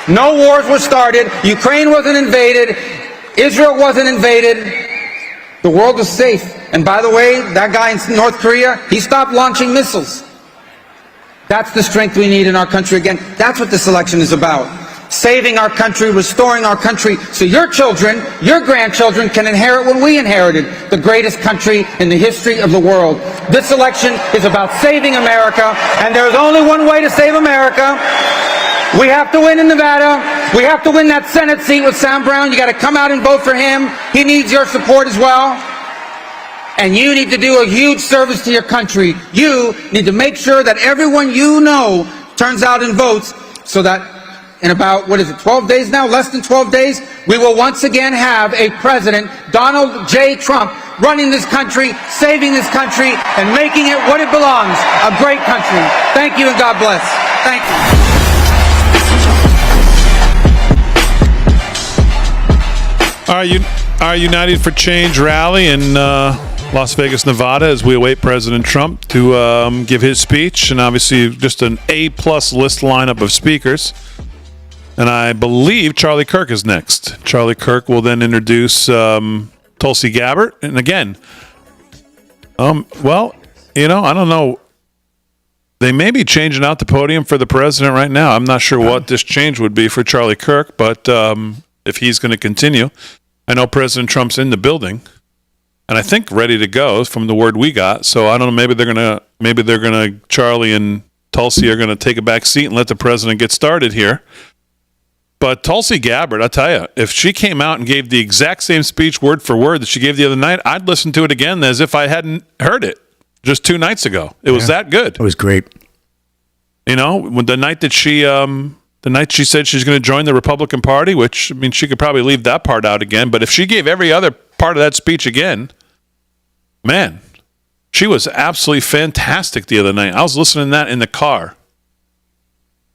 No wars were started. Ukraine wasn't invaded. Israel wasn't invaded. The world was safe. And by the way, that guy in North Korea, he stopped launching missiles. That's the strength we need in our country again. That's what this election is about. Saving our country, restoring our country, so your children, your grandchildren can inherit what we inherited, the greatest country in the history of the world. This election is about saving America, and there's only one way to save America. We have to win in Nevada. We have to win that Senate seat with Sam Brown. You got to come out and vote for him. He needs your support as well. And you need to do a huge service to your country. You need to make sure that everyone you know turns out and votes, so that in about, 12 days now? Less than 12 days, we will once again have a president, Donald J. Trump, running this country, saving this country, and making it what it belongs, a great country. Thank you and God bless. Thank
you. Our United for Change rally in Las Vegas, Nevada, as we await President Trump to give his speech, and obviously just an A-plus list lineup of speakers. And I believe Charlie Kirk is next. Charlie Kirk will then introduce Tulsi Gabbard. And again, I don't know. They may be changing out the podium for the president right now. I'm not sure what this change would be for Charlie Kirk, but if he's going to continue. I know President Trump's in the building, and I think ready to go from the word we got. So I don't know. Maybe they're gonna. Charlie and Tulsi are going to take a back seat and let the president get started here. But Tulsi Gabbard, I'll tell you, if she came out and gave the exact same speech word for word that she gave the other night, I'd listen to it again as if I hadn't heard it just 2 nights ago. It was that good.
It was great.
You know, the night she said she's going to join the Republican Party, which, I mean, she could probably leave that part out again. But if she gave every other part of that speech again, man, she was absolutely fantastic the other night. I was listening to that in the car.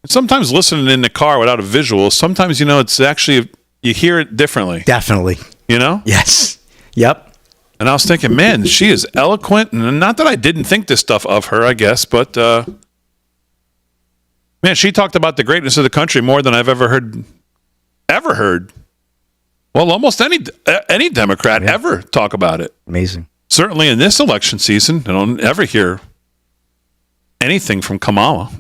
Sometimes listening in the car without a visual, sometimes, it's actually, you hear it differently.
Definitely.
You know?
Yes. Yep.
And I was thinking, man, she is eloquent. And not that I didn't think this stuff of her, I guess, but, man, she talked about the greatness of the country more than I've ever heard. Well, almost any Democrat ever talk about it.
Amazing.
Certainly in this election season, I don't ever hear anything from Kamala.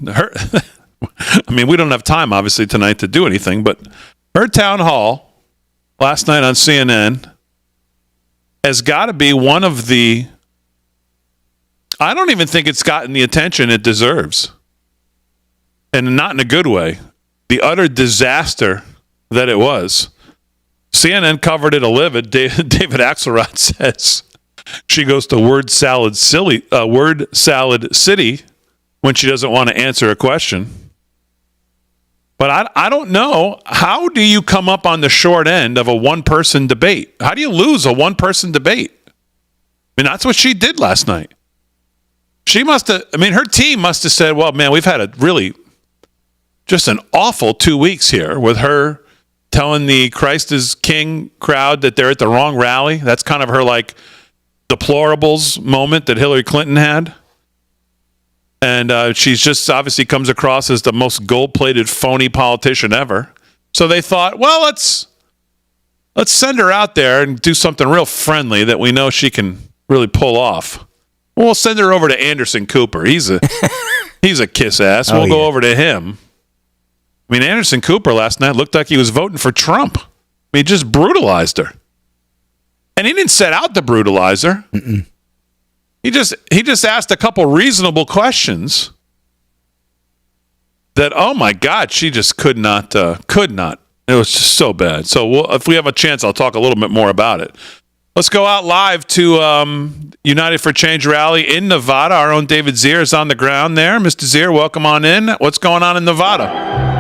I mean, we don't have time, obviously, tonight to do anything, but her town hall last night on CNN has got to be one of the... I don't even think it's gotten the attention it deserves. And not in a good way. The utter disaster that it was. CNN covered it a livid. David Axelrod says she goes to Word Salad City when she doesn't want to answer a question. But I don't know. How do you come up on the short end of a one-person debate? How do you lose a one-person debate? I mean, that's what she did last night. She must have, I mean, her team must have said, well, man, we've had a really, just an awful 2 weeks here with her telling the Christ is King crowd that they're at the wrong rally. That's kind of her, like, deplorables moment that Hillary Clinton had. And she's just obviously comes across as the most gold-plated phony politician ever. So they thought, well, let's send her out there and do something real friendly that we know she can really pull off. We'll send her over to Anderson Cooper. He's a kiss ass. We'll go over to him. I mean, Anderson Cooper last night looked like he was voting for Trump. I mean, he just brutalized her. And he didn't set out to brutalize her. Mm-mm. He just asked a couple reasonable questions that, oh my God, she just could not. It was just so bad. So if we have a chance, I'll talk a little bit more about it. Let's go out live to United for Change rally in Nevada. Our own David Zier is on the ground there. Mr. Zier, welcome on in. What's going on in Nevada?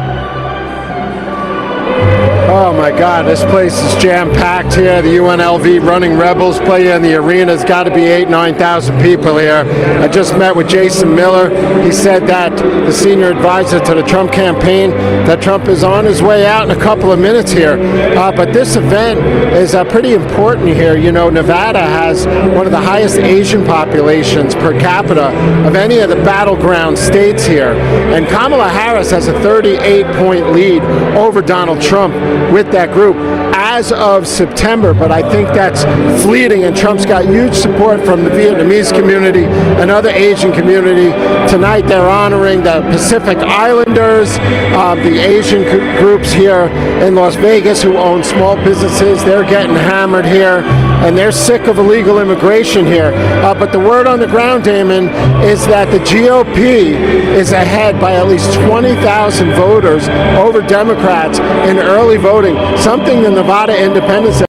Oh my God, this place is jam-packed here. The UNLV Running Rebels play in the arena. There's got to be 9,000 people here. I just met with Jason Miller. He said that the senior advisor to the Trump campaign, that Trump is on his way out in a couple of minutes here. But this event is pretty important here. You know, Nevada has one of the highest Asian populations per capita of any of the battleground states here. And Kamala Harris has a 38-point lead over Donald Trump with that group as of September, but I think that's fleeting, and Trump's got huge support from the Vietnamese community and other Asian community. Tonight they're honoring the Pacific Islanders, the Asian groups here in Las Vegas who own small businesses. They're getting hammered here, and they're sick of illegal immigration here. But the word on the ground, Damon, is that the GOP is ahead by at least 20,000 voters over Democrats in early voting, something the Nevada independents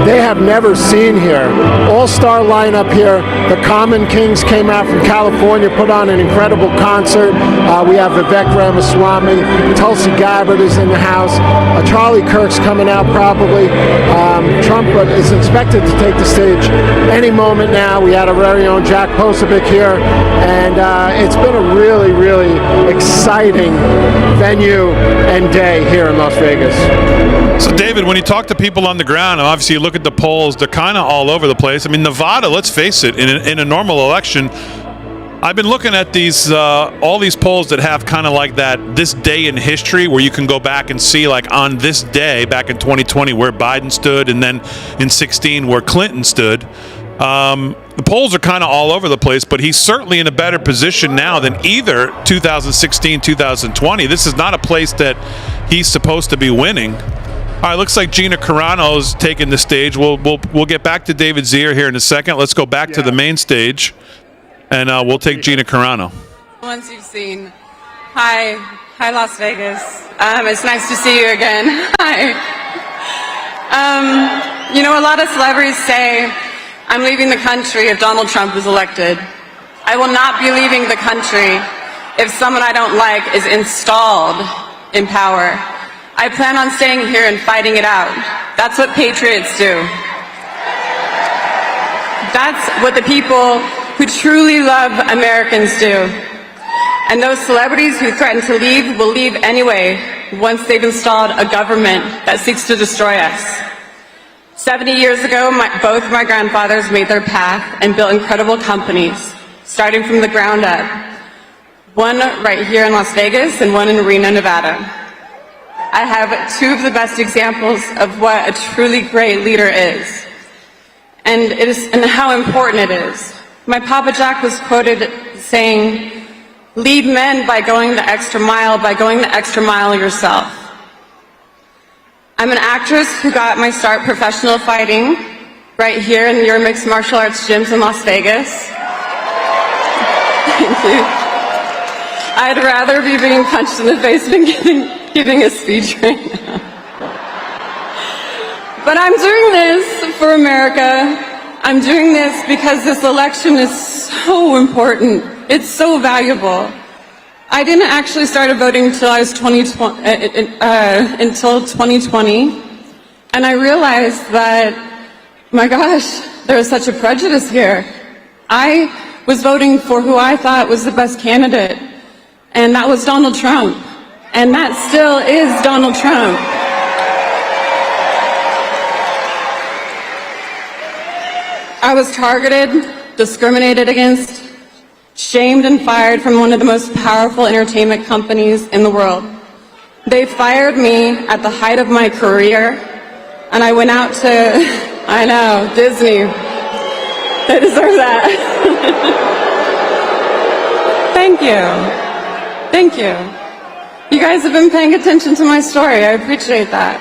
they have never seen here. All-star lineup here. The Common Kings came out from California, put on an incredible concert. We have Vivek Ramaswamy, Tulsi Gabbard is in the house. Charlie Kirk's coming out probably. Trump is expected to take the stage any moment now. We had our very own Jack Posobiec here, and it's been a really, really exciting venue and day here in Las Vegas.
So, David, when you talk to people on the ground, obviously you look at the polls, they're kind of all over the place. I mean, Nevada, let's face it, in a normal election, I've been looking at these all these polls that have kind of like that this day in history where you can go back and see, like, on this day back in 2020 where Biden stood, and then in 16 where Clinton stood. The polls are kind of all over the place, but he's certainly in a better position now than either 2016, 2020. This is not a place that he's supposed to be winning. All right, looks like Gina Carano's taking the stage. We'll get back to David Zier here in a second. Let's go back to the main stage, and we'll take Gina Carano.
Once you've seen, hi Las Vegas. It's nice to see you again. Hi. You know, a lot of celebrities say, I'm leaving the country if Donald Trump is elected. I will not be leaving the country if someone I don't like is installed in power. I plan on staying here and fighting it out. That's what patriots do. That's what the people who truly love Americans do. And those celebrities who threaten to leave will leave anyway once they've installed a government that seeks to destroy us. 70 years ago, both my grandfathers made their path and built incredible companies, starting from the ground up. One right here in Las Vegas and one in Reno, Nevada. I have two of the best examples of what a truly great leader is, and how important it is. My Papa Jack was quoted saying, lead men by going the extra mile yourself. I'm an actress who got my start professional fighting right here in your mixed martial arts gyms in Las Vegas. Thank you. I'd rather be being punched in the face than giving a speech right now. But I'm doing this for America. I'm doing this because this election is so important. It's so valuable. I didn't actually start voting until I was until 2020, and I realized that, my gosh, there was such a prejudice here. I was voting for who I thought was the best candidate, and that was Donald Trump, and that still is Donald Trump. I was targeted, discriminated against, shamed and fired from one of the most powerful entertainment companies in the world. They fired me at the height of my career, and I went out to, I know, Disney. They deserve that. Thank you. Thank you. You guys have been paying attention to my story. I appreciate that.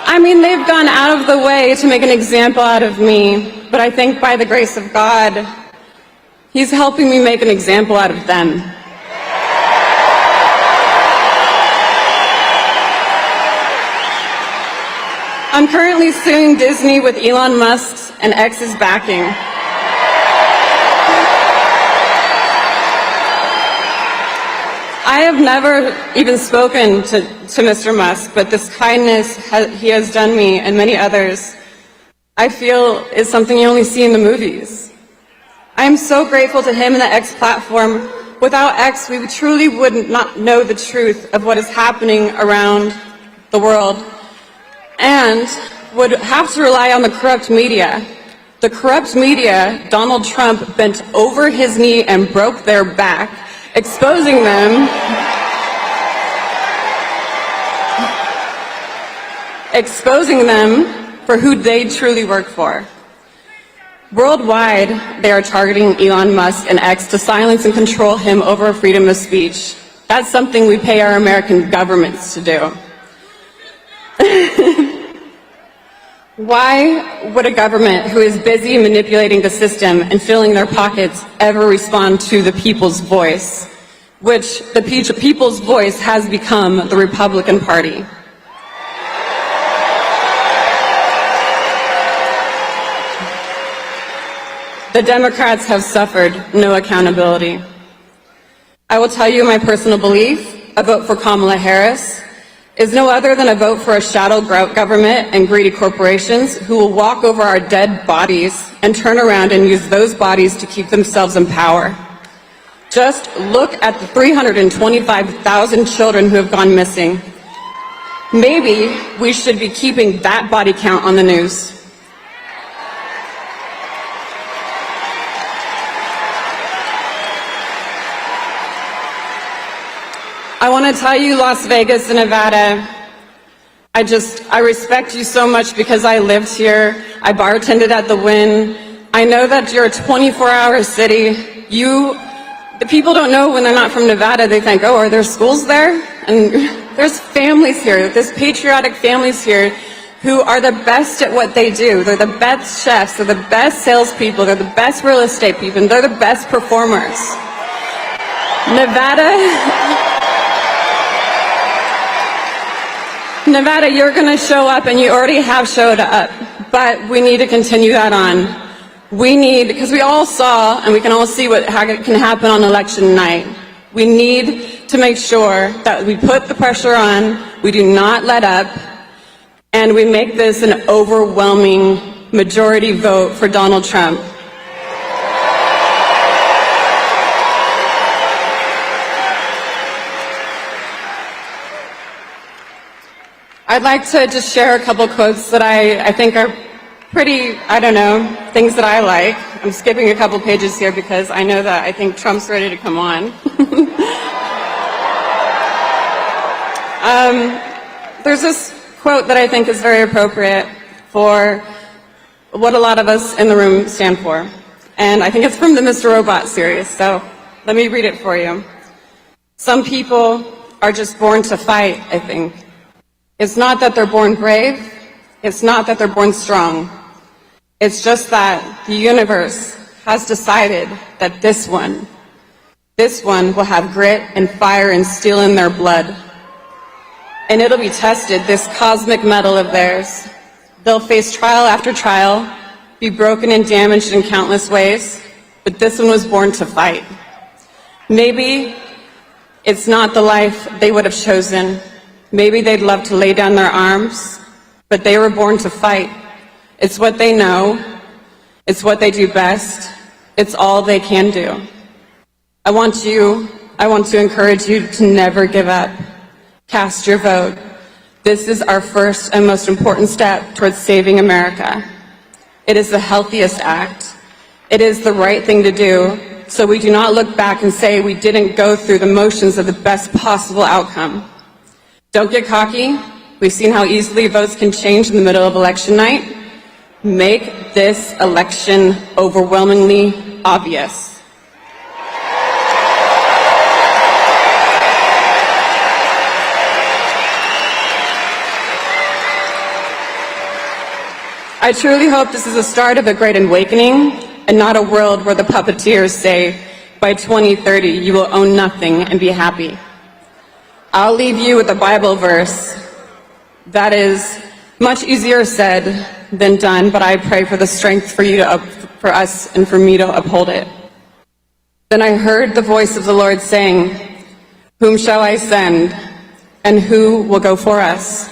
I mean, they've gone out of the way to make an example out of me, but I think by the grace of God, He's helping me make an example out of them. I'm currently suing Disney with Elon Musk's and X's backing. I have never even spoken to Mr. Musk, but this kindness he has done me and many others, I feel is something you only see in the movies. I am so grateful to him and the X platform. Without X, we truly would not know the truth of what is happening around the world and would have to rely on the corrupt media. The corrupt media, Donald Trump bent over his knee and broke their back, exposing them for who they truly work for. Worldwide, they are targeting Elon Musk and X to silence and control him over freedom of speech. That's something we pay our American governments to do. Why would a government who is busy manipulating the system and filling their pockets ever respond to the people's voice, which the people's voice has become the Republican Party? The Democrats have suffered no accountability. I will tell you my personal belief: a vote for Kamala Harris is no other than a vote for a shadow government and greedy corporations who will walk over our dead bodies and turn around and use those bodies to keep themselves in power. Just look at the 325,000 children who have gone missing. Maybe we should be keeping that body count on the news. I want to tell you, Las Vegas and Nevada, I respect you so much because I lived here. I bartended at the Wynn. I know that you're a 24-hour city. The people don't know when they're not from Nevada. They think, oh, are there schools there? And there's families here, there's patriotic families here who are the best at what they do. They're the best chefs, they're the best salespeople, they're the best real estate people, and they're the best performers. Nevada, you're going to show up, and you already have showed up, but we need to continue that on. Because we all saw, and we can all see how it can happen on election night. We need to make sure that we put the pressure on, we do not let up, and we make this an overwhelming majority vote for Donald Trump. I'd like to just share a couple quotes that I think are pretty, things that I like. I'm skipping a couple pages here because I know that I think Trump's ready to come on. There's this quote that I think is very appropriate for what a lot of us in the room stand for. And I think it's from the Mr. Robot series, so let me read it for you. Some people are just born to fight, I think. It's not that they're born brave. It's not that they're born strong. It's just that the universe has decided that this one will have grit and fire and steel in their blood. And it'll be tested, this cosmic metal of theirs. They'll face trial after trial, be broken and damaged in countless ways, but this one was born to fight. Maybe it's not the life they would have chosen. Maybe they'd love to lay down their arms, but they were born to fight. It's what they know. It's what they do best. It's all they can do. I want to encourage you to never give up. Cast your vote. This is our first and most important step towards saving America. It is the healthiest act. It is the right thing to do, so we do not look back and say we didn't go through the motions of the best possible outcome. Don't get cocky. We've seen how easily votes can change in the middle of election night. Make this election overwhelmingly obvious. I truly hope this is the start of a great awakening and not a world where the puppeteers say, by 2030, you will own nothing and be happy. I'll leave you with a Bible verse that is much easier said than done, but I pray for the strength for us and for me to uphold it. Then I heard the voice of the Lord saying, whom shall I send, and who will go for us?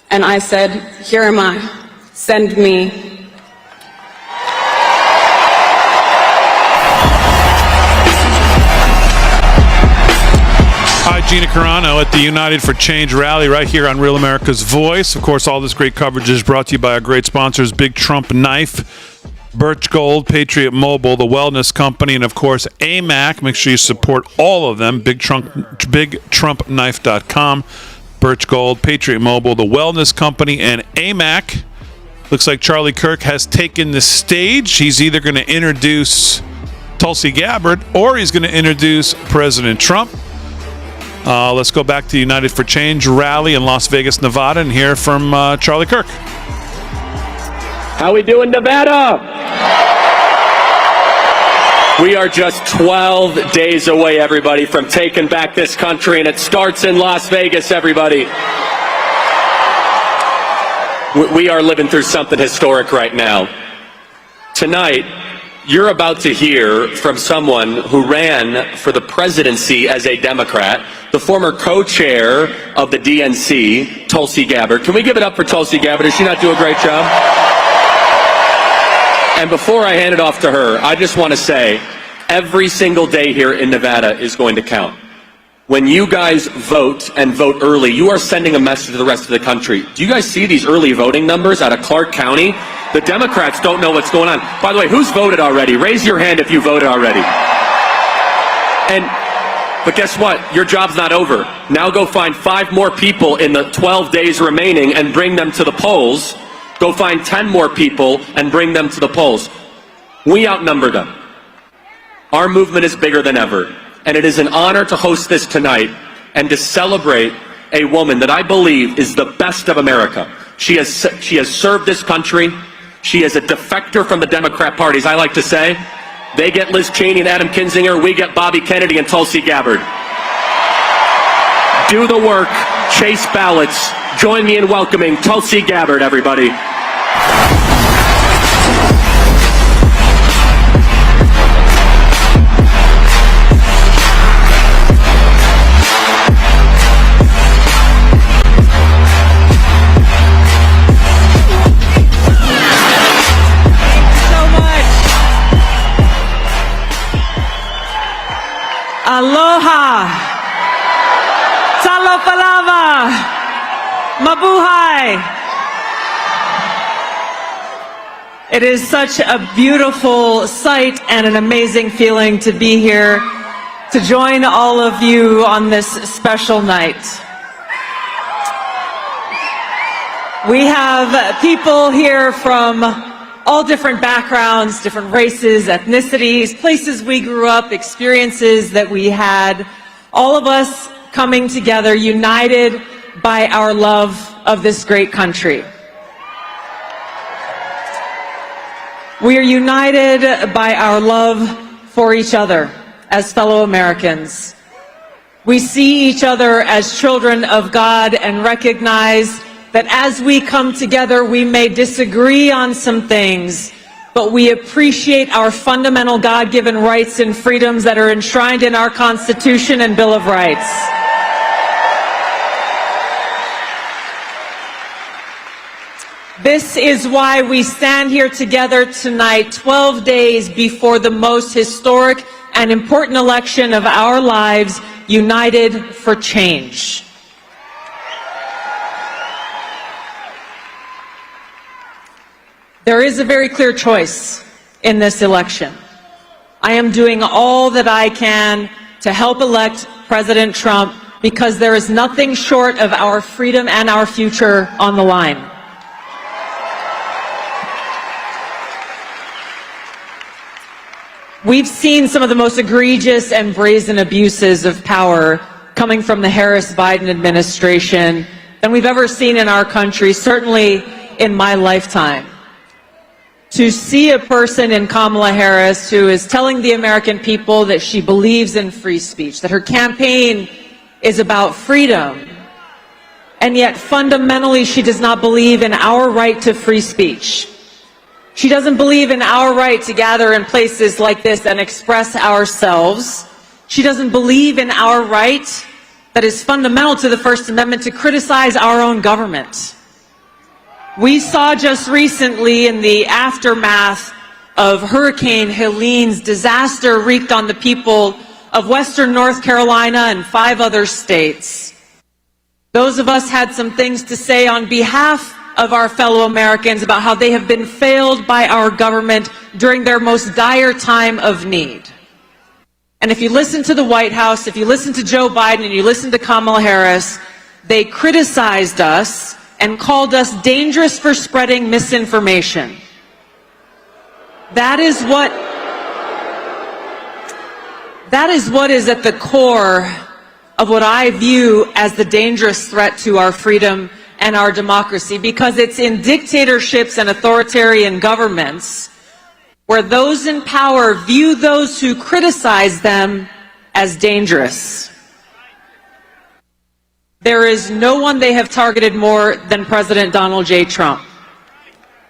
And I said, here am I. Send me.
Hi, Gina Carano at the United for Change rally right here on Real America's Voice. Of course, all this great coverage is brought to you by our great sponsors, Big Trump Knife, Birch Gold, Patriot Mobile, the Wellness Company, and of course, AMAC. Make sure you support all of them, BigTrumpKnife.com, Birch Gold, Patriot Mobile, the Wellness Company, and AMAC. Looks like Charlie Kirk has taken the stage. He's either going to introduce Tulsi Gabbard or he's going to introduce President Trump. Let's go back to the United for Change rally in Las Vegas, Nevada, and hear from Charlie Kirk.
How we doing, Nevada? We are just 12 days away, everybody, from taking back this country, and it starts in Las Vegas, everybody. We are living through something historic right now. Tonight, you're about to hear from someone who ran for the presidency as a Democrat, the former co-chair of the DNC, Tulsi Gabbard. Can we give it up for Tulsi Gabbard? Does she not do a great job? And before I hand it off to her, I just want to say, every single day here in Nevada is going to count. When you guys vote and vote early, you are sending a message to the rest of the country. Do you guys see these early voting numbers out of Clark County? The Democrats don't know what's going on. By the way, who's voted already? Raise your hand if you voted already. But guess what? Your job's not over. Now go find 5 more people in the 12 days remaining and bring them to the polls. Go find 10 more people and bring them to the polls. We outnumber them. Our movement is bigger than ever. And it is an honor to host this tonight and to celebrate a woman that I believe is the best of America. She has served this country. She is a defector from the Democrat parties. I like to say, they get Liz Cheney and Adam Kinzinger, we get Bobby Kennedy and Tulsi Gabbard. Do the work, chase ballots. Join me in welcoming Tulsi Gabbard, everybody.
Aloha, Talopalava, Mabuhay. It is such a beautiful sight and an amazing feeling to be here to join all of you on this special night. We have people here from all different backgrounds, different races, ethnicities, places we grew up, experiences that we had, all of us coming together, united by our love of this great country. We are united by our love for each other as fellow Americans. We see each other as children of God and recognize that as we come together, we may disagree on some things, but we appreciate our fundamental God-given rights and freedoms that are enshrined in our Constitution and Bill of Rights. This is why we stand here together tonight, 12 days before the most historic and important election of our lives, united for change. There is a very clear choice in this election. I am doing all that I can to help elect President Trump because there is nothing short of our freedom and our future on the line. We've seen some of the most egregious and brazen abuses of power coming from the Harris-Biden administration than we've ever seen in our country, certainly in my lifetime. To see a person in Kamala Harris who is telling the American people that she believes in free speech, that her campaign is about freedom, and yet fundamentally she does not believe in our right to free speech. She doesn't believe in our right to gather in places like this and express ourselves. She doesn't believe in our right that is fundamental to the First Amendment to criticize our own government. We saw just recently in the aftermath of Hurricane Helene's disaster wreaked on the people of Western North Carolina and 5 other states. Those of us had some things to say on behalf of our fellow Americans about how they have been failed by our government during their most dire time of need. And if you listen to the White House, if you listen to Joe Biden and you listen to Kamala Harris, they criticized us and called us dangerous for spreading misinformation. That is what is at the core of what I view as the dangerous threat to our freedom and our democracy, because it's in dictatorships and authoritarian governments where those in power view those who criticize them as dangerous. There is no one they have targeted more than President Donald J. Trump.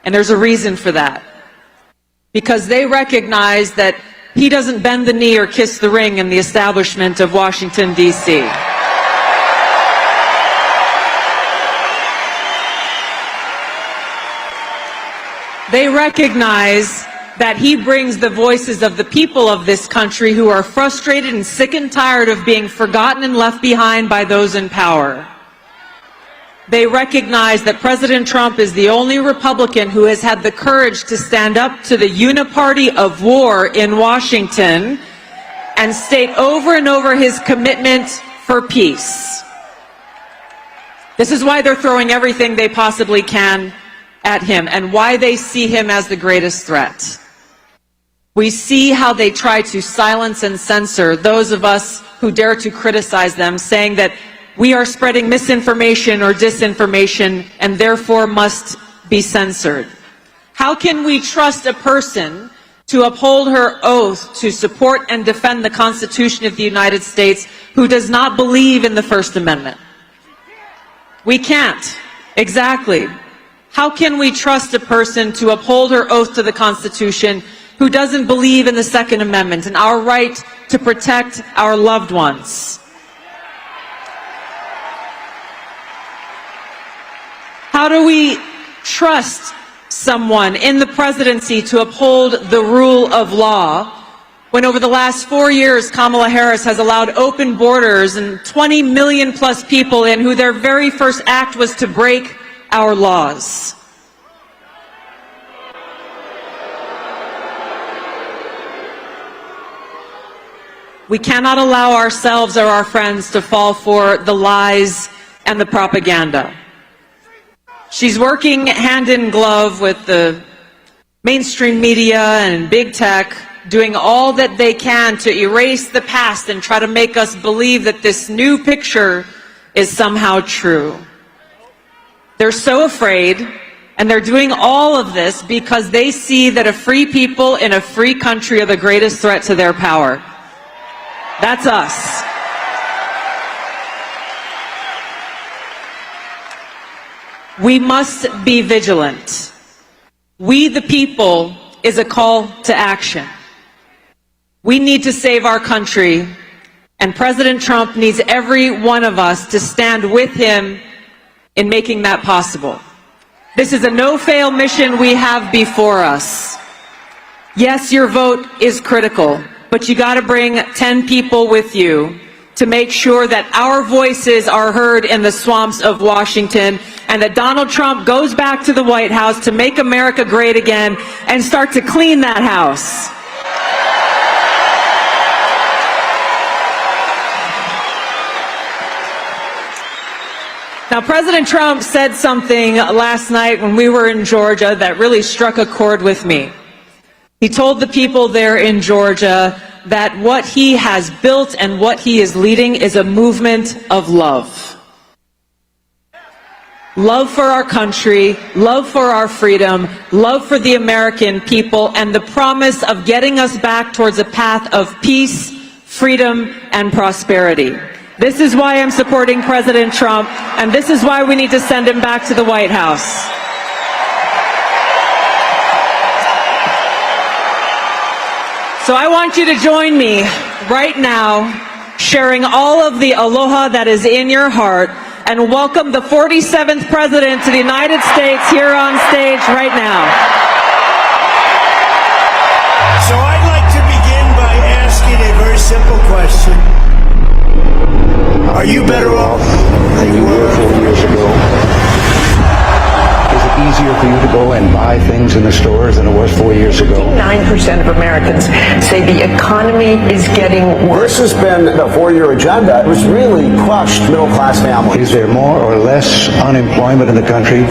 And there's a reason for that. Because they recognize that he doesn't bend the knee or kiss the ring in the establishment of Washington, D.C. They recognize that he brings the voices of the people of this country who are frustrated and sick and tired of being forgotten and left behind by those in power. They recognize that President Trump is the only Republican who has had the courage to stand up to the uniparty of war in Washington and state over and over his commitment for peace. This is why they're throwing everything they possibly can at him and why they see him as the greatest threat. We see how they try to silence and censor those of us who dare to criticize them, saying that we are spreading misinformation or disinformation and therefore must be censored. How can we trust a person to uphold her oath to support and defend the Constitution of the United States who does not believe in the First Amendment? We can't. Exactly. How can we trust a person to uphold her oath to the Constitution who doesn't believe in the Second Amendment and our right to protect our loved ones? How do we trust someone in the presidency to uphold the rule of law when over the last 4 years Kamala Harris has allowed open borders and 20 million plus people in who their very first act was to break our laws? We cannot allow ourselves or our friends to fall for the lies and the propaganda. She's working hand in glove with the mainstream media and big tech, doing all that they can to erase the past and try to make us believe that this new picture is somehow true. They're so afraid, and they're doing all of this because they see that a free people in a free country are the greatest threat to their power. That's us. We must be vigilant. We, the people, is a call to action. We need to save our country, and President Trump needs every one of us to stand with him in making that possible. This is a no-fail mission we have before us. Yes, your vote is critical, but you got to bring 10 people with you to make sure that our voices are heard in the swamps of Washington and that Donald Trump goes back to the White House to make America great again and start to clean that house. Now, President Trump said something last night when we were in Georgia that really struck a chord with me. He told the people there in Georgia that what he has built and what he is leading is a movement of love. Love for our country, love for our freedom, love for the American people, and the promise of getting us back towards a path of peace, freedom, and prosperity. This is why I'm supporting President Trump, and this is why we need to send him back to the White House. So I want you to join me right now, sharing all of the aloha that is in your heart, and welcome the 47th President to the United States here on stage right now.
So I'd like to begin by asking a very simple question. Are you better off than you were 4 years ago?
Is it easier for you to go and buy things in the stores than it was 4 years ago?
9% of Americans say the economy is getting worse.
This has been the four-year agenda. It was really crushed middle-class families.
Is there more or less unemployment in the country?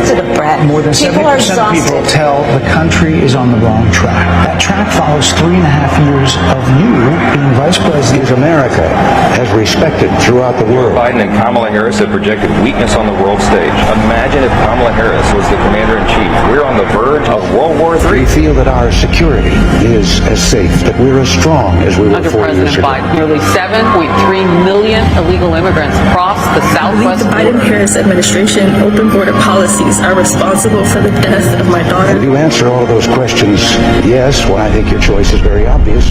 More than 70% of people
tell the country is on the wrong track. That track follows 3.5 years of you being vice president.
Is America as respected throughout the world?
Biden and Kamala Harris have projected weakness on the world stage. Imagine if Kamala Harris was the commander-in-chief. We're on the verge of World War III.
We feel that our security is as safe, that we're as strong as we were
Under
4 years
President
ago.
Biden, nearly 7.3 million illegal immigrants crossed the southwest
The Biden-Harris administration open border policies are responsible for the death of my daughter.
If you answer all of those questions yes, well, I think your choice is very obvious.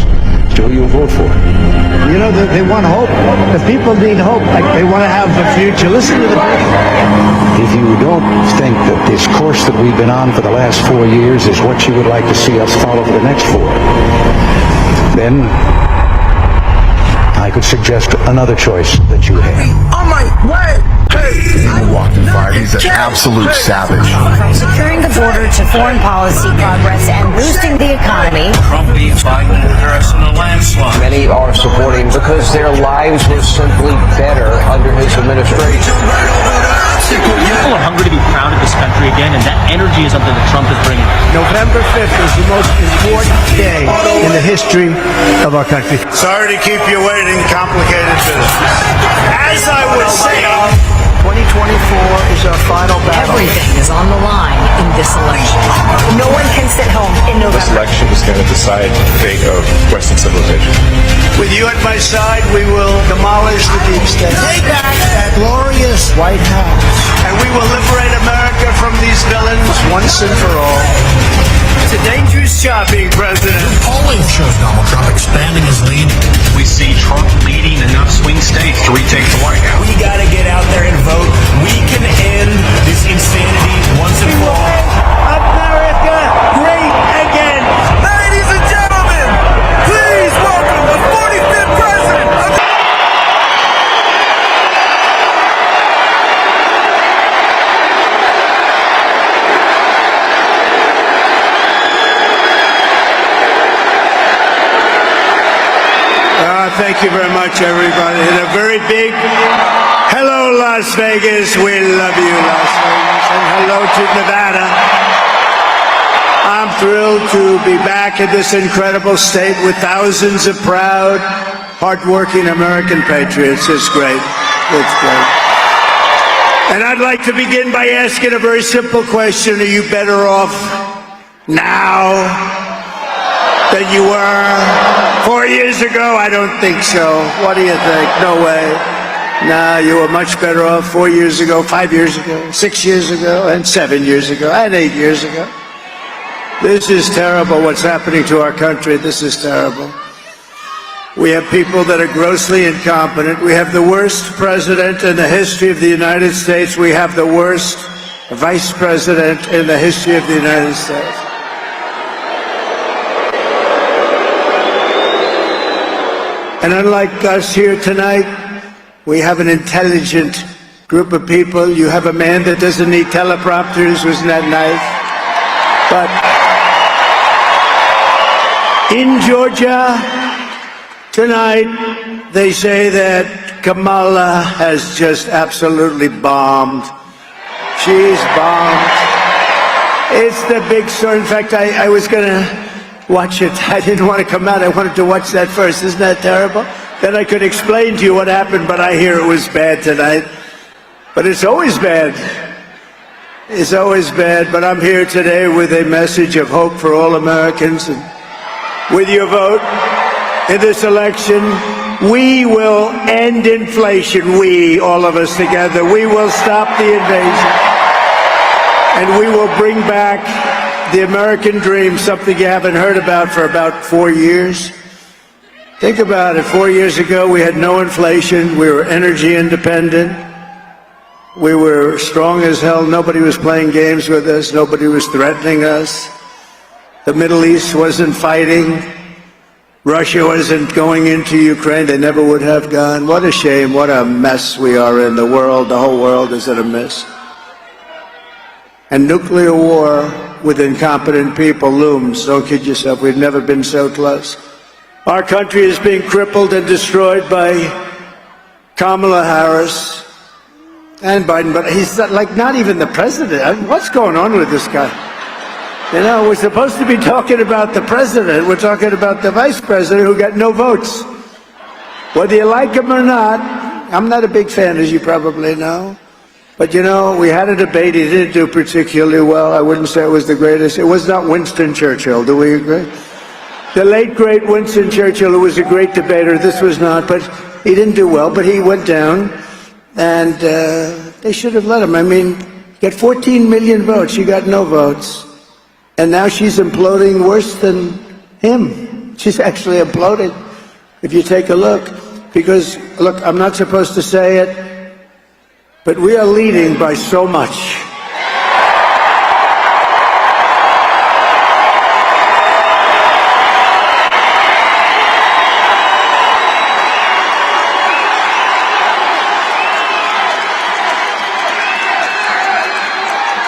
So who you'll vote for?
You know, they want hope. The people need hope. Like they want to have a future. Listen to the people.
If you don't think that this course that we've been on for the last 4 years is what you would like to see us follow for the next 4, then I could suggest another choice that you have.
On my way!
He walked in fire. He's an absolute savage.
From securing the border to foreign policy progress and boosting the economy.
Trump beats Biden and Harris in a landslide.
Many are supporting because their lives were simply better under his administration.
People are hungry to be proud of this country again, and that energy is something that Trump is bringing.
November 5th is the most important day in the history of our country.
Sorry to keep you waiting, complicated business. As I would say,
2024 is our final battle.
Everything is on the line in this election. No one can sit home in November.
This election is going to decide the fate of Western civilization.
with you at my side, we will demolish the deep state.
Take back that glorious White House.
And we will liberate America from these villains once and for all. It's a dangerous job being president.
Polling shows Donald Trump expanding his lead.
We see Trump leading enough swing states to retake the White House.
We got to get out there and vote. We can end this insanity once and for all. America great again. Ladies and gentlemen, please welcome the 45th president of the Thank you very much, everybody. And a very big hello, Las Vegas. We love you, Las Vegas. And hello to Nevada. I'm thrilled to be back in this incredible state with thousands of proud, hardworking American patriots. It's great. It's great. And I'd like to begin by asking a very simple question. Are you better off now than you were 4 years ago? I don't think so. What do you think? No way. Nah, you were much better off 4 years ago, 5 years ago, 6 years ago, and 7 years ago, and 8 years ago. This is terrible what's happening to our country. This is terrible. We have people that are grossly incompetent. We have the worst president in the history of the United States. We have the worst vice president in the history of the United States. And unlike us here tonight, we have an intelligent group of people. You have a man that doesn't need teleprompters, wasn't that nice? But in Georgia tonight, they say that Kamala has just absolutely bombed. She's bombed. It's the big story. In fact, I was going to watch it. I didn't want to come out. I wanted to watch that first. Isn't that terrible? Then I could explain to you what happened, but I hear it was bad tonight. But it's always bad. It's always bad. But I'm here today with a message of hope for all Americans. And with your vote in this election, we will end inflation. We, all of us together, we will stop the invasion. And we will bring back the American dream, something you haven't heard about for about 4 years. Think about it. 4 years ago, we had no inflation. We were energy independent. We were strong as hell. Nobody was playing games with us. Nobody was threatening us. The Middle East wasn't fighting. Russia wasn't going into Ukraine. They never would have gone. What a shame. What a mess we are in. The world, the whole world is in a mess. And nuclear war with incompetent people looms. Don't kid yourself. We've never been so close. Our country is being crippled and destroyed by Kamala Harris and Biden, but he's like not even the president. I mean, what's going on with this guy? You know, we're supposed to be talking about the president. We're talking about the vice president who got no votes. Whether you like him or not, I'm not a big fan, as you probably know. But, you know, we had a debate. He didn't do particularly well. I wouldn't say it was the greatest. It was not Winston Churchill. Do we agree? The late, great Winston Churchill, who was a great debater. This was not. But he didn't do well. But he went down. And they should have let him. I mean, get 14 million votes. She got no votes. And now she's imploding worse than him. She's actually imploding, if you take a look. Because, look, I'm not supposed to say it, but we are leading by so much.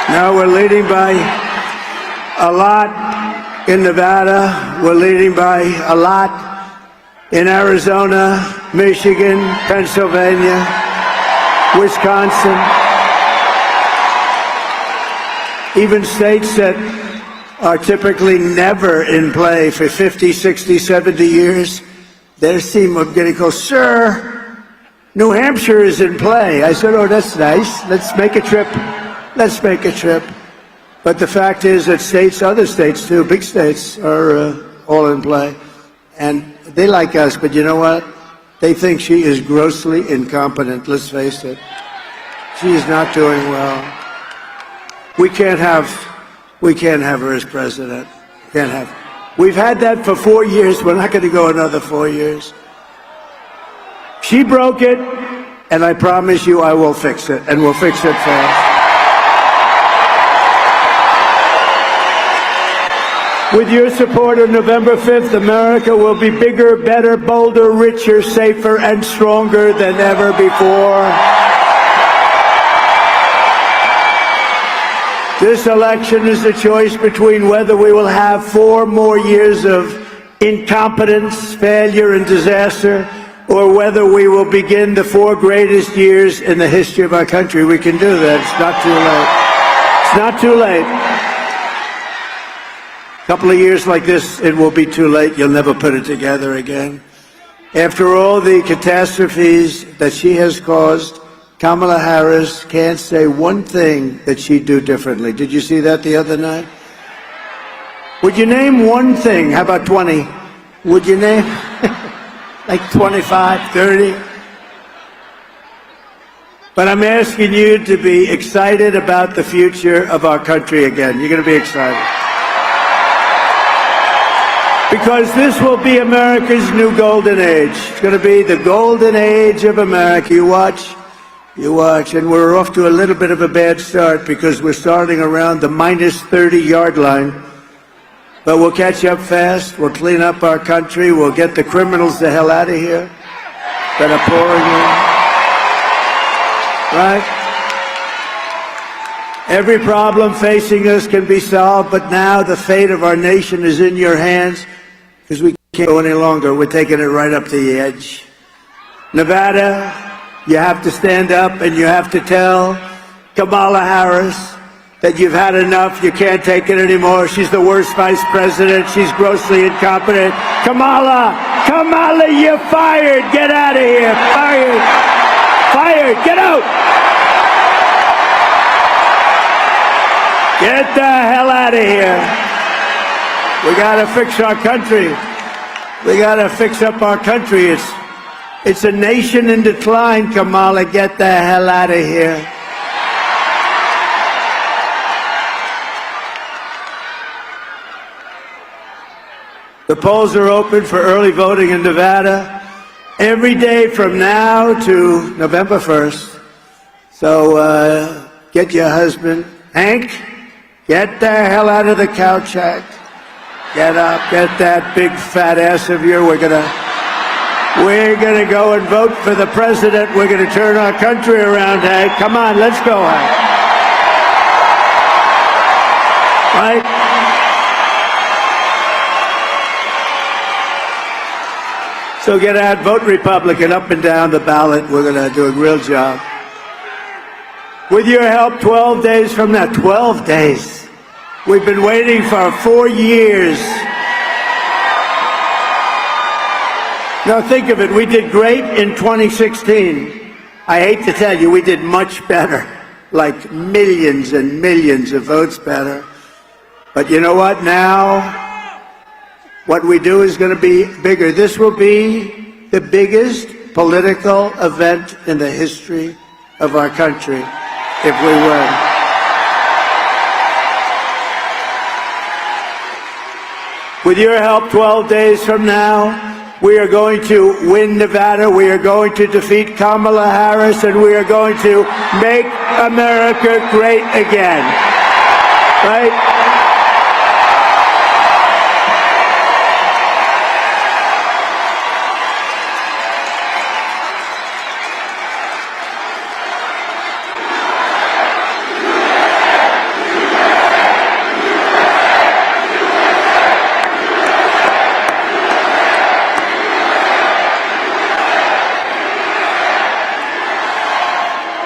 Now we're leading by a lot in Nevada. We're leading by a lot in Arizona, Michigan, Pennsylvania, Wisconsin, even states that are typically never in play for 50, 60, 70 years. They seem of getting close. Sir, New Hampshire is in play. I said, oh, that's nice. Let's make a trip. Let's make a trip. But the fact is that states, other states too, big states, are all in play. And they like us, but you know what? They think she is grossly incompetent, let's face it. She is not doing well. We can't have her as president. Can't have. We've had that for 4 years. We're not going to go another 4 years. She broke it, and I promise you I will fix it, and we'll fix it fast. With your support on November 5th, America will be bigger, better, bolder, richer, safer, and stronger than ever before. This election is a choice between whether we will have 4 more years of incompetence, failure, and disaster, or whether we will begin the 4 greatest years in the history of our country. We can do that. It's not too late. It's not too late. A couple of years like this, it will be too late. You'll never put it together again. After all the catastrophes that she has caused, Kamala Harris can't say one thing that she'd do differently. Did you see that the other night? Would you name one thing? How about 20? Would you name like 25, 30? But I'm asking you to be excited about the future of our country again. You're going to be excited. Because this will be America's new golden age. It's going to be the golden age of America. You watch. And we're off to a little bit of a bad start because we're starting around the minus 30-yard line. But we'll catch up fast. We'll clean up our country. We'll get the criminals the hell out of here that are pouring in. Right? Every problem facing us can be solved, but now the fate of our nation is in your hands because we can't go any longer. We're taking it right up to the edge. Nevada, you have to stand up and you have to tell Kamala Harris that you've had enough. You can't take it anymore. She's the worst vice president. She's grossly incompetent. Kamala, you're fired. Get out of here. Fired. Get out. Get the hell out of here. We got to fix our country. We got to fix up our country. It's a nation in decline, Kamala. Get the hell out of here. The polls are open for early voting in Nevada every day from now to November 1st. So get your husband. Hank, get the hell out of the couch, Hank. Get up, get that big fat ass of yours. We're gonna go and vote for the president. We're gonna turn our country around, Hank. Come on, let's go, Hank. Right? So get out, vote Republican up and down the ballot. We're going to do a real job. With your help, 12 days from now, 12 days. We've been waiting for 4 years. Now think of it, we did great in 2016. I hate to tell you, we did much better, like millions and millions of votes better. But you know what, now what we do is going to be bigger. This will be the biggest political event in the history of our country if we win. With your help, 12 days from now, we are going to win Nevada. We are going to defeat Kamala Harris, and we are going to make America great again. Right?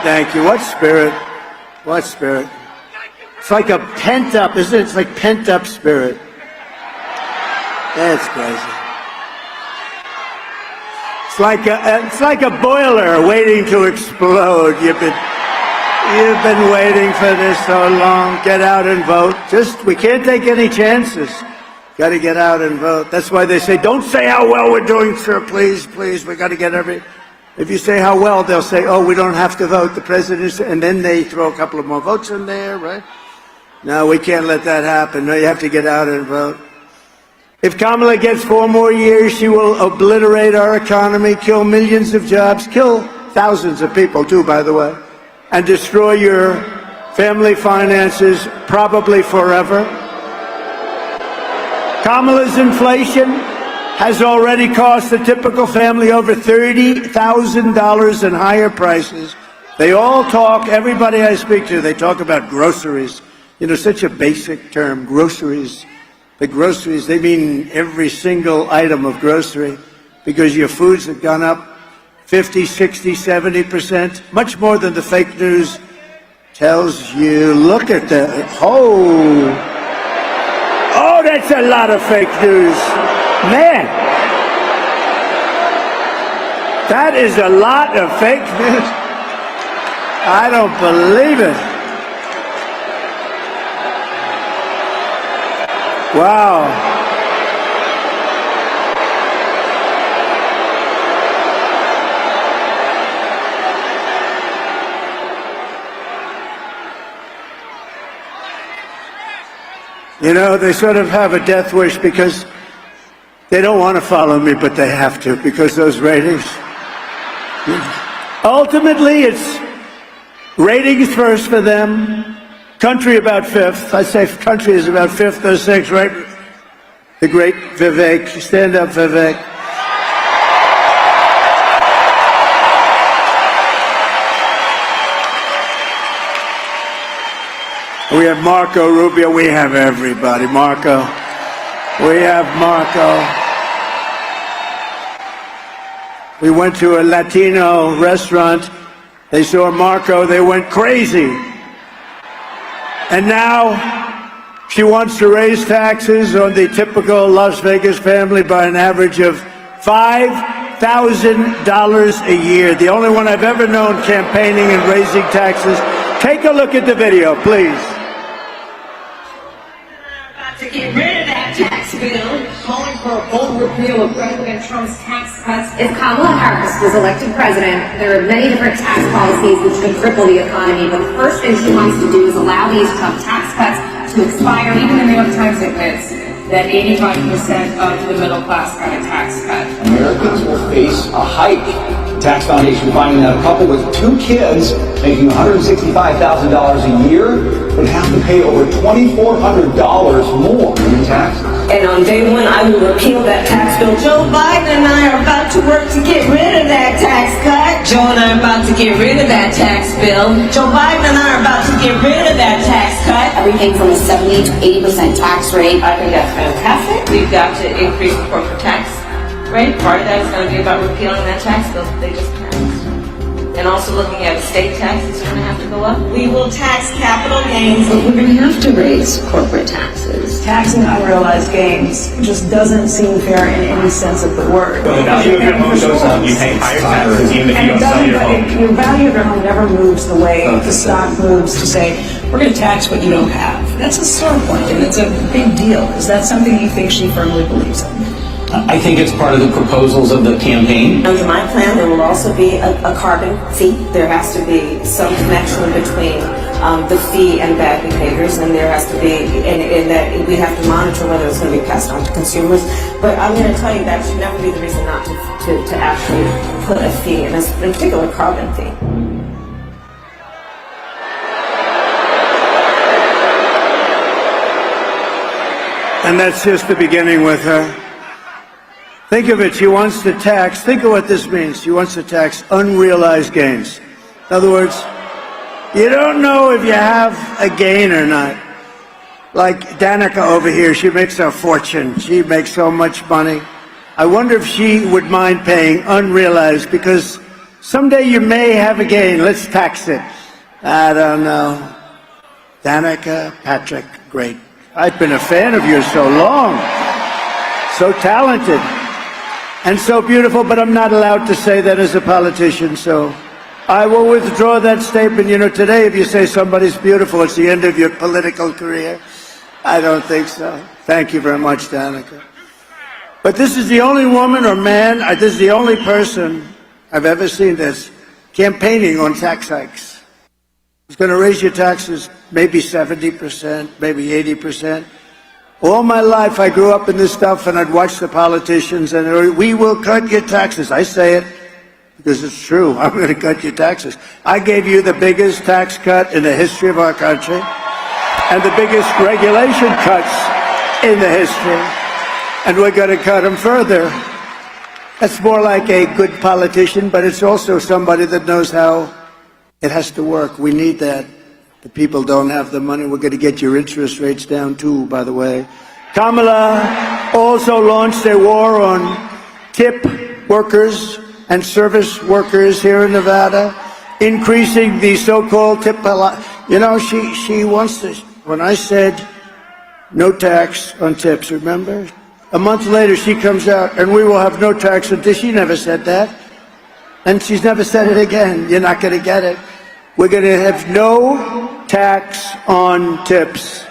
Thank you. What spirit? What spirit? It's like a pent-up, isn't it? It's like pent-up spirit. That's crazy. It's like a boiler waiting to explode. You've been waiting for this so long. Get out and vote. We can't take any chances. Got to get out and vote. That's why they say, don't say how well we're doing, sir. Please. We got to get If you say how well, they'll say, oh, we don't have to vote. The president, and then they throw a couple of more votes in there, right? No, we can't let that happen. No, you have to get out and vote. If Kamala gets 4 more years, she will obliterate our economy, kill millions of jobs, kill thousands of people too, by the way, and destroy your family finances, probably forever. Kamala's inflation has already cost the typical family over $30,000 in higher prices. They all talk, everybody I speak to, they talk about groceries. You know, such a basic term, groceries. The groceries, they mean every single item of grocery, because your foods have gone up 50, 60, 70%, much more than the fake news tells you. Look at that. Oh, that's a lot of fake news. Man, that is a lot of fake news. I don't believe it. Wow. You know, they sort of have a death wish because They don't want to follow me, but they have to because those ratings. Ultimately, it's ratings first for them. Country about fifth. I'd say country is about fifth or sixth, right? The great Vivek. Stand up, Vivek. We have Marco Rubio. We have everybody. Marco. We have Marco. We went to a Latino restaurant. They saw Marco. They went crazy. And now she wants to raise taxes on the typical Las Vegas family by an average of $5,000 a year. The only one I've ever known campaigning and raising taxes. Take a look at the video, please.
To get rid of that tax bill, calling for a full repeal of President Trump's tax cuts.
If Kamala Harris was elected president, there are many different tax policies which could cripple the economy, but the first thing she wants to do is allow these Trump tax cuts to expire.
Even the New York Times admits that 85% of the middle class got a tax cut.
Americans will face a hike. The Tax Foundation finding that a couple with 2 kids making $165,000 a year would have to pay over $2,400 more in taxes.
And on day one, I will repeal that tax bill. Joe Biden and I are about to work to get rid of that tax cut. Joe and I are about to get rid of that tax bill. Joe Biden and I are about to get rid of that tax cut.
Everything from a 70 to 80% tax rate.
I think that's fantastic. We've got to increase the corporate tax rate. Part of that is going to be about repealing that tax bill that they just passed. And also looking at estate taxes are going to have to go up. We will tax capital gains.
But we're going to have to raise corporate taxes.
Taxing unrealized gains just doesn't seem fair in any sense of the word.
Well, the value of your home goes up. You pay higher taxes even if you don't sell your home.
Your value of your home never moves the way the stock moves to say, we're going to tax what you don't have. That's a sore point, and it's a big deal. Is that something you think she firmly believes in?
I think it's part of the proposals of the campaign.
Under my plan, there will also be a carbon fee. There has to be some connection between the fee and bad behaviors, and there has to be, in that we have to monitor whether it's going to be passed on to consumers. But I'm going to tell you that should never be the reason not to actually put a fee, and in particular, carbon fee.
And that's just the beginning with her. Think of it, she wants to tax, think of what this means. She wants to tax unrealized gains. In other words, you don't know if you have a gain or not. Like Danica over here, she makes a fortune. She makes so much money. I wonder if she would mind paying unrealized, because someday you may have a gain. Let's tax it. I don't know. Danica, Patrick, great. I've been a fan of yours so long. So talented. And so beautiful, but I'm not allowed to say that as a politician, so I will withdraw that statement. You know, today if you say somebody's beautiful, it's the end of your political career. I don't think so. Thank you very much, Danica. But this is the only woman or man, this is the only person I've ever seen that's campaigning on tax hikes. It's going to raise your taxes maybe 70%, maybe 80%. All my life, I grew up in this stuff, and I'd watch the politicians, and we will cut your taxes. I say it because it's true. I'm going to cut your taxes. I gave you the biggest tax cut in the history of our country, and the biggest regulation cuts in the history, and we're going to cut them further. That's more like a good politician, but it's also somebody that knows how it has to work. We need that. The people don't have the money. We're going to get your interest rates down too, by the way. Kamala also launched a war on tip workers and service workers here in Nevada, increasing the so-called tip. You know, she wants to, when I said no tax on tips, remember? A month later, she comes out, and we will have no tax on tips. She never said that. And she's never said it again. You're not going to get it. We're going to have no tax on tips.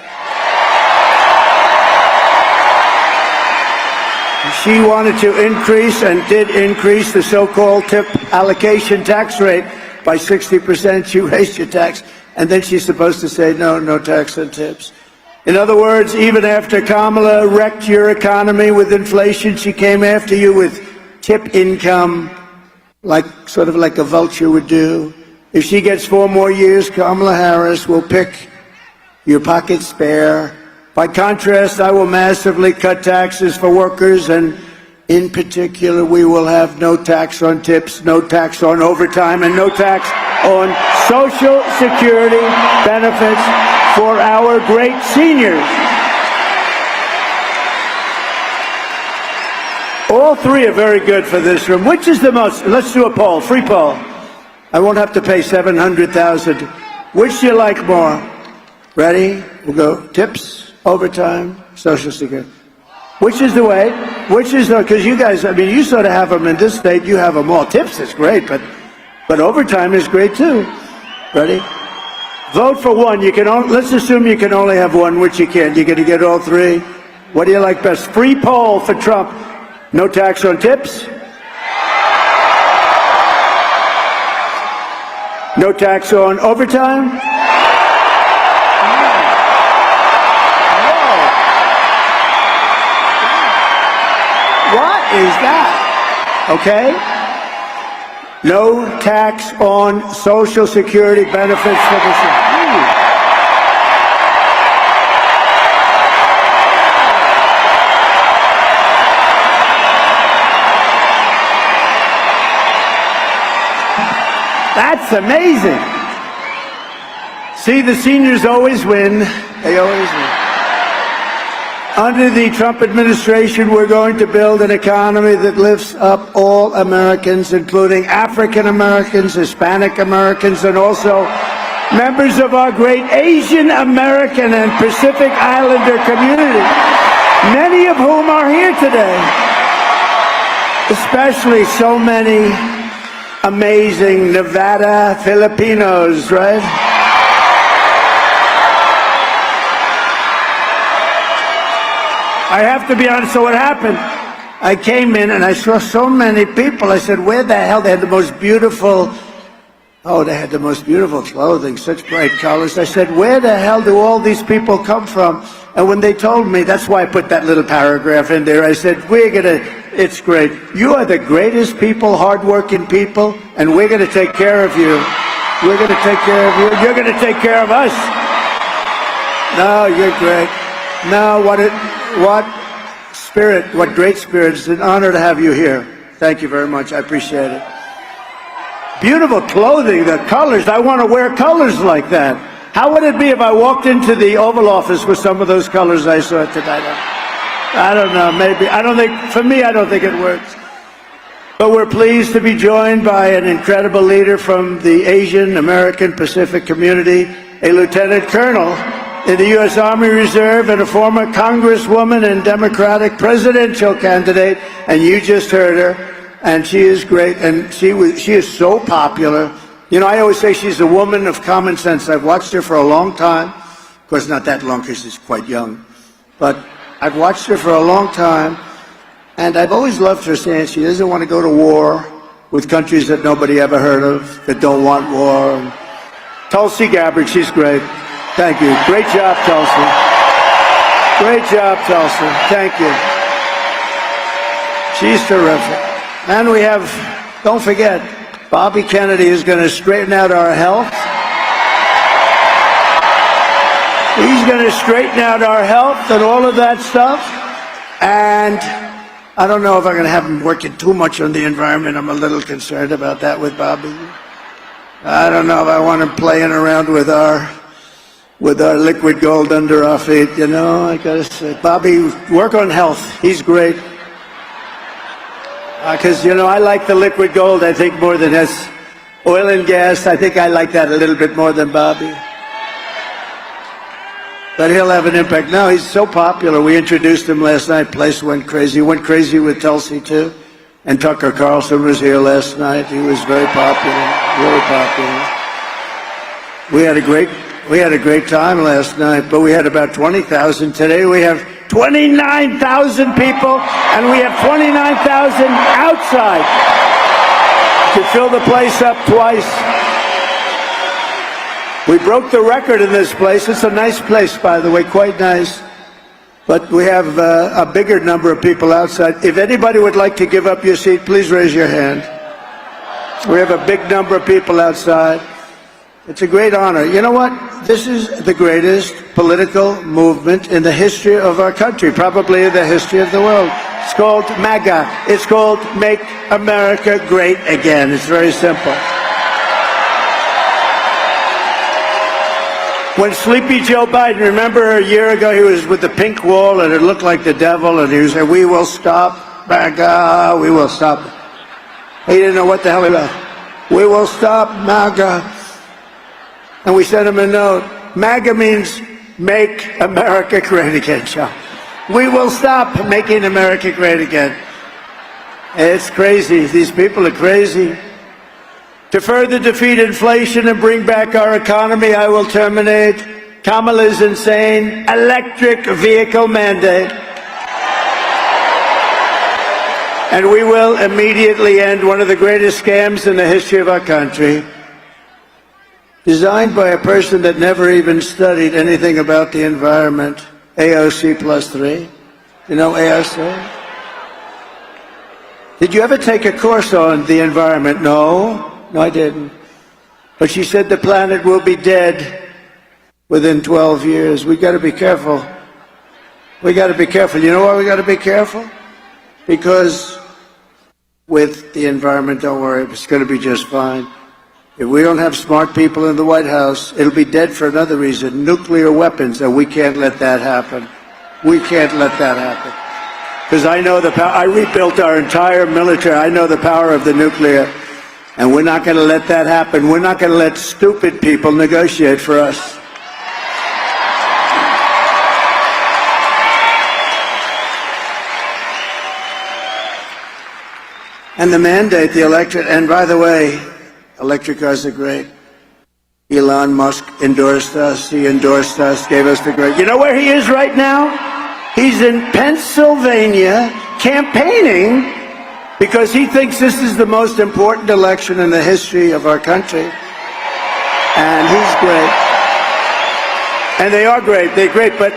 She wanted to increase and did increase the so-called tip allocation tax rate by 60%. She raised your tax. And then she's supposed to say, no tax on tips. In other words, even after Kamala wrecked your economy with inflation, she came after you with tip income, sort of like a vulture would do. If she gets 4 more years, Kamala Harris will pick your pocket spare. By contrast, I will massively cut taxes for workers, and in particular, we will have no tax on tips, no tax on overtime, and no tax on Social Security benefits for our great seniors. All three are very good for this room. Which is the most? Let's do a poll, free poll. I won't have to pay $700,000. Which do you like more? Ready? We'll go tips, overtime, Social Security. Which is the way? Which is the, because you guys, I mean, you sort of have them in this state, you have them all. Tips is great, but overtime is great too. Ready? Vote for one. You can let's assume you can only have one, which you can't. You're going to get all three. What do you like best? Free poll for Trump. No tax on tips. No tax on overtime. What is that? Okay. No tax on Social Security benefits for the That's amazing. See, the seniors always win. They always win. Under the Trump administration, we're going to build an economy that lifts up all Americans, including African Americans, Hispanic Americans, and also members of our great Asian American and Pacific Islander community, many of whom are here today, especially so many amazing Nevada Filipinos, right? I have to be honest. So what happened? I came in and I saw so many people. I said, where the hell? They had the most beautiful, they had the most beautiful clothing, such bright colors. I said, where the hell do all these people come from? And when they told me, that's why I put that little paragraph in there. I said, it's great. You are the greatest people, hardworking people, and we're going to take care of you. We're going to take care of you. You're going to take care of us. No, you're great. No, what spirit, what great spirit. It's an honor to have you here. Thank you very much. I appreciate it. Beautiful clothing, the colors. I want to wear colors like that. How would it be if I walked into the Oval Office with some of those colors I saw tonight? I don't know, maybe. For me, I don't think it works. But we're pleased to be joined by an incredible leader from the Asian American Pacific community, a lieutenant colonel in the U.S. Army Reserve and a former congresswoman and Democratic presidential candidate. And you just heard her, and she is great, and she is so popular. You know, I always say she's a woman of common sense. I've watched her for a long time. Of course, not that long because she's quite young. But I've watched her for a long time, and I've always loved her saying she doesn't want to go to war with countries that nobody ever heard of, that don't want war. And Tulsi Gabbard, she's great. Thank you. Great job, Tulsi. Great job, Tulsi. Thank you. She's terrific. And we have, don't forget, Bobby Kennedy is going to straighten out our health. He's going to straighten out our health and all of that stuff. And I don't know if I'm going to have him working too much on the environment. I'm a little concerned about that with Bobby. I don't know if I want him playing around with our liquid gold under our feet. You know, I got to say, Bobby, work on health. He's great. Because, you know, I like the liquid gold, I think, more than his oil and gas. I think I like that a little bit more than Bobby. But he'll have an impact. No, he's so popular. We introduced him last night. Place went crazy. Went crazy with Tulsi, too. And Tucker Carlson was here last night. He was very popular, really popular. We had a great time last night, but we had about 20,000. Today we have 29,000 people, and we have 29,000 outside to fill the place up twice. We broke the record in this place. It's a nice place, by the way, quite nice. But we have a bigger number of people outside. If anybody would like to give up your seat, please raise your hand. We have a big number of people outside. It's a great honor. You know what? This is the greatest political movement in the history of our country, probably in the history of the world. It's called MAGA. It's called Make America Great Again. It's very simple. When Sleepy Joe Biden, remember a year ago he was with the pink wall and it looked like the devil and he was saying, we will stop MAGA, we will stop. He didn't know what the hell he was. We will stop MAGA. And we sent him a note. MAGA means Make America Great Again, Joe. We will stop making America great again. It's crazy. These people are crazy. To further defeat inflation and bring back our economy, I will terminate Kamala's insane electric vehicle mandate. And we will immediately end one of the greatest scams in the history of our country, designed by a person that never even studied anything about the environment, AOC plus 3. You know AOC? Did you ever take a course on the environment? No, I didn't. But she said the planet will be dead within 12 years. We got to be careful. We got to be careful. You know why we got to be careful? Because with the environment, don't worry, it's going to be just fine. If we don't have smart people in the White House, it'll be dead for another reason, nuclear weapons, and we can't let that happen. We can't let that happen. Because I know the power. I rebuilt our entire military. I know the power of the nuclear. And we're not going to let that happen. We're not going to let stupid people negotiate for us. And the mandate, the electric, and by the way, electric cars are great. Elon Musk endorsed us. He endorsed us, gave us the great. You know where he is right now? He's in Pennsylvania campaigning because he thinks this is the most important election in the history of our country. And he's great. And they are great. They're great, but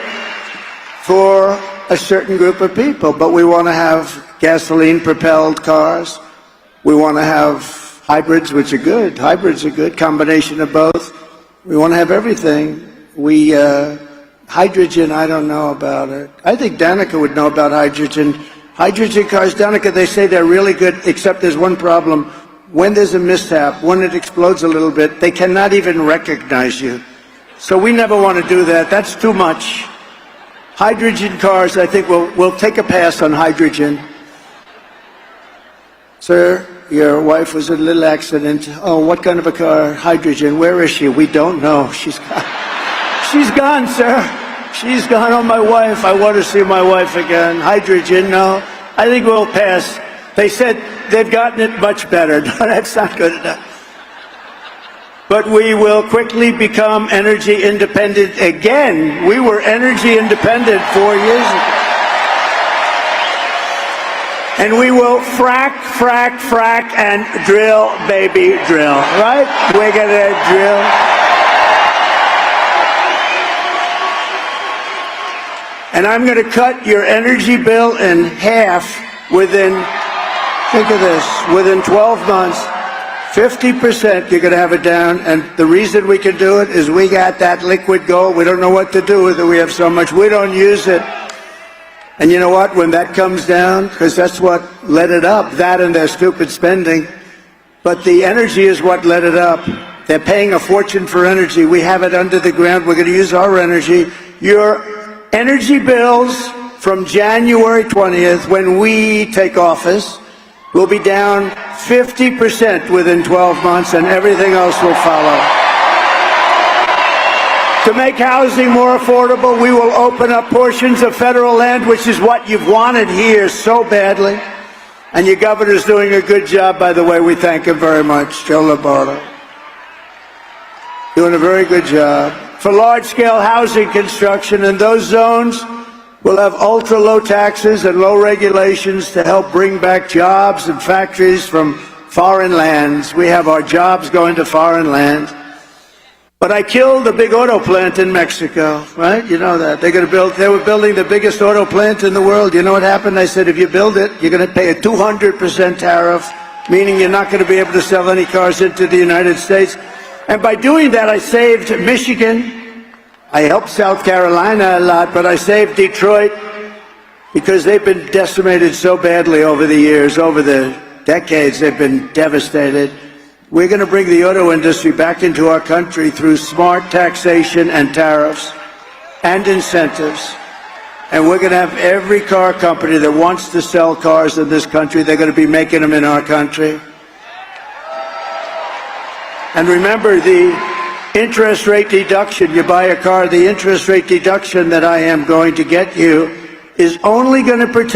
for a certain group of people. But we want to have gasoline-propelled cars. We want to have hybrids, which are good. Hybrids are good. Combination of both. We want to have everything. Hydrogen, I don't know about it. I think Danica would know about hydrogen. Hydrogen cars, Danica, they say they're really good, except there's one problem. When there's a mishap, when it explodes a little bit, they cannot even recognize you. So we never want to do that. That's too much. Hydrogen cars, I think we'll take a pass on hydrogen. Sir, your wife was in a little accident. Oh, what kind of a car? Hydrogen. Where is she? We don't know. She's gone, sir. She's gone. Oh, my wife. I want to see my wife again. Hydrogen, no. I think we'll pass. They said they've gotten it much better. No, that's not good enough. But we will quickly become energy independent again. We were energy independent 4 years ago. And we will frack, and drill, baby, drill. Right? We're going to drill. And I'm going to cut your energy bill in half within, think of this, within 12 months. 50% you're going to have it down. And the reason we can do it is we got that liquid gold. We don't know what to do with it. We have so much. We don't use it. And you know what? When that comes down, because that's what led it up, that and their stupid spending. But the energy is what led it up. They're paying a fortune for energy. We have it under the ground. We're going to use our energy. Your energy bills from January 20th, when we take office, will be down 50% within 12 months, and everything else will follow. To make housing more affordable, we will open up portions of federal land, which is what you've wanted here so badly. And your governor's doing a good job, by the way. We thank him very much, Joe Lombardo. Doing a very good job. For large-scale housing construction in those zones, we'll have ultra-low taxes and low regulations to help bring back jobs and factories from foreign lands. We have our jobs going to foreign lands. But I killed the big auto plant in Mexico, right? You know that. They were building the biggest auto plant in the world. You know what happened? I said, if you build it, you're going to pay a 200% tariff, meaning you're not going to be able to sell any cars into the United States. And by doing that, I saved Michigan. I helped South Carolina a lot, but I saved Detroit because they've been decimated so badly over the years, over the decades. They've been devastated. We're going to bring the auto industry back into our country through smart taxation and tariffs and incentives. And we're going to have every car company that wants to sell cars in this country, they're going to be making them in our country. And remember, the interest rate deduction, you buy a car, the interest rate deduction that I am going to get you is only going to protect